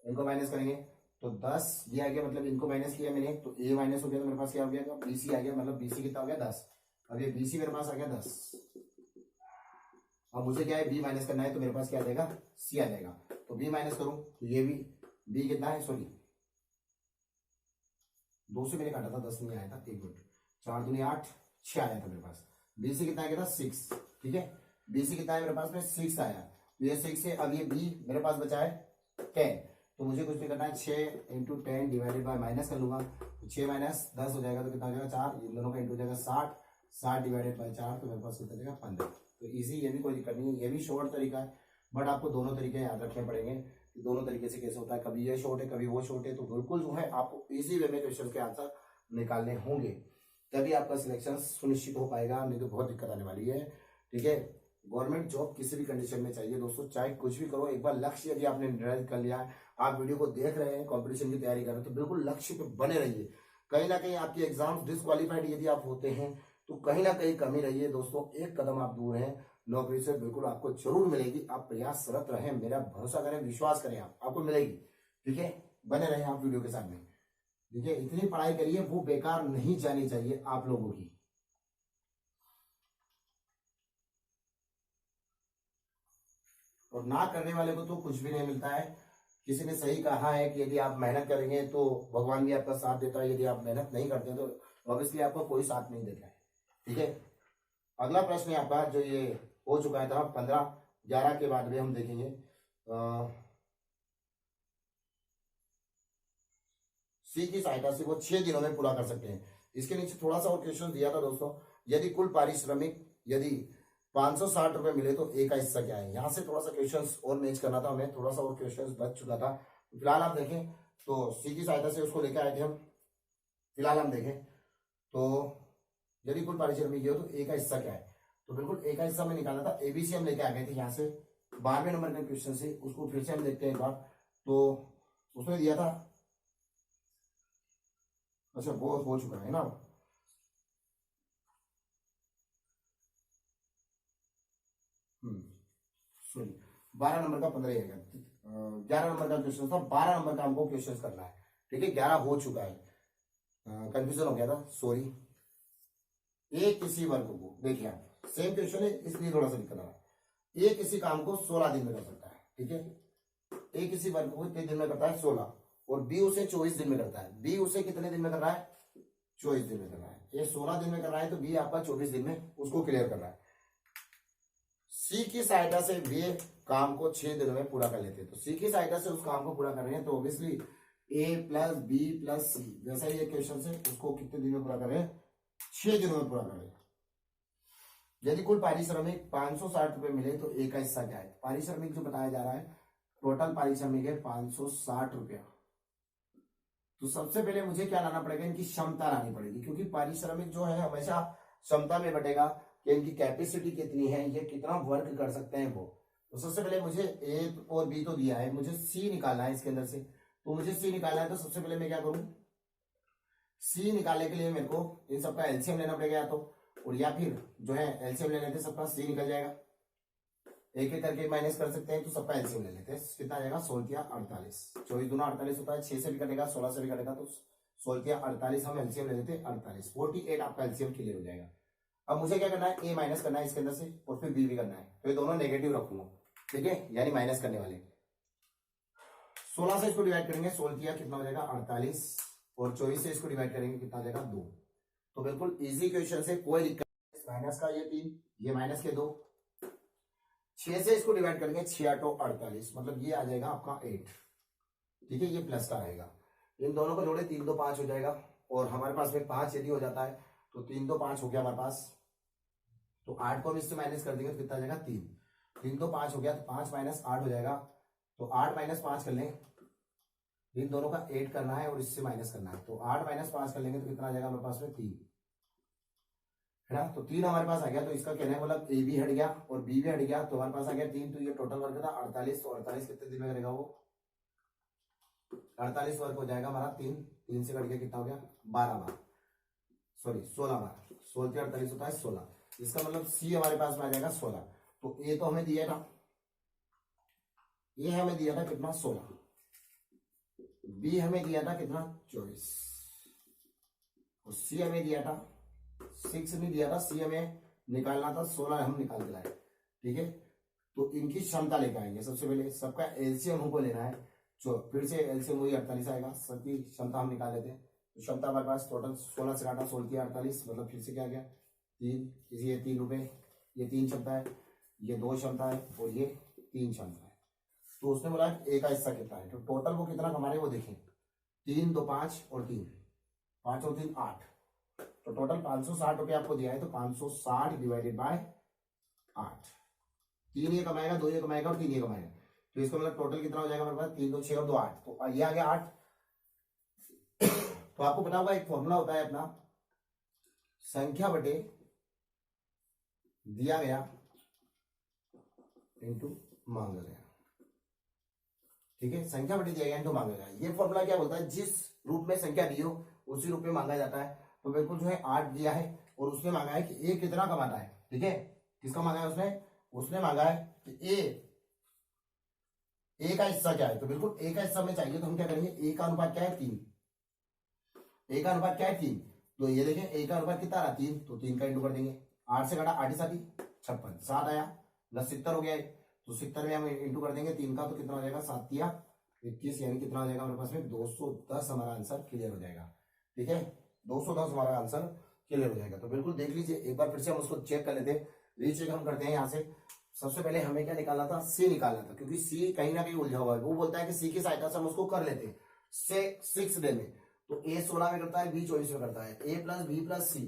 Speaker 1: इनको माइनस करेंगे तो 10 ये आ गया, मतलब इनको माइनस किया मैंने तो ए माइनस हो गया, तो मेरे पास क्या हो गया बीसी आ गया, मतलब बीसी कितना हो गया 10। अब ये बीसी मेरे पास आ गया 10। अब मुझे क्या है बी माइनस करना है, तो मेरे पास क्या आ जाएगा सी आ जाएगा। तो बी माइनस करूं तो ये भी बी कितना है, सॉरी 2 से मैंने काटा था, 10 नहीं आया था, 1 मिनट, 4 दूनी 8, 6 आया था मेरे पास। बी सी कितना आ गया था 6, ठीक है, बी सी कितना है मेरे पास में 6 आया, तो ये 6 है। अब ये बी मेरे पास बचा है 10, तो मुझे कुछ नहीं करना है, 6 इंटू 10 डिवाइडेड बाय माइनस कर लूंगा, तो 6 माइनस 10 हो जाएगा, तो कितना हो जाएगा 4, इन दोनों का इंटू हो जाएगा 60, 60 डिवाइडेड बाय 4, तो मेरे पास कितना जाएगा 15। तो इजी, ये भी कोई दिक्कत नहीं है, ये भी शॉर्ट तरीका है, बट आपको दोनों तरीके याद रखने पड़ेंगे कि दोनों तरीके से कैसे होता है, कभी ये शॉर्ट है कभी वो शॉर्ट है, तो बिल्कुल जो है आपको इजी वे में क्वेश्चन के आंसर निकालने होंगे, तभी आपका सिलेक्शन सुनिश्चित हो पाएगा, नहीं तो बहुत दिक्कत आने वाली है, ठीक है। गवर्नमेंट जॉब किसी भी कंडीशन में चाहिए दोस्तों, चाहे कुछ भी करो, एक बार लक्ष्य यदि आपने निर्धारित कर लिया है, आप वीडियो को देख रहे हैं, कंपटीशन की तैयारी कर रहे हैं, तो बिल्कुल लक्ष्य पे बने रहिए। कहीं ना कहीं आपकी एग्जाम डिसक्वालीफाइड यदि आप होते हैं तो कहीं ना कहीं कमी रही है दोस्तों, एक कदम आप दूर हैं नौकरी से, बिल्कुल आपको जरूर मिलेगी, आप प्रयासरत रहें, मेरा भरोसा करें, विश्वास करें, आपको मिलेगी, ठीक है। बने रहें आप वीडियो के साथ में, ठीक है। इतनी पढ़ाई करिए, वो बेकार नहीं जानी चाहिए आप लोगों की। और ना करने वाले को तो कुछ भी नहीं मिलता है। किसी ने सही कहा है कि यदि आप मेहनत करेंगे तो भगवान भी आपका साथ देता है, यदि आप मेहनत नहीं करते तो ऑब्वियसली आपका कोई साथ नहीं देता है, ठीक है। अगला प्रश्न है आपका, जो ये हो चुका है था 15-11 के बाद में हम देखेंगे, सी की सहायता से वो 6 दिनों में पूरा कर सकते हैं। इसके नीचे थोड़ा सा और क्वेश्चन दिया था दोस्तों, यदि कुल पारिश्रमिक यदि 560 रुपए मिले तो ए का हिस्सा क्या है। यहाँ से थोड़ा सा क्वेश्चन और मैच करना था हमें, थोड़ा सा और क्वेश्चन बच चुका था। फिलहाल आप देखें तो सी की सहायता से उसको लेकर आए थे हम। फिलहाल हम देखें तो यदि कुल पारिश्रमिक हो तो ए का हिस्सा क्या है, तो बिल्कुल ए का हिस्सा में निकाला था, एबीसी हम लेके आ गए थे यहाँ से 12वें नंबर के क्वेश्चन से। उसको फिर से हम देखते हैं एक बार, तो उसमें दिया था, अच्छा वो हो चुका है ना, सॉरी 12 नंबर का 15 आएगा, 11 नंबर का क्वेश्चन था, 12 नंबर का हमको क्वेश्चन करना है, ठीक है। 11 हो चुका है, कंफ्यूजन हो गया था, सॉरी। एक किसी वर्ग को, देखिए आप सेम क्वेश्चन है इसलिए थोड़ा सा दिक्कत आ रहा है। एक किसी काम को 16 दिन में कर सकता है, ठीक है। एक किसी वर्ग को कितने दिन में करता है 16, और बी उसे 24 दिन में करता है। बी उसे कितने दिन में कर रहा है 24 दिन में कर रहा है, ये 16 दिन में कर रहा है, तो बी आपका 24 दिन में उसको क्लियर कर रहा है। सी की सहायता से वे काम को 6 दिनों में पूरा कर लेते हैं, तो सी की सहायता से उस काम को पूरा कर रहे हैं, तो ऑब्वियसली ए प्लस बी प्लस सी, जैसा ये क्वेश्चन से उसको कितने दिन में पूरा कर रहे हैं 6 दिनों में पूरा कर रहे हैं। यदि कुल पारिश्रमिक 560 रुपए मिले तो ए का हिस्सा क्या है। पारिश्रमिक जो बताया जा रहा है, टोटल पारिश्रमिक है 560 रुपया। तो सबसे पहले मुझे क्या लाना पड़ेगा, इनकी क्षमता लानी पड़ेगी, क्योंकि पारिश्रमिक जो है हमेशा क्षमता में बटेगा कि इनकी कैपेसिटी कितनी है, ये कितना वर्क कर सकते हैं वो। तो सबसे पहले मुझे ए और बी तो दिया है, मुझे सी निकालना है इसके अंदर से। तो मुझे सी निकालना है, तो सबसे पहले मैं क्या करूं, सी निकालने के लिए मेरे को इन सबका एलसीएम लेना पड़ेगा, या तो और या फिर जो है एलसीएम ले लेते हैं, सबका सी निकल जाएगा, एक एक करके माइनस कर सकते हैं, तो सबका एलसीएम ले लेते हैं। कितना आ जाएगा 16 48, 24 दूना 48 होता है, 6 से भी कटेगा 16 से भी कटेगा, तो 16 48 हम एलसीएम ले लेते हैं 48, 48 आपका एलसीएम क्लियर हो जाएगा। अब मुझे क्या करना है, ए माइनस करना है इसके अंदर से, और फिर बी भी करना है, तो ये दोनों नेगेटिव रखूंगा, ठीक है, यानी माइनस करने वाले। 16 से इसको डिवाइड करेंगे, 16 कितना हो जाएगा 48, और 24 से इसको डिवाइड करेंगे कितना हो जाएगा 2। तो बिल्कुल इजी क्वेश्चन से, कोई दिक्कत नहीं। माइनस का ये 3, ये माइनस के 2, 6 से इसको डिवाइड करेंगे 6 8 48, मतलब ये आ जाएगा आपका 8, ठीक है, ये प्लस का रहेगा। इन दोनों को जोड़े 3 2 5 हो जाएगा, और हमारे पास में 5 यदि हो जाता है तो 3 2 5 हो गया हमारे पास, तो 8 को हम इससे माइनस कर देंगे तो कितना आ जाएगा 3, 3 2 5 हो गया, तो 5 माइनस 8 हो जाएगा, तो 8 माइनस 5 कर लें, इन दोनों का 8 करना है और इससे माइनस करना है, तो 8 माइनस 5 कर लेंगे तो कितना आ जाएगा हमारे पास में 3, है ना। तो 3 हमारे पास आ गया, तो इसका कहना है मतलब ए भी हट गया और बी भी हट गया, तो हमारे पास आ गया 3, तो ये टोटल वर्क था 48, तो 48 कितने दिन में करेगा वो 48 वर्क हो जाएगा हमारा 3 से कट गया कितना हो गया 12 बार। सॉरी 16 बार, 16 से 48 होता है 16। इसका मतलब सी हमारे पास में आ जाएगा 16। तो ए तो हमें दिया था, ए हमें दिया था कितना 16, बी हमें दिया था कितना 24, और सी हमें दिया था 6 नहीं दिया था, सी हमें निकालना था 16, हम निकाल के लाए। ठीक है, तो इनकी क्षमता लेकर आएंगे। सबसे पहले सबका एलसीएम हमको लेना है, जो फिर से एलसीएम वही 48 आएगा, सबकी क्षमता हम निकाल लेते हैं। तो क्षमता हमारे पास टोटल 16 से काटा 16 किया 48, मतलब फिर से क्या गया 3, ये 3 रुपए, ये 3 क्षमता है, ये 2 क्षमता है, और ये 3 क्षमता है। तो उसने बोला ए का हिस्सा कितना है, तो टोटल वो कितना कमा रहे वो देखें, 3 2 5 और 3, 5 और 3 8, तो टोटल 560 रुपये आपको दिया है। तो 560 डिवाइडेड बाय 8, 3 ये कमाएगा, 2 ये कमाएगा और 3 ये कमाएगा, तो इसका मतलब टोटल कितना हो जाएगा हमारे पास, 3 2 6 और 2 8, तो ये आ गया 8। तो आपको पता होगा एक फॉर्मूला होता है अपना, संख्या बटे दिया गया इंटू मांगा गया। ठीक है, संख्या बटे दिया गया इंटू मांगा गया। ये फॉर्मूला क्या बोलता है, जिस रूप में संख्या दी हो उसी रूप में मांगा जाता है। तो बिल्कुल जो है 8 दिया है और उसने मांगा है कि ए कितना कमाता है। ठीक है, किसका मांगा है उसने मांगा है कि ए का हिस्सा क्या है, तो बिल्कुल ए का हिस्सा हमें चाहिए। तो हम क्या करेंगे, ए का अनुपात क्या है 3, ए का अनुपात क्या है 3, तो ये देखें ए का अनुपात कितना रहा 3, तो 3 का इंटू कर देंगे, 8 से काटा 8 साथी 56, 7 आया प्लस 70 हो गया है, तो 70 में हम इंटू कर देंगे 3 का, तो कितना हो जाएगा 7 या 21, यानी कितना हो जाएगा हमारे पास में 210 हमारा आंसर क्लियर हो जाएगा। ठीक है, 210 हमारा आंसर क्लियर हो जाएगा। तो बिल्कुल देख लीजिए, एक बार फिर से हम उसको चेक कर लेते हैं, रीचेक हम करते हैं। यहाँ से सबसे पहले हमें क्या निकालना था, सी निकालना था, क्योंकि सी कहीं ना कहीं उलझा हुआ है। वो बोलता है कि सी की सहायता से हम उसको कर लेते हैं 6 डे में, तो ए 16 में करता है, बी 24 में करता है, ए प्लस बी प्लस सी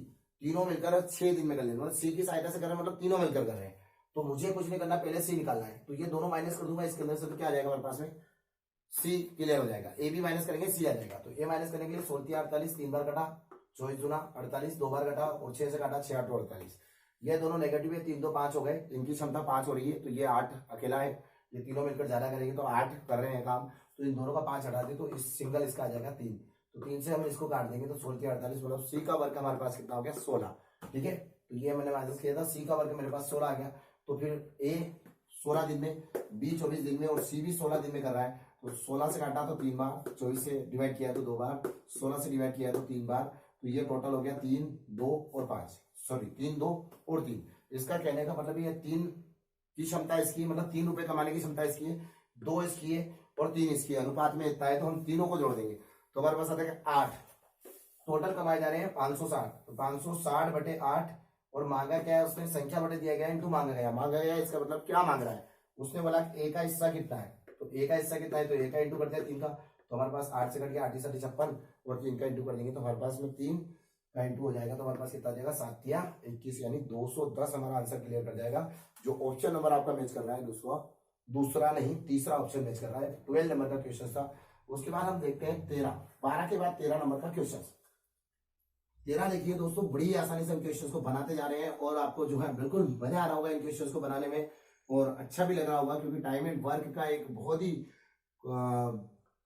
Speaker 1: तीनों मिलकर 6 दिन में कर लेंगे, मतलब सी की सहायता से कर रहे हैं, मतलब तीनों मिलकर कर रहे हैं। तो मुझे कुछ नहीं करना, पहले सी निकालना है, तो ये दोनों माइनस कर दूंगा इसके अंदर से, तो क्या आ जाएगा हमारे पास में सी क्लियर हो जाएगा। ए भी माइनस करेंगे सी आ जाएगा, तो ए माइनस करने के लिए 16 48 3 बार कटा, 24 दूना 48 2 बार कटा, और 6 से काटा 6 8 48, ये दोनों नेगेटिव है, 3 2 5 हो गए, इनकी क्षमता 5 हो रही है, तो ये 8 अकेला है, ये तीनों मिलकर ज्यादा करेंगे तो 8 कर रहे हैं काम, तो इन दोनों का 5 हटा दे, तो इस सिंगल इसका आ जाएगा 3, तो 3 से हम इसको काट देंगे, तो 16 48, मतलब सी का वर्ग हमारे पास कितना हो गया 16। ठीक है, तो ये मैंने माइनस किया था, सी का वर्ग मेरे पास 16 आ गया। तो फिर ए 16 दिन में, बी 24 दिन में, और सी भी 16 दिन में कर रहा है, तो 16 से काटा तो 3 बार, 24 से डिवाइड किया तो 2 बार, 16 से डिवाइड किया तो 3 बार, तो ये टोटल हो गया 3 2 और 5, सॉरी 3 2 और 3। इसका कहने का मतलब ये 3 की क्षमता इसकी, मतलब 3 रुपए कमाने की क्षमता इसकी है, 2 इसकी है और 3 इसकी है, अनुपात में इतना है, तो हम तीनों को जोड़ देंगे, तो हमारे पास आता है 8। टोटल कमाए जा रहे हैं 560, तो 560 बटे 8, और मांगा क्या है उसने, संख्या बटे दिया गया इंटू मांगा गया। मांगा गया इसका मतलब क्या मांग रहा है, उसने बोला ए का हिस्सा कितना है, तो ए का हिस्सा कितना है, तो ए का इंटू करते हैं 3 का, तो हमारे पास 8 से कट गया 8 7 56, और 3 का इंटू कर देंगे, तो हमारे पास में 3 का इंटू हो जाएगा, तो हमारे पास कितना आ जाएगा 7 या 21, यानी 210 हमारा आंसर क्लियर कर जाएगा। जो ऑप्शन नंबर आपका मैच कर रहा है दूसरा नहीं तीसरा ऑप्शन मैच कर रहा है। 12 नंबर का क्वेश्चन था। उसके बाद हम देखते हैं 12 के बाद 13 नंबर का क्वेश्चन। 13 देखिए दोस्तों, बड़ी आसानी से हम क्वेश्चन को बनाते जा रहे हैं, और आपको जो है बिल्कुल मजा आ रहा होगा इन क्वेश्चन को बनाने में, और अच्छा भी लग रहा होगा, क्योंकि टाइम एंड वर्क का एक बहुत ही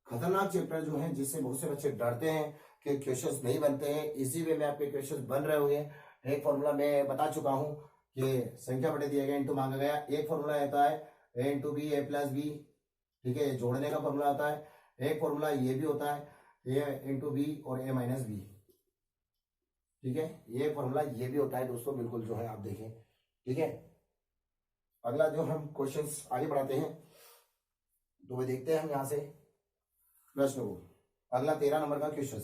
Speaker 1: खतरनाक चैप्टर जो है, जिससे बहुत से बच्चे डरते हैं कि क्वेश्चंस नहीं बनते हैं। इसी वे में आपके क्वेश्चंस बन रहे होंगे। एक फॉर्मूला मैं बता चुका हूं कि संख्या बटे दिया गया इंटू मांगा गया। एक फॉर्मूला आता है ए इंटू बी ए प्लस बी, ठीक है, जोड़ने का फॉर्मूला आता है। एक फॉर्मूला ये भी होता है ए इंटू बी और ए माइनस बी, ठीक है, ये फॉर्मूला ये भी होता है दोस्तों, बिल्कुल जो है आप देखें। ठीक है, अगला जो हम क्वेश्चंस आगे बढ़ाते हैं, तो वे देखते हैं हम यहाँ से प्रश्न को। अगला 13 नंबर का क्वेश्चन,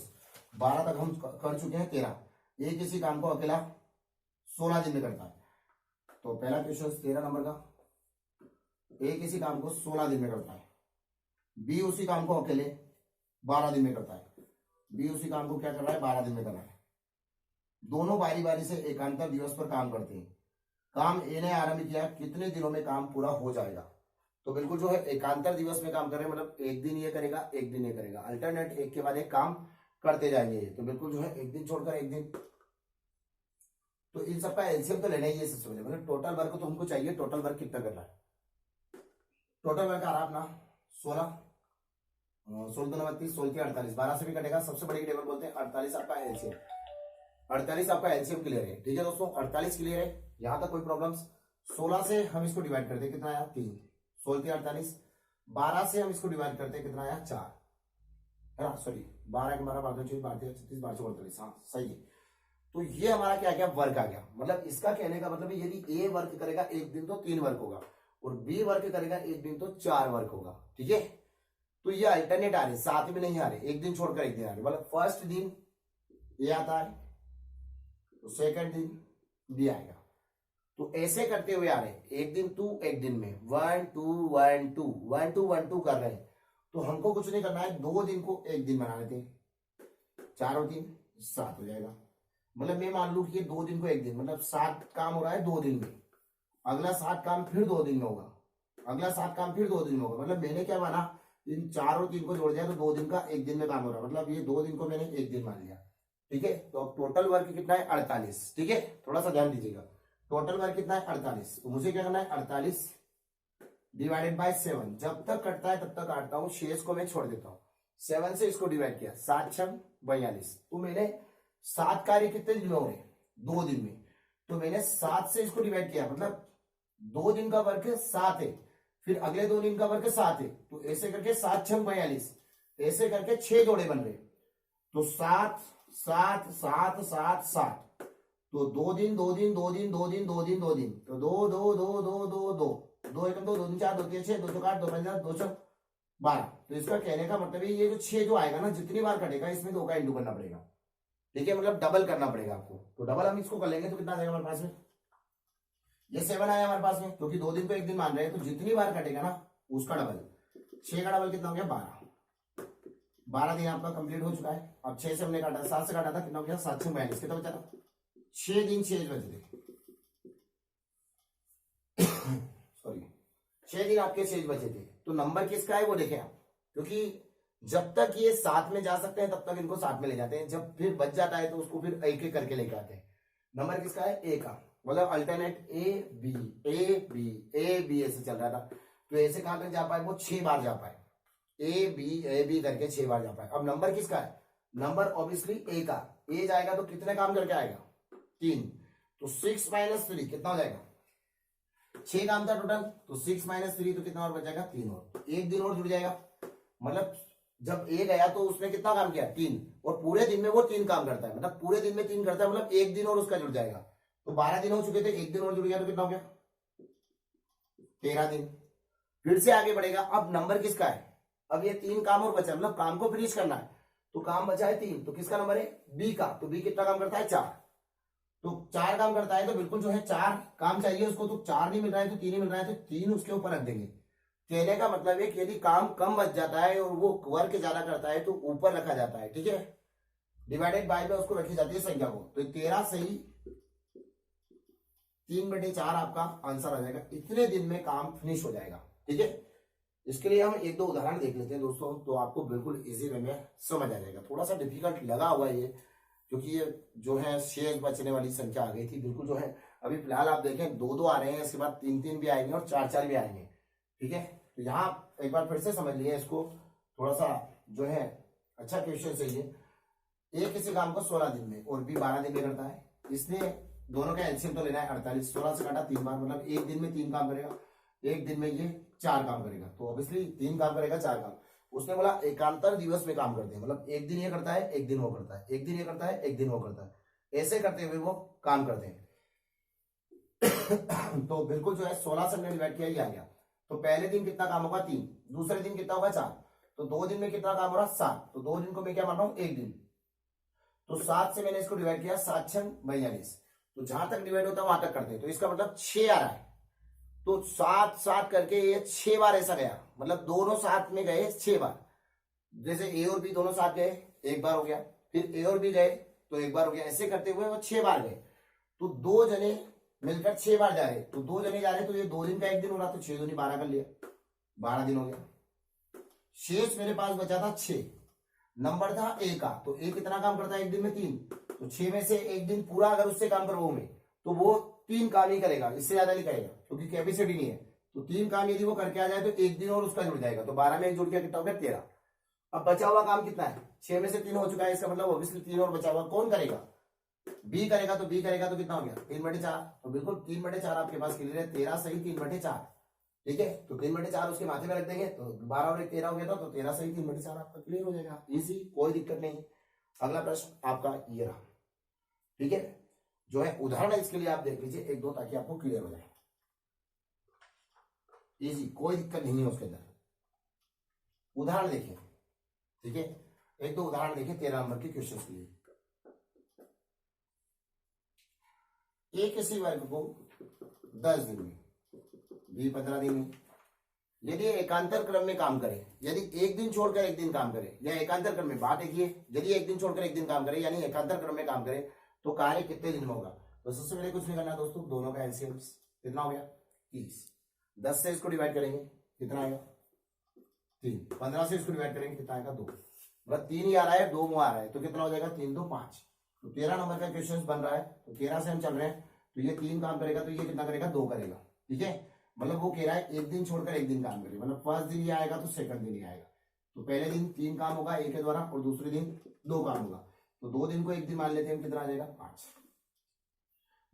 Speaker 1: 12 तक हम कर चुके हैं। 13, ये किसी काम को अकेला 16 दिन में करता है। तो पहला क्वेश्चन 13 नंबर का, ए किसी काम को 16 दिन में करता है, बी उसी काम को अकेले 12 दिन में करता है। बी उसी काम को क्या कर रहा है 12 दिन में कर रहा है। दोनों बारी बारी से एकांतर दिवस पर काम करते हैं। काम ए ने आरंभ किया, कितने दिनों में काम पूरा हो जाएगा। तो बिल्कुल जो है एकांतर दिवस में काम कर रहे हैं, मतलब एक दिन ये करेगा एक दिन ये करेगा, अल्टरनेट एक के बाद एक काम करते जाएंगे। तो बिल्कुल जो है एक दिन छोड़कर एक दिन। तो इन सबका एलसीएम तो लेना ही है सबसे पहले, मतलब टोटल वर्क तो हमको चाहिए, टोटल वर्क कितना करना है। टोटल वर्क आ रहा अपना 16 16 2 32 16 48, 12 से भी कटेगा, सबसे बड़ी टेबल बोलते हैं 48 आपका एलसीएम। 48 आपका एलसीएम क्लियर है, ठीक है दोस्तों, 48 क्लियर है, यहां तक कोई प्रॉब्लम्स। 16 से हम इसको डिवाइड करते हैं, कितना आया 3, 16 48। 12 से हम इसको डिवाइड करते हैं, कितना आया 4, है ना, सॉरी 12 के 12 12 24 12 36 12 48, हाँ सही है। तो ये हमारा क्या गया, वर्क आ गया। मतलब इसका कहने का मतलब यदि ए वर्क करेगा एक दिन तो 3 वर्क होगा, और बी वर्क करेगा एक दिन तो 4 वर्क होगा, ठीक है। तो ये अल्टरनेट आ रहे, साथ में नहीं आ रहे, एक दिन छोड़कर एक दिन आ रहे। मतलब फर्स्ट दिन ये आता है तो सेकंड दिन बी आएगा, तो ऐसे करते हुए आ रहे, एक दिन टू एक दिन में 1 2 1 2 1 2 1 2 कर रहे हैं। तो हमको कुछ नहीं करना है, 2 दिन को एक दिन बना लेते, 4 और 3 7 हो जाएगा। मतलब मैं मान लू कि ये 2 दिन को एक दिन, मतलब 7 काम हो रहा है 2 दिन में, अगला 7 काम फिर 2 दिन में होगा, अगला 7 काम फिर 2 दिन में होगा। मतलब मैंने क्या माना, इन 4 और 3 को जोड़ दिया तो 2 दिन का एक दिन में काम हो रहा है, मतलब ये 2 दिन को मैंने एक दिन मान लिया, ठीक है। तो अब टोटल वर्क कितना है 48, ठीक है, थोड़ा सा ध्यान दीजिएगा, टोटल वर्क कितना है 48। तो मुझे क्या करना है 48 डिवाइडेड बाय 7, जब तक कटता है तब तक काटता हूं, शेष को मैं छोड़ देता हूं। 7 से इसको डिवाइड किया, 7 6 42। तो मैंने 7 कार्य कितने दिन में हो रहे, 2 दिन में, तो मैंने 7 से इसको डिवाइड किया, मतलब 2 दिन का वर्क 7 है, फिर अगले 2 दिन का वर्क 7 है, तो ऐसे करके 7 6 42, ऐसे करके 6 जोड़े बन रहे। तो 7 7 7 7 7, तो 2 दिन 2 दिन 2 दिन 2 दिन 2 दिन 2 दिन, तो 2 2 2 2 2 2 2 1 2 2 3 4 2 3 6 2 4 8 2 5 2 12। तो इसका कहने का मतलब है ये जो 6 जो आएगा ना, जितनी बार कटेगा इसमें 2 का इंटू करना पड़ेगा, ठीक है, मतलब डबल करना पड़ेगा आपको। तो डबल हम इसको कर लेंगे तो कितना आ जाएगा हमारे पास में, ये 7 आया हमारे पास में, क्योंकि 2 दिन को एक दिन मान रहे हैं, तो जितनी बार कटेगा ना उसका डबल। 6 का डबल कितना हो गया 12, 12 दिन आपका कंप्लीट हो चुका है। अब 6 से हमने काटा, 7 से काटा था, कितना हो गया 7 6 42, कितना बचा था 6 दिन 6 बचे थे, सॉरी 6 दिन आपके 6 बचे थे। तो नंबर किसका है वो देखें आप, क्योंकि जब तक ये साथ में जा सकते हैं तब तक इनको साथ में ले जाते हैं, जब फिर बच जाता है तो उसको फिर एक एक करके लेके आते हैं। नंबर किसका है ए का, मतलब alternate A B A B A B ऐसे चल रहा था, तो ऐसे कहां तक जा पाए, वो 6 बार जा पाए, ए बी करके 6 बार जा पाए। अब नंबर किसका है, नंबर ऑब्वियसली ए का, ए जाएगा तो कितने काम करके आएगा 3, तो 6 - 3 कितना हो जाएगा, 6 काम था टोटल, तो 6 - 3 तो कितना और बचेगा 3, और एक दिन और जुड़ जाएगा। मतलब जब ए गया तो उसने कितना काम किया 3, और पूरे दिन में वो 3 काम करता है, मतलब पूरे दिन में 3 करता है, मतलब एक दिन और उसका जुड़ जाएगा। तो 12 दिन हो चुके थे, एक दिन और जुड़ गया तो कितना हो गया 13 दिन। फिर से आगे बढ़ेगा, अब नंबर किसका है, अब ये 3 काम और बचा, मतलब काम को फिनिश करना है, तो काम बचा है 3, तो किसका नंबर है बी का, तो बी कितना काम करता है 4, तो 4 काम करता है, तो बिल्कुल जो है 4 काम चाहिए उसको, तो 4 नहीं मिल रहा है तो 3 ही मिल रहा है, तो 3 उसके ऊपर रख देंगे। कहने का मतलब है कि यदि काम कम बच जाता है और वो वर्क ज्यादा करता है तो ऊपर रखा जाता है, ठीक है, डिवाइडेड बाय में उसको रखी जाती है संख्या को। तो 13 से ही 3/4 आपका आंसर आ जाएगा, इतने दिन में काम फिनिश हो जाएगा, ठीक है। इसके लिए हम 1 2 उदाहरण देख लेते हैं दोस्तों, तो आपको बिल्कुल इजी वे में समझ आ जाएगा। थोड़ा सा डिफिकल्ट लगा हुआ है ये, क्योंकि ये जो है शेष बचने वाली संख्या आ गई थी, बिल्कुल जो है अभी फिलहाल आप देखें 2 2 आ रहे हैं, इसके बाद 3 3 भी आएंगे और 4 4 भी आएंगे, ठीक है। तो यहाँ एक बार फिर से समझ लिए इसको, थोड़ा सा जो है अच्छा क्वेश्चन चाहिए। ए किसी काम को 16 दिन में और बी 12 दिन में करता है, इसने दोनों का एलसीएम तो लेना है 48, 16 से काटा 3 बार, मतलब एक दिन में 3 काम करेगा, एक दिन में ये 4 काम करेगा, तो ऑब्वियसली 3 काम करेगा 4 काम। उसने बोला एकांतर दिवस में काम करते हैं, मतलब एक दिन ये करता है एक दिन वो करता है, एक दिन ये करता है एक दिन वो करता है, ऐसे करते हुए वो काम करते हैं। तो बिल्कुल जो है 16 से हमने डिवाइड किया, ये आ गया। तो पहले दिन कितना काम होगा 3, दूसरे दिन कितना होगा 4, तो 2 दिन में कितना काम हो रहा 7, तो 2 दिन को मैं क्या मान रहा हूं एक दिन, तो 7 से मैंने इसको डिवाइड किया, 7 6 42, तो जहां तक डिवाइड होता है वहां तक करते हैं, तो इसका मतलब 6 आ रहा है, तो 7 7 करके ये 6 बार ऐसा गया, मतलब दोनों साथ में गए 6 बार। जैसे ए और बी दोनों साथ गए 1 बार हो गया, फिर ए और बी गए तो 1 बार हो गया, ऐसे करते हुए वो 6 बार गए। तो 2 जने मिलकर 6 बार जा रहे, तो 2 जने जा रहे, तो ये 2 दिन का एक दिन हो रहा, तो 6 दूनी 12 कर लिया, 12 दिन हो गया। शेष मेरे पास बचा था 6, नंबर था ए का, तो ए कितना काम करता है एक दिन में 3, तो 6 में से एक दिन पूरा अगर उससे काम करवाऊं मैं तो वो 3 काम ही करेगा, इससे ज्यादा नहीं करेगा, क्योंकि कैपेसिटी नहीं है। तो 3 काम यदि वो करके आ जाए तो एक दिन और उसका जुड़ जाएगा, तो 12 में एक जुड़ गया, कितना हो गया 13। अब बचा हुआ काम कितना है, 6 में से 3 हो चुका है, इसका मतलब ऑब्वियसली 3 और बचा हुआ कौन करेगा, बी करेगा तो कितना हो गया 3/4, तो बिल्कुल 3/4 आपके पास क्लियर है, 13 सही 3/4। ठीक है, तो 3/4 उसके माथे में रख देंगे तो 12 और 1 13 हो गया था, तो 13 सही 3/4 आपका क्लियर हो जाएगा, इजी, कोई दिक्कत नहीं। अगला प्रश्न आपका ये रहा। ठीक है, जो है उदाहरण है इसके लिए आप देख लीजिए एक दो, ताकि आपको क्लियर हो जाए। इजी, कोई दिक्कत नहीं है उसके अंदर। उदाहरण देखिए, ठीक है, एक दो उदाहरण देखिए 13 नंबर के क्वेश्चन के लिए। ए किसी वर्ग को 10 दिन में, बी 15 दिन में, यदि एकांतर क्रम में काम करे, यदि एक दिन छोड़कर एक दिन काम करे, या एकांतर क्रम में, बात एक ही है, यदि एक दिन छोड़कर एक दिन काम करे यानी एकांतर क्रम में काम करे तो कार्य कितने दिन में होगा। तो सबसे पहले कुछ नहीं करना दोस्तों, दोनों का एलसीएम कितना हो गया 30, 10 से इसको डिवाइड करेंगे कितना आएगा 3, 15 से इसको डिवाइड करेंगे कितना आएगा 2, मतलब 3 ही आ रहा है, 2 मुआ आ रहा है, तो कितना हो जाएगा 3 2 5। तो 13 नंबर का क्वेश्चन बन रहा है, तो 13 से हम चल रहे हैं, तो ये 3 काम करेगा तो ये कितना करेगा 2 करेगा। ठीक है, मतलब वो कह रहा है एक दिन छोड़कर एक दिन काम करे, मतलब फर्स्ट दिन ये आएगा तो सेकंड दिन ये आएगा, तो पहले दिन 3 काम होगा एक के द्वारा और दूसरे दिन 2 काम होगा, तो 2 दिन को एक दिन मान लेते हैं, कितना आ जाएगा 5।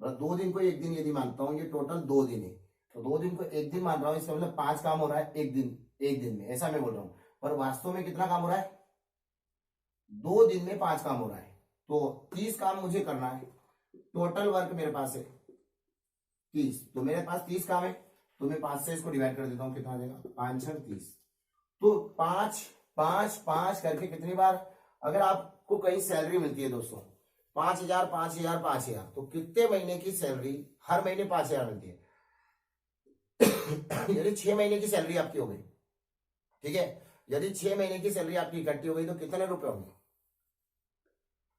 Speaker 1: मतलब 2 दिन को एक दिन यदि मानता हूं, ये टोटल 2 दिन है, तो 2 दिन को एक दिन मान रहा हूं, इसका मतलब 5 काम हो रहा है एक दिन में, ऐसा मैं बोल रहा हूं, पर वास्तव में कितना काम हो रहा है 2 दिन में 5 काम हो रहा है, तो 30 काम मुझे करना है, टोटल वर्क मेरे पास है 30, तो मेरे पास 30 काम है, तो मैं 5 से इसको डिवाइड कर देता हूं, कितना आ जाएगा 5 6 30, तो 5 5 5 करके कितनी बार, अगर आपको कहीं सैलरी मिलती है दोस्तों 5,000 5,000 5,000, तो कितने महीने की सैलरी, हर महीने 5,000 मिलती है यदि 6 महीने की सैलरी आपकी हो गई, ठीक है, यदि 6 महीने की सैलरी आपकी इकट्ठी हो गई तो कितने रुपए होंगे,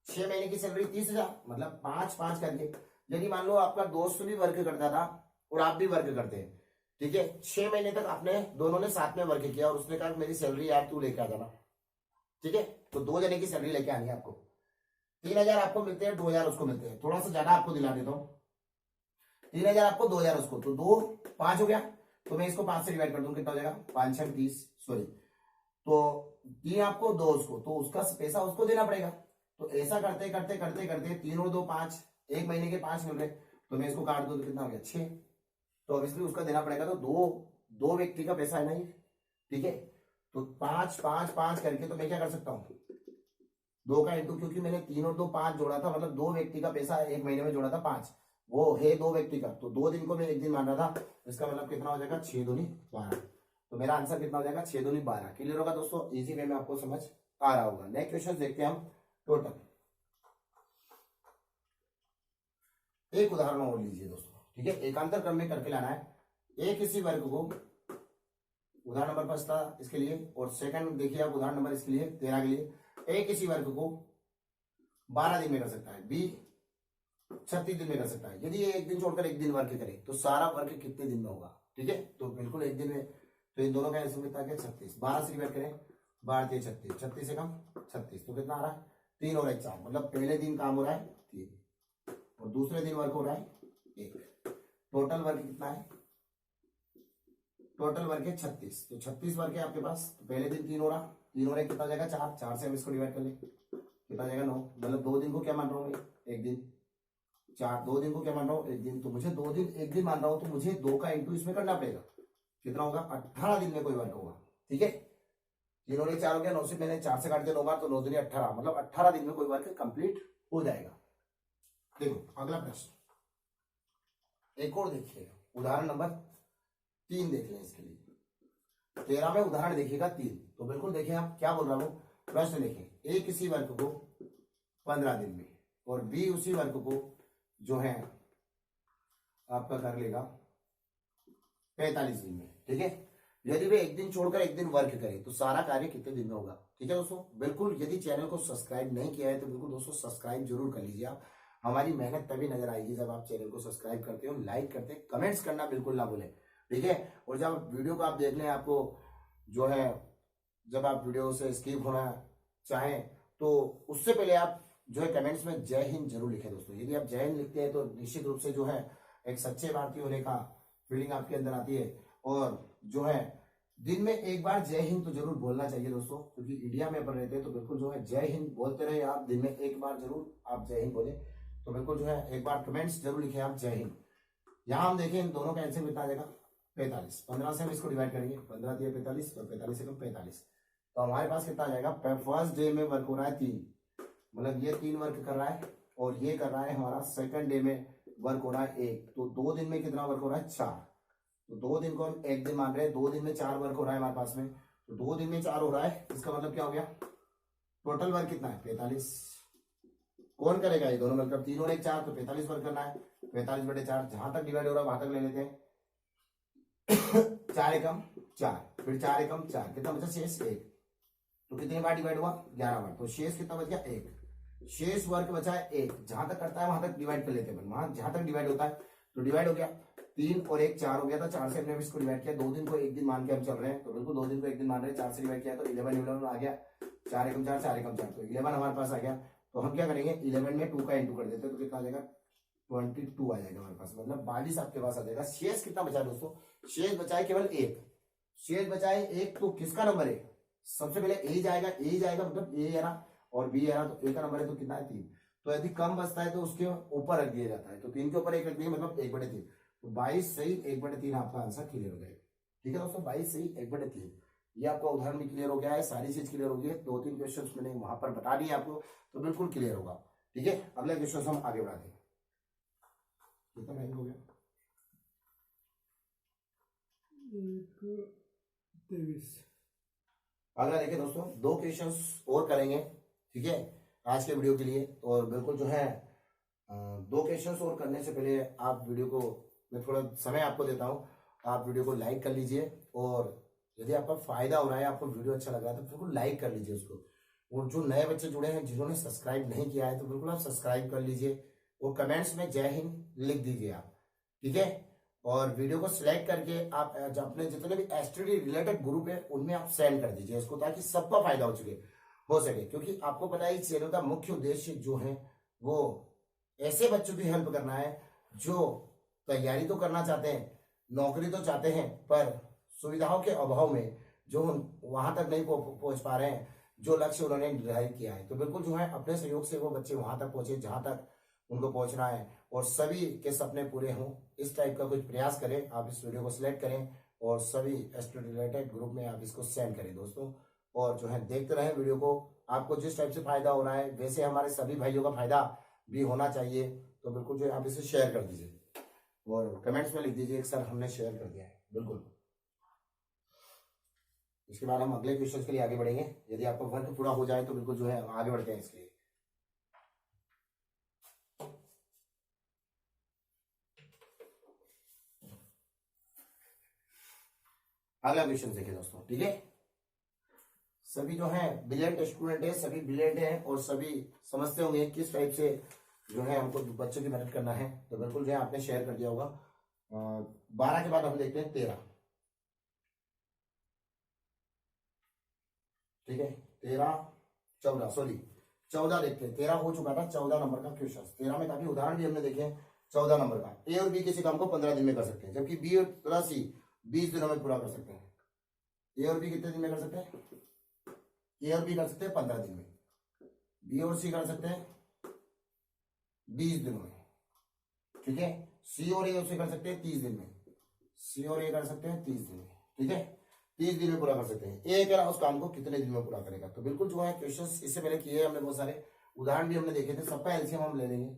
Speaker 1: 6 महीने की सैलरी 30,000, मतलब 5 5 करके, यदि मान लो आपका दोस्त भी वर्क करता था और आप भी वर्क करते हैं, ठीक है, 6 महीने तक आपने दोनों ने साथ में वर्क किया और उसने कहा मेरी सैलरी यार तू लेके आ जाना, ठीक है, तो 2 जने की सैलरी लेके आनी है आपको, 3,000 आपको मिलते हैं, 2,000 उसको मिलते हैं, थोड़ा सा ज्यादा आपको दिला देता हूँ, 3,000 आपको 2,000 उसको, तो 2 5 हो गया, तो मैं इसको 5 से डिवाइड कर दूं, कितना हो जाएगा 5 6 30, सॉरी, तो 3 आपको 2 उसको, तो उसका पैसा उसको देना पड़ेगा, तो ऐसा करते करते करते करते 3 और 2 5, एक महीने के 5 मिल रहे, तो मैं इसको काट दूं तो कितना हो गया 6, तो अब इसलिए उसका देना पड़ेगा, तो दो व्यक्ति का पैसा है ना ये, ठीक है, तो 5 5 5 करके, तो मैं क्या कर सकता हूँ 2 का इंटू, क्योंकि मैंने 3 और 2 5 जोड़ा था, मतलब 2 व्यक्ति का पैसा एक महीने में जोड़ा था 5, वो है 2 व्यक्ति का, तो 2 दिन को मैं एक दिन मान रहा था, इसका मतलब कितना हो जाएगा 6 दूनी 12, तो मेरा आंसर कितना हो जाएगा 6 दूनी 12। क्लियर होगा दोस्तों, इजी वे में आपको समझ आ रहा होगा। नेक्स्ट क्वेश्चन देखते हैं हम टोटल, एक उदाहरण और लीजिए दोस्तों, ठीक है, एकांतर क्रम में करके लाना है, एक किसी वर्ग को, उदाहरण नंबर फर्स्ट था इसके लिए, और सेकंड देखिए आप उदाहरण नंबर इसके लिए 13 के लिए, एक किसी वर्ग को 12 दिन में कर सकता है, बी 36 दिन में कर सकता है, यदि ये एक दिन छोड़कर एक दिन वर्क करे तो सारा वर्क कितने दिन में होगा, ठीक है, तो बिल्कुल एक दिन में, तो इन दोनों का आंसर कितना है 36, 12 से डिवाइड करें 12 3 36, 36 से कम 36, तो कितना आ रहा है 3 और 1 4, मतलब पहले दिन काम हो रहा है 3 और दूसरे दिन वर्क हो रहा है 1, टोटल वर्क कितना है, टोटल वर्क है 36, तो 36 वर्क है आपके पास, तो पहले दिन 3 हो रहा, 3 और 1 कितना जाएगा 4, 4 से हम इसको डिवाइड कर ले कितना जाएगा 9, मतलब 2 दिन को क्या मान रहा हूँ एक दिन, 4 2 दिन को क्या मान रहा हूँ एक दिन, तो मुझे 2 दिन एक दिन मान रहा हूँ, तो मुझे 2 का इंटू इसमें करना पड़ेगा, कितना होगा 18 दिन में कोई वर्क होगा, ठीक है, 3 और 1 4 हो गया, 9 से मैंने 4 से काट दिया 9 बार, तो 9 दूनी 18, मतलब 18 दिन में कोई वर्क कंप्लीट हो जाएगा। देखो अगला प्रश्न एक और देखिएगा, उदाहरण नंबर 3 देख लें इसके लिए, 13 में उदाहरण देखिएगा 3, तो बिल्कुल देखिए आप क्या बोल रहा हूं, प्रश्न देखें, ए किसी वर्ग को 15 दिन में और बी उसी वर्ग को जो है आपका कर लेगा 45 दिन में, ठीक है, यदि वे एक दिन छोड़कर एक दिन वर्क करे तो सारा कार्य कितने दिन में होगा। ठीक है दोस्तों, बिल्कुल यदि चैनल को सब्सक्राइब नहीं किया है तो बिल्कुल दोस्तों सब्सक्राइब जरूर कर लीजिए आप, हमारी मेहनत तभी नजर आएगी जब आप चैनल को सब्सक्राइब करते हो, लाइक करते, कमेंट्स करना बिल्कुल ना भूलें, ठीक है, और जब वीडियो को आप देख लें, आपको जो है जब आप वीडियो से स्किप होना चाहें तो उससे पहले आप जो है कमेंट्स में जय हिंद जरूर लिखें दोस्तों, यदि आप जय हिंद लिखते हैं तो निश्चित रूप से जो है एक सच्चे भारतीय होने का फीलिंग आपके अंदर आती है, और जो है दिन में एक बार जय हिंद तो जरूर बोलना चाहिए दोस्तों, क्योंकि इंडिया में अपन रहते हैं, तो बिल्कुल जो है जय हिंद बोलते रहे आप, दिन में एक बार जरूर आप जय हिंद बोले, तो बिल्कुल जो है एक बार कमेंट्स जरूर लिखें आप। जय हिंद। यहाँ हम देखें इन दोनों का एल्सियम कितना आ जाएगा 45। 15 से हम इसको डिवाइड करेंगे, 15 दिया 45 और 45 से कम 45, तो हमारे पास कितना आ जाएगा। फर्स्ट डे में वर्क हो रहा है 3, मतलब ये 3 वर्क कर रहा है और ये कर रहा है हमारा सेकंड डे में वर्क हो रहा है 1, तो 2 दिन में कितना वर्क हो रहा है 4। तो 2 दिन को हम 1 दिन मान रहे हैं, 2 दिन में 4 वर्क हो रहा है हमारे पास में, तो 2 दिन में 4 हो रहा है, इसका मतलब क्या हो गया टोटल वर्क कितना है 45। कौन करेगा ये दोनों मतलब 3 और 1 4, तो 45 वर्क करना है। 45/4 जहां तक डिवाइड हो रहा है वहां तक ले लेते हैं। 4 एकम 4, फिर 4 एकम 4, कितना बचा शेष 1, तो कितनी बार डिवाइड हुआ 11 बार, तो शेष कितना बच गया 1। शेष वर्क बचा है 1, जहां तक करता है वहां तक डिवाइड कर लेते हैं, वहां जहां तक डिवाइड होता है तो डिवाइड हो गया 3 और 1 4 हो गया था। 4 से हमने इसको डिवाइड किया, 2 दिन को 1 दिन मान के हम चल रहे हैं, तो बिल्कुल 2 दिन को 1 दिन मान रहे हैं, 4 से डिवाइड किया तो 11 आ गया। 4 एकम 4 4 एकम 4, तो 11 हमारे पास आ गया। तो हम क्या करेंगे 11 में 2 का इंटू कर देते हैं, तो कितना आ जाएगा 22 आ जाएगा हमारे पास, मतलब 42 आपके पास आ जाएगा। शेष कितना बचा दोस्तों, शेष बचा है केवल 1, शेष बचा है 1, तो किसका नंबर है सबसे पहले ए जाएगा, ए जाएगा मतलब ए है ना और बी है ना, तो ए का नंबर है तो कितना है 3, तो यदि कम बचता है तो उसके ऊपर रख दिया जाता है, तो 3 के ऊपर 1 रख दिया मतलब 1/3, तो 22 सही 1/3 आपका आंसर क्लियर हो जाएगा। ठीक है दोस्तों, 22 सही 1/3, ये आपका उदाहरण भी क्लियर हो गया है, सारी चीज क्लियर हो गई है। 2-3 क्वेश्चन मैंने वहां पर बता दिए आपको, तो बिल्कुल क्लियर होगा। ठीक है, अगले क्वेश्चन हम आगे बढ़ाते हैं। कितना टाइम हो गया 1:23। अगला देखिए दोस्तों 2 क्वेश्चंस और करेंगे, ठीक है आज के वीडियो के लिए। और बिल्कुल जो है 2 क्वेश्चंस और करने से पहले आप वीडियो को, मैं थोड़ा समय आपको देता हूं, आप वीडियो को लाइक कर लीजिए, और यदि आपका फायदा हो रहा है, आपको वीडियो अच्छा लग रहा है तो बिल्कुल लाइक कर लीजिए उसको। और जो नए बच्चे जुड़े हैं जिन्होंने सब्सक्राइब नहीं किया है तो बिल्कुल आप सब्सक्राइब कर लीजिए, और कमेंट्स में जय हिंद लिख दीजिए आप। ठीक है, और वीडियो को सिलेक्ट करके आप अपने जितने भी एसटीडी रिलेटेड ग्रुप है उनमें आप सेंड कर दीजिए इसको, ताकि सबका फायदा हो सके। क्योंकि आपको पता है इस चैनल का मुख्य उद्देश्य जो है वो ऐसे बच्चों की हेल्प करना है जो तैयारी तो करना चाहते हैं, नौकरी तो चाहते हैं, पर सुविधाओं के अभाव में जो वहां तक नहीं पहुंच पा रहे हैं, जो लक्ष्य उन्होंने निर्धारित किया है। तो बिल्कुल जो है अपने सहयोग से वो बच्चे वहां तक पहुंचे जहां तक उनको पहुंचना है, और सभी के सपने पूरे हों, इस टाइप का कुछ प्रयास करें। आप इस वीडियो को सिलेक्ट करें और सभी स्टूडेंट रिलेटेड ग्रुप में आप इसको सेंड करें दोस्तों, और जो है देखते रहें वीडियो को। आपको जिस टाइप से फायदा हो रहा है वैसे हमारे सभी भाइयों का फायदा भी होना चाहिए, तो बिल्कुल जो है आप इसे शेयर कर दीजिए और कमेंट्स में लिख दीजिए सर हमने शेयर कर दिया है। बिल्कुल, इसके बाद हम अगले क्वेश्चन के लिए आगे बढ़ेंगे। यदि आपका वर्क पूरा हो जाए तो बिल्कुल जो है आगे बढ़ते हैं इसके लिए। अगला क्वेश्चन देखिए दोस्तों, ठीक है सभी जो है ब्रिलियंट स्टूडेंट है, सभी ब्रिलियंट है और सभी समझते होंगे किस टाइप से जो है हमको बच्चों की मदद करना है, तो बिल्कुल जो है आपने शेयर कर दिया होगा। 12 के बाद हम देखते हैं 13, ठीक है 14 देखते हैं। 13 हो चुका था, 14 नंबर का क्वेश्चन। 13 में काफी उदाहरण भी हमने देखे हैं। 14 नंबर का ए और बी किसी काम को 15 दिन में कर सकते हैं, जबकि बी और प्लस सी 20 दिनों में पूरा कर सकते हैं। ए और बी कितने दिन में कर सकते हैं, ए और बी कर सकते हैं 15 दिन में, बी और सी कर सकते हैं 20 दिनों में, ठीक है सी और ए कर सकते हैं 30 दिन में, सी और ए कर सकते हैं 30 दिन में, ठीक है 30 दिन में पूरा कर सकते हैं। ए करा उस काम को कितने दिन में पूरा करेगा, तो बिल्कुल जो है क्वेश्चन इससे पहले किए हमने, बहुत सारे उदाहरण भी हमने देखे थे। सबका एलसीएम हम ले लेंगे,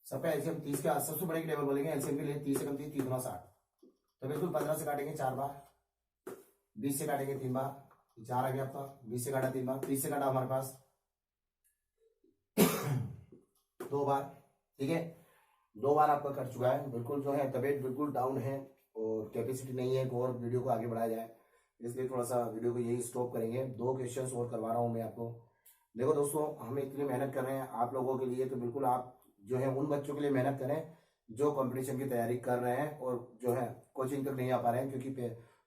Speaker 1: सबका एलसीएम 30 का सबसे बड़े टेबल बोलेंगे एलसीएम के लिए 30 से कम 30 3 गुना 60, तो बिल्कुल 15 से काटेंगे 4 बार, 20 से काटेंगे 3 बार, 4 आ गया आपका, 20 से काटा 3 बार, 30 से काटा हमारे पास 2 बार, ठीक है 2 बार आपका कट चुका है। बिल्कुल जो है तबीयत बिल्कुल डाउन है और कैपेसिटी नहीं है और वीडियो को आगे बढ़ाया जाए, इसलिए थोड़ा सा वीडियो को यही स्टॉप करेंगे। 2 क्वेश्चंस और करवा रहा हूं मैं आपको। देखो दोस्तों हम इतनी मेहनत कर रहे हैं आप लोगों के लिए, तो बिल्कुल आप जो है उन बच्चों के लिए मेहनत करें जो कंपटीशन की तैयारी कर रहे हैं और जो है कोचिंग तक नहीं आ पा रहे हैं, क्योंकि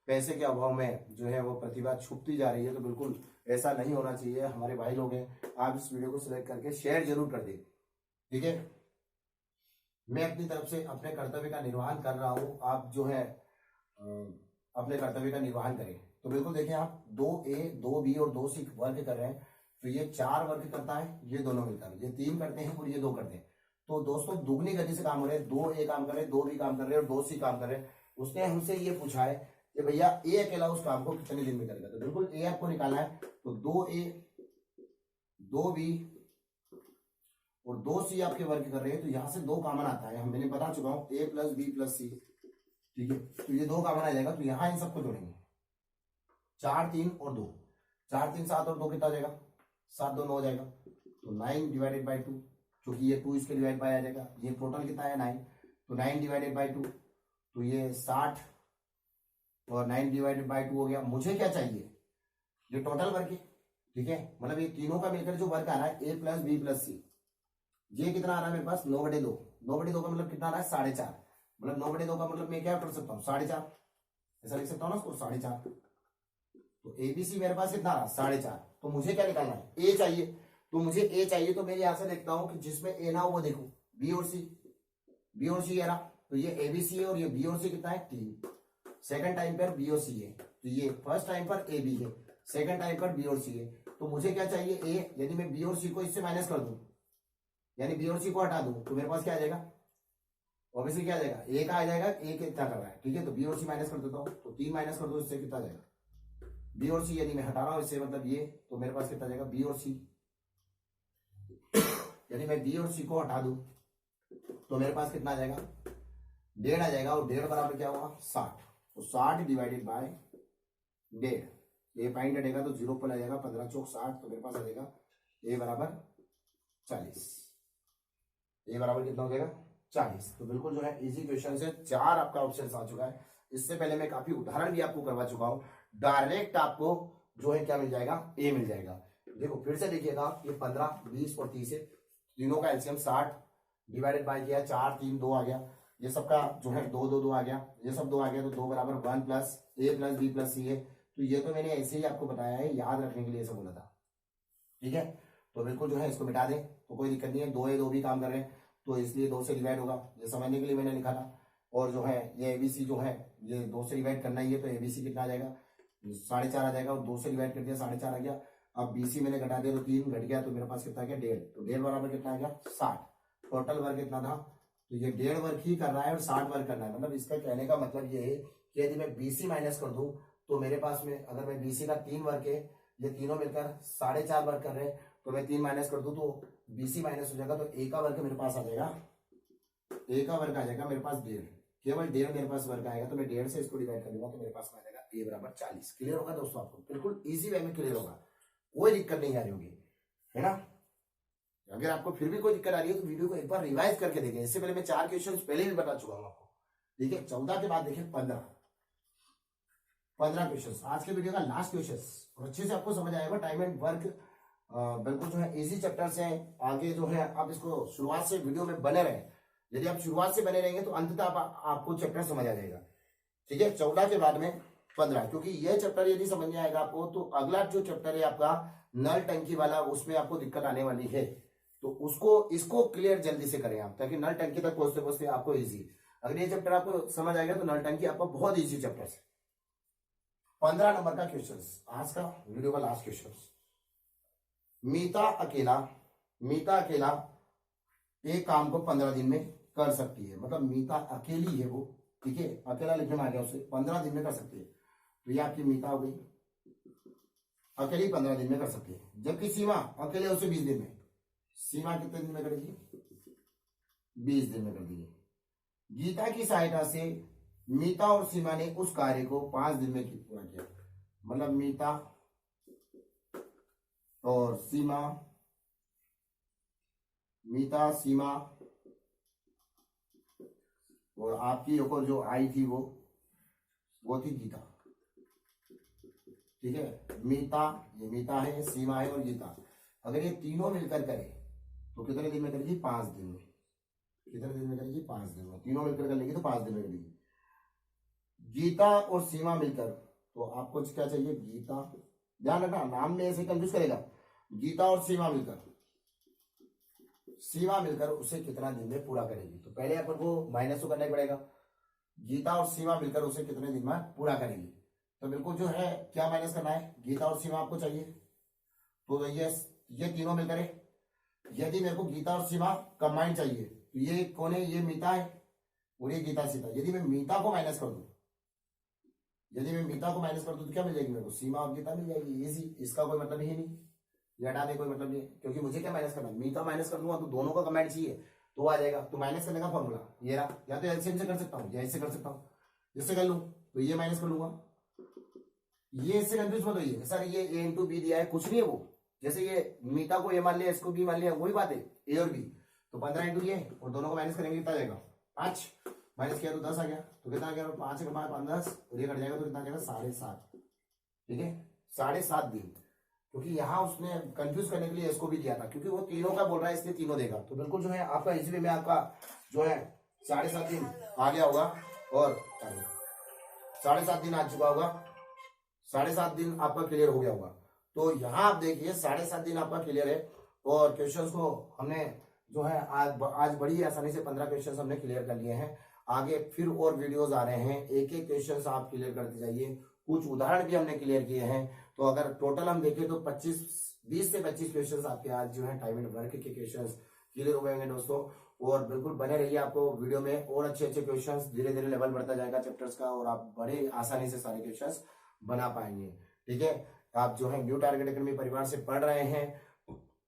Speaker 1: पैसे के अभाव में जो है वो प्रतिभा छुपती जा रही है। तो बिल्कुल ऐसा नहीं होना चाहिए। हमारे भाई लोग हैं, आप इस वीडियो को सिलेक्ट करके शेयर जरूर कर दें, ठीक है मैं अपनी तरफ से अपने कर्तव्य का निर्वहन कर रहा हूं, आप जो है अपने कर्तव्य का निर्वहन करें। तो बिल्कुल देखिए आप 2A 2B और 2C वर्क कर रहे हैं, तो ये 4 वर्क करता है ये दोनों मिलकर, ये 3 करते हैं और ये 2 करते हैं, तो दोस्तों दुगनी गति से काम हो रहे हैं, 2 A काम कर रहे हैं, 2 B काम कर रहे हैं और 2C काम कर रहे हैं। उसने हमसे ये पूछा है कि भैया A अकेला उस काम को कितने दिन में करेगा। तो बिल्कुल A आपको निकालना है, तो 2A 2B और 2C आपके वर्क कर रहे हैं, तो यहाँ से 2 कॉमन आता है, मैंने बता चुका हूँ, A + B + C, ठीक है। तो ये 2 कॉमन आ जाएगा, तो यहाँ इन सबको जोड़ेंगे, 4 3 और 2, 4 3 7 और 2 कितना हो जाएगा, 7 2 9 हो जाएगा। तो 9 / 2, क्योंकि ये 2 इसके डिवाइड बाय आ जाएगा, ये टोटल कितना है 9, तो 9 / 2, तो ये 60 और 9 / 2 हो गया। मुझे क्या चाहिए, ये टोटल वर्क है, ठीक है, मतलब ये तीनों का मिलकर जो वर्क आ रहा है A + B + C, ये कितना आ रहा है मेरे पास 9/2, 9/2 का मतलब कितना आ रहा है 4.5, मतलब 9/2 का मतलब मैं क्या कर सकता हूँ 4.5, ऐसा लिख सकता हूँ ना उसको 4.5। तो ABC मेरे पास कितना आ रहा है 4.5, तो मुझे क्या निकालना है A चाहिए, तो मुझे A चाहिए, तो मैं यहाँ से देखता हूँ कि जिसमें A ना हो वो देखो B और C है ना, तो ये ABC है और ये B और C कितना है 3, सेकंड टाइम पर B और C है, तो ये फर्स्ट टाइम पर AB है, सेकंड टाइम पर B और C है। तो मुझे क्या चाहिए A, यदि मैं B और C को इससे माइनस कर दूं, यानी B और C को हटा दूं, तो मेरे पास क्या आ जाएगा, ऑब्वियसली क्या आ जाएगा A का आ जाएगा, A कितना कर रहा है, ठीक है, तो B और C माइनस कर देता हूँ, तो 3 माइनस कर दो, इससे कितना आ जाएगा B और C, यदि मैं हटा रहा हूँ इससे मतलब ये, तो मेरे पास कितना आ जाएगा B और C, यदि मैं B और C को हटा दूं तो मेरे पास कितना आ जाएगा 1.5 आ जाएगा, और 1.5 बराबर क्या होगा 60, तो 60 / 1.5, ये पॉइंट हटेगा तो 0 पर आ जाएगा, 15 चौक 60, तो मेरे पास आ जाएगा A बराबर 40, A बराबर कितना हो जाएगा 40। तो बिल्कुल जो है इजी क्वेश्चन से 4 आपका ऑप्शन आ चुका है। इससे पहले मैं काफी उदाहरण भी आपको करवा चुका हूं, डायरेक्ट आपको जो है क्या मिल जाएगा A मिल जाएगा। देखो फिर से देखिएगा, ये 15 20 और 30 है, तीनों का एलसीएम 60 डिवाइडेड बाय किया 4 3 2 आ गया, ये सबका जो है 2 2 2 आ गया, ये सब 2 आ गया, तो 2 बराबर 1 + A + B + C है। तो ये तो मैंने ऐसे ही आपको बताया है, याद रखने के लिए ऐसा बोला था, ठीक है। तो बिल्कुल जो है इसको मिटा दें तो कोई दिक्कत नहीं है, 2 A 2 B काम कर रहे हैं तो इसलिए 2 से डिवाइड होगा, ये समझने के लिए मैंने लिखा था। और जो है ये ABC जो है ये 2 से डिवाइड करना ही है, तो ABC कितना आ जाएगा 4.5 आ जाएगा, और 2 से डिवाइड कर दिया 4.5 आ गया। अब BC मैंने घटा दिया तो 3 घट गया, तो मेरे पास कितना आ गया 1.5, तो 1.5 बराबर कितना आ गया 60। टोटल वर्क कितना था, तो ये 1.5 वर्क ही कर रहा है और 60 वर्क करना है। मतलब इसका कहने का मतलब ये है कि यदि मैं BC माइनस कर दूं तो मेरे पास में अगर मैं BC का 3 वर्क है, ये तीनों मिलकर 4.5 वर्क कर रहे हैं, तो मैं 3 माइनस कर दूं तो BC माइनस हो जाएगा, तो A का वर्क मेरे पास आ जाएगा, A का वर्क आ जाएगा मेरे पास 1.5, केवल 1.5 मेरे पास वर्क आएगा, तो मैं 1.5 से इसको डिवाइड कर दूंगा, तो मेरे पास आ जाएगा A बराबर 40। क्लियर होगा दोस्तों, आपको बिल्कुल इजी वे में क्लियर होगा, कोई दिक्कत नहीं आ रही होगी, है ना। अगर आपको फिर भी कोई दिक्कत आ रही है तो वीडियो को एक बार रिवाइज करके देखें, इससे पहले मैं 4 क्वेश्चन पहले भी बता चुका हूं आपको, ठीक है। 14 के बाद देखिए 15 क्वेश्चन, आज के वीडियो का लास्ट क्वेश्चन, और अच्छे से आपको समझ आएगा। टाइम एंड वर्क बिल्कुल जो है इजी चैप्टर से आगे जो है आप इसको शुरुआत से वीडियो में बने रहे, यदि आप शुरुआत से बने रहेंगे तो अंततः आपको चैप्टर समझ आ जाएगा, ठीक है। 14 के बाद में 15, क्योंकि यह चैप्टर यदि समझ में आएगा आपको तो अगला जो चैप्टर है आपका नल टंकी वाला, उसमें आपको दिक्कत आने वाली है, तो इसको क्लियर जल्दी से करें आप, ताकि नल टंकी तक पहुंचते पहुंचते आपको इजी, अगर ये चैप्टर आपको समझ आएगा तो नल टंकी आपको बहुत इजी चैप्टर है। 15 नंबर का क्वेश्चन, आज का वीडियो का लास्ट क्वेश्चन। मीता अकेला एक काम को 15 दिन में कर सकती है, मतलब मीता अकेली है वो, ठीक है, अकेला लिखने में आ गया, उसे 15 दिन में कर सकती है, तो ये आपकी मीता हो गई, अकेली 15 दिन में कर सकती है। जबकि सीमा अकेले उसे 20 दिन में, सीमा कितने दिन में करेगी 20 दिन में कर देगी। गीता की सहायता से मीता और सीमा ने उस कार्य को 5 दिन में पूरा किया, मतलब मीता और सीमा, मीता सीमा और आपकी ऊपर जो आई थी वो थी गीता, ठीक है। मीता, ये मीता है, सीमा है और गीता, अगर ये तीनों मिलकर करे तो कितने दिन में करेगी 5 दिन में, कितने दिन में करेगी 5 दिन में, तीनों मिलकर कर लेगी तो 5 दिन में करेगी। गीता और सीमा मिलकर, तो आपको क्या चाहिए गीता, ध्यान रखना नाम में ऐसे कंफ्यूज करेगा, गीता और सीमा मिलकर उसे कितना दिन में पूरा करेगी, तो पहले अपन को माइनस तो करना ही पड़ेगा, गीता और सीमा मिलकर उसे कितने दिन में पूरा करेगी, तो बिल्कुल जो है क्या माइनस करना है, गीता और सीमा आपको चाहिए, तो ये तीनों मिलकर है, यदि मेरे को गीता और सीमा कंबाइंड चाहिए तो ये कौन है, ये मीता है और ये गीता सीता। यदि मैं मीता को माइनस कर दूं, यदि मैं मीता को माइनस कर दूं तो क्या मिल जाएगी मेरे को, सीमा और गीता मिल जाएगी। इजी, इसका कोई मतलब ही नहीं, ये हटाने कोई मतलब नहीं है, क्योंकि मुझे क्या माइनस करना है, मीता माइनस कर दूंगा तो दोनों का कंबाइंड चाहिए तो आ जाएगा। तो माइनस करने का फॉर्मूला ये रहा, या तो एलसीएम से कर सकता हूँ या इससे कर सकता हूँ। जिससे कर लूं तो ये माइनस कर लूंगा, ये इससे कंफ्यूज मत होइए सर ये ए इंटू बी दिया है, कुछ नहीं है वो। जैसे ये मीता को ए मान लिया, इसको बी मान लिया, वही बात है, ए और बी। तो 15 इंटू ये और दोनों को माइनस करेंगे कितना जाएगा, 5 माइनस किया तो 10 आ गया। तो कितना आ गया, 5 के 5 10 और ये कट जाएगा तो कितना आ जाएगा 7.5। ठीक है, 7.5 दिन। क्योंकि यहाँ उसने कंफ्यूज करने के लिए इसको भी दिया था, क्योंकि वो तीनों का बोल रहा है इसलिए तीनों देगा। तो बिल्कुल जो है आपका इसी में आपका जो है 7.5 दिन आ गया होगा और 7.5 दिन आ चुका होगा, 7.5 दिन आपका क्लियर हो गया होगा। तो यहाँ आप देखिए 7.5 दिन आपका क्लियर है और क्वेश्चंस को हमने जो है आज बड़ी आसानी से 15 क्वेश्चंस हमने क्लियर कर लिए हैं। आगे फिर और वीडियोस आ रहे हैं, एक एक क्वेश्चंस आप क्लियर करते जाइए। कुछ उदाहरण भी हमने क्लियर किए हैं। तो अगर टोटल हम देखें तो 20 से 25 क्वेश्चंस आपके आज जो है टाइम एंड वर्क के क्वेश्चंस क्लियर हो गए हैं दोस्तों। और बिल्कुल बने रहिए, आपको वीडियो में और अच्छे अच्छे क्वेश्चंस, धीरे धीरे लेवल बढ़ता जाएगा चैप्टर्स का और आप बड़े आसानी से सारे क्वेश्चंस बना पाएंगे। ठीक है, आप जो है न्यू टारगेट एकेडमी परिवार से पढ़ रहे हैं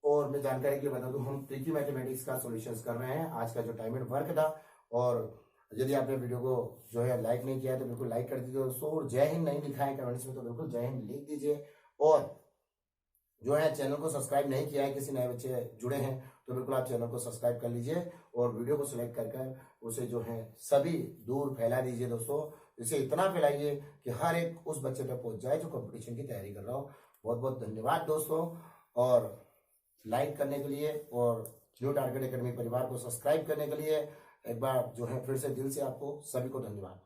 Speaker 1: और मैं जानकारी के लिए बता दूं, हम ट्रिकी मैथमेटिक्स का सॉल्यूशंस कर रहे हैं। आज का जो टाइम एंड वर्क था, और यदि आपने वीडियो को जो है लाइक नहीं किया है तो बिल्कुल लाइक कर दीजिए दोस्तों। और जय हिंद नहीं लिखा है कमेंट्स में तो बिल्कुल जय हिंद लिख दीजिए। और जो है चैनल को सब्सक्राइब नहीं किया है, किसी नए बच्चे जुड़े हैं तो बिल्कुल आप चैनल को सब्सक्राइब कर लीजिए और वीडियो को सिलेक्ट कर उसे जो है सभी दूर फैला दीजिए दोस्तों। इसे इतना फैलाइए कि हर एक उस बच्चे तक पहुंच जाए जो कंपटीशन की तैयारी कर रहा हो। बहुत बहुत धन्यवाद दोस्तों, और लाइक करने के लिए और न्यू टारगेट एकेडमी परिवार को सब्सक्राइब करने के लिए एक बार जो है फिर से दिल से आपको सभी को धन्यवाद।